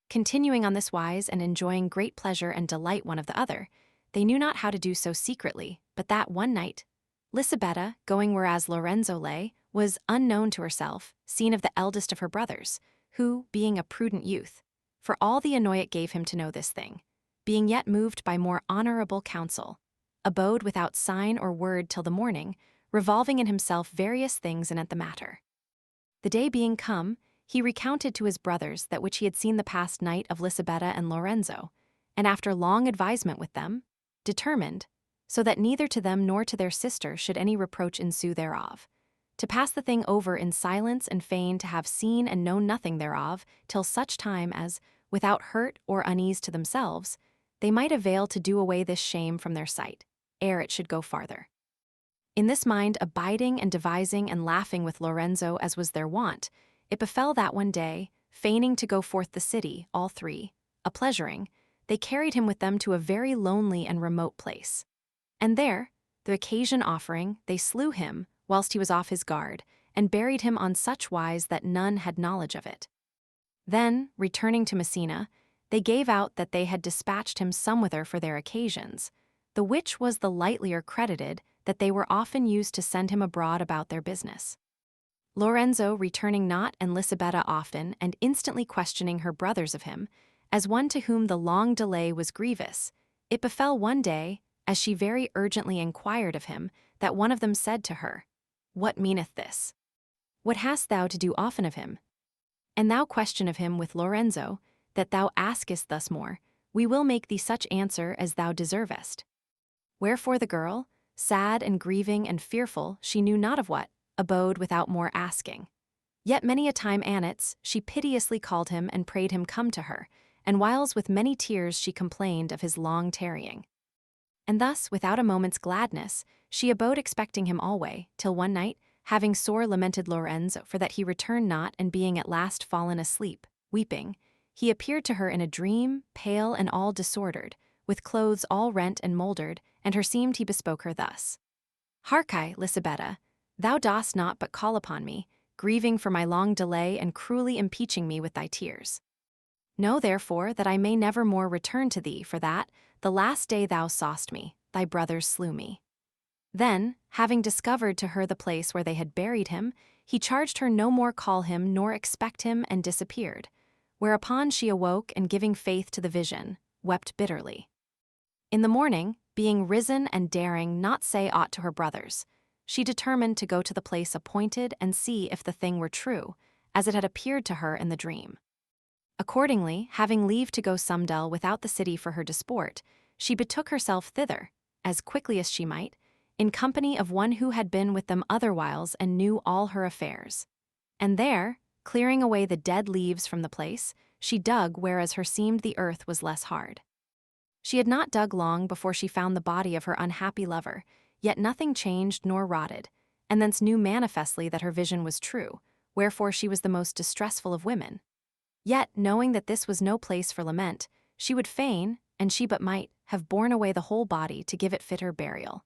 Continuing on this wise and enjoying great pleasure and delight one of the other, they knew not how to do so secretly, but that one night, Lisabetta, going whereas Lorenzo lay, was, unknown to herself, seen of the eldest of her brothers, who, being a prudent youth, for all the annoy it gave him to know this thing, being yet moved by more honorable counsel, abode without sign or word till the morning, revolving in himself various things anent the matter. The day being come, he recounted to his brothers that which he had seen the past night of Lisabetta and Lorenzo, and after long advisement with them, determined, so that neither to them nor to their sister should any reproach ensue thereof, to pass the thing over in silence and feign to have seen and known nothing thereof till such time as, without hurt or unease to themselves, they might avail to do away this shame from their sight, ere it should go farther. In this mind abiding and devising and laughing with Lorenzo as was their wont, it befell that one day, feigning to go forth the city, all 3, a-pleasuring, they carried him with them to a very lonely and remote place. And there, the occasion offering, they slew him, whilst he was off his guard, and buried him on such wise that none had knowledge of it. Then, returning to Messina, they gave out that they had dispatched him somewhither for their occasions, the which was the lightlier credited that they were often used to send him abroad about their business. Lorenzo returning not and Lisabetta often and instantly questioning her brothers of him, as one to whom the long delay was grievous, it befell one day, as she very urgently inquired of him, that one of them said to her, What meaneth this? What hast thou to do often of him? And thou question of him with Lorenzo, that thou askest thus more, we will make thee such answer as thou deservest. Wherefore the girl, sad and grieving and fearful, she knew not of what, abode without more asking. Yet many a time annets she piteously called him and prayed him come to her, and whiles with many tears she complained of his long tarrying. And thus, without a moment's gladness, she abode expecting him alway, till one night, having sore lamented Lorenzo for that he returned not and being at last fallen asleep, weeping, he appeared to her in a dream, pale and all disordered, with clothes all rent and mouldered, and herseemed he bespoke her thus. Harkye, Lisabetta, thou dost not but call upon me, grieving for my long delay and cruelly impeaching me with thy tears. Know therefore that I may never more return to thee, for that, the last day thou saw'st me, thy brothers slew me. Then, having discovered to her the place where they had buried him, he charged her no more call him nor expect him and disappeared, whereupon she awoke and giving faith to the vision, wept bitterly. In the morning, being risen and daring not say aught to her brothers, she determined to go to the place appointed and see if the thing were true, as it had appeared to her in the dream. Accordingly, having leave to go somedel without the city for her disport, she betook herself thither, as quickly as she might, in company of one who had been with them otherwhiles and knew all her affairs. And there, clearing away the dead leaves from the place, she dug whereas herseemed the earth was less hard. She had not dug long before she found the body of her unhappy lover, yet nothing changed nor rotted, and thence knew manifestly that her vision was true, wherefore she was the most distressful of women. Yet, knowing that this was no place for lament, she would fain, and she but might, have borne away the whole body to give it fitter burial.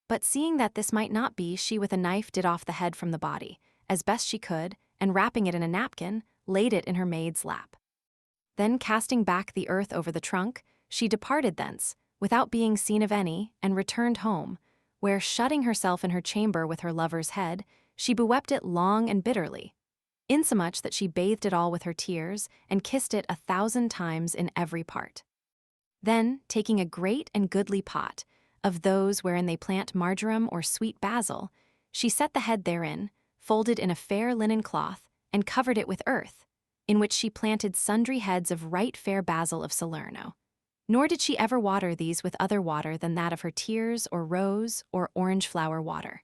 But seeing that this might not be, she with a knife did off the head from the body, as best she could, and wrapping it in a napkin, laid it in her maid's lap. Then casting back the earth over the trunk, she departed thence, without being seen of any, and returned home, where, shutting herself in her chamber with her lover's head, she bewept it long and bitterly, insomuch that she bathed it all with her tears, and kissed it 1,000 times in every part. Then, taking a great and goodly pot, of those wherein they plant marjoram or sweet basil, she set the head therein, folded in a fair linen cloth, and covered it with earth, in which she planted sundry heads of right fair basil of Salerno. Nor did she ever water these with other water than that of her tears or rose or orange flower water.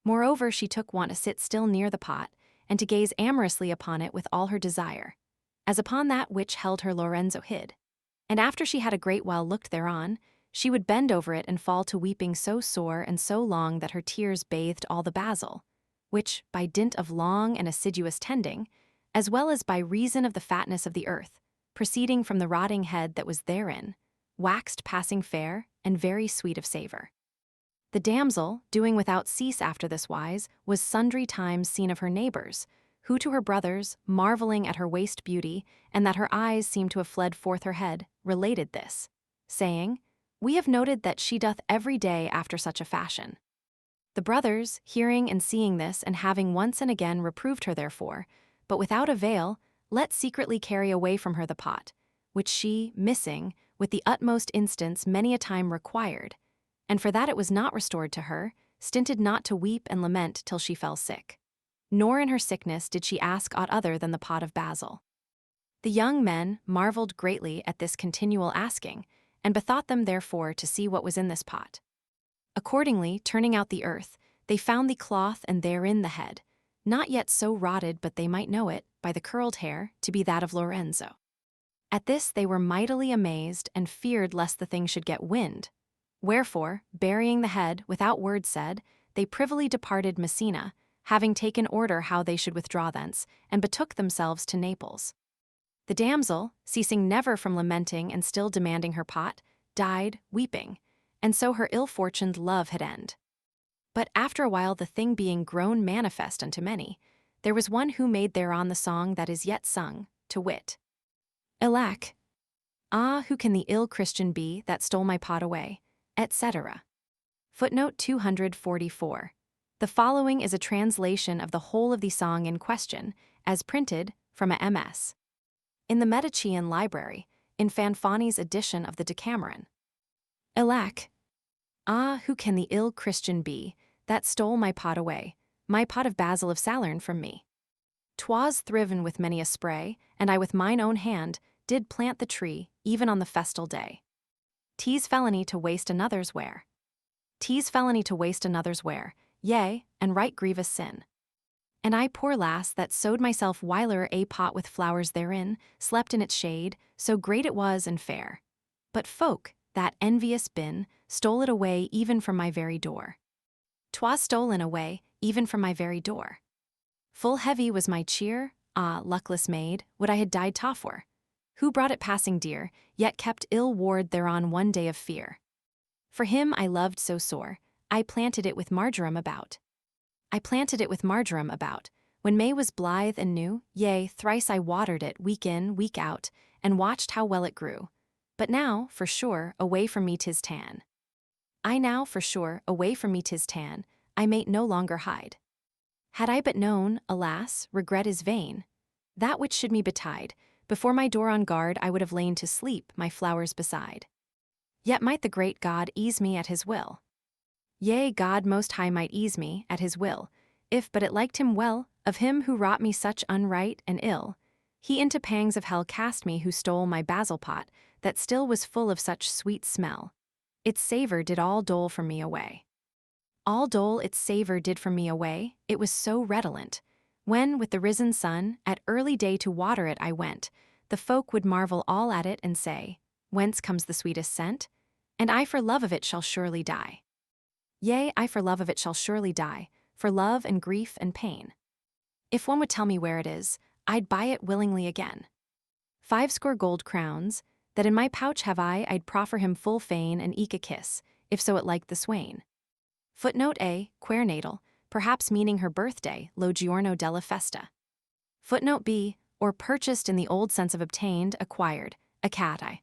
Moreover, she took wont to sit still near the pot, and to gaze amorously upon it with all her desire, as upon that which held her Lorenzo hid. And after she had a great while looked thereon, she would bend over it and fall to weeping so sore and so long that her tears bathed all the basil, which, by dint of long and assiduous tending, as well as by reason of the fatness of the earth, proceeding from the rotting head that was therein, waxed passing fair and very sweet of savour. The damsel, doing without cease after this wise, was sundry times seen of her neighbours, who to her brothers, marvelling at her waste beauty, and that her eyes seemed to have fled forth her head, related this, saying, "We have noted that she doth every day after such a fashion." The brothers, hearing and seeing this, and having once and again reproved her therefore, but without avail, let secretly carry away from her the pot, which she, missing, with the utmost instance many a time required, and for that it was not restored to her, stinted not to weep and lament till she fell sick. Nor in her sickness did she ask aught other than the pot of basil. The young men marveled greatly at this continual asking, and bethought them therefore to see what was in this pot. Accordingly, turning out the earth, they found the cloth and therein the head, not yet so rotted but they might know it, by the curled hair, to be that of Lorenzo. At this they were mightily amazed, and feared lest the thing should get wind. Wherefore, burying the head, without word said, they privily departed Messina, having taken order how they should withdraw thence, and betook themselves to Naples. The damsel, ceasing never from lamenting and still demanding her pot, died, weeping, and so her ill-fortuned love had end. But after a while the thing being grown manifest unto many, there was one who made thereon the song that is yet sung, to wit, Alack! Ah, who can the ill Christian be that stole my pot away, etc. Footnote 244. The following is a translation of the whole of the song in question, as printed from a MS. in the Medicean library, in Fanfani's edition of the Decameron. Alack! Ah, who can the ill Christian be that stole my pot away, my pot of basil of Salerno from me? 'Twas thriven with many a spray, and I with mine own hand did plant the tree, even on the festal day. 'Tis felony to waste another's ware. 'Tis felony to waste another's ware, yea, and right grievous sin. And I, poor lass, that sowed myself whiler a pot with flowers therein, slept in its shade, so great it was and fair. But folk, that envious bin, stole it away even from my very door. 'Twas stolen away, even from my very door. Full heavy was my cheer, ah, luckless maid, would I had died for. Who brought it passing dear, yet kept ill ward thereon one day of fear. For him I loved so sore, I planted it with marjoram about. I planted it with marjoram about, when May was blithe and new, yea, thrice I watered it week in, week out, and watched how well it grew. But now, for sure, away from me 'tis tan. I now, for sure, away from me 'tis tan, I may no longer hide. Had I but known, alas, regret is vain. That which should me betide, before my door on guard I would have lain to sleep, my flowers beside. Yet might the great God ease me at his will. Yea, God most high might ease me, at his will, if but it liked him well, of him who wrought me such unright and ill. He into pangs of hell cast me who stole my basil pot, that still was full of such sweet smell. Its savour did all dole from me away. All dole its savour did from me away, it was so redolent. When, with the risen sun, at early day to water it I went, the folk would marvel all at it and say, Whence comes the sweetest scent? And I for love of it shall surely die. Yea, I for love of it shall surely die, for love and grief and pain. If one would tell me where it is, I'd buy it willingly again. 50 gold crowns, that in my pouch have I'd proffer him full fain and eke a kiss, if so it liked the swain. Footnote A, quernatal, perhaps meaning her birthday, lo giorno della festa. Footnote B, or purchased in the old sense of obtained, acquired, a cat eye.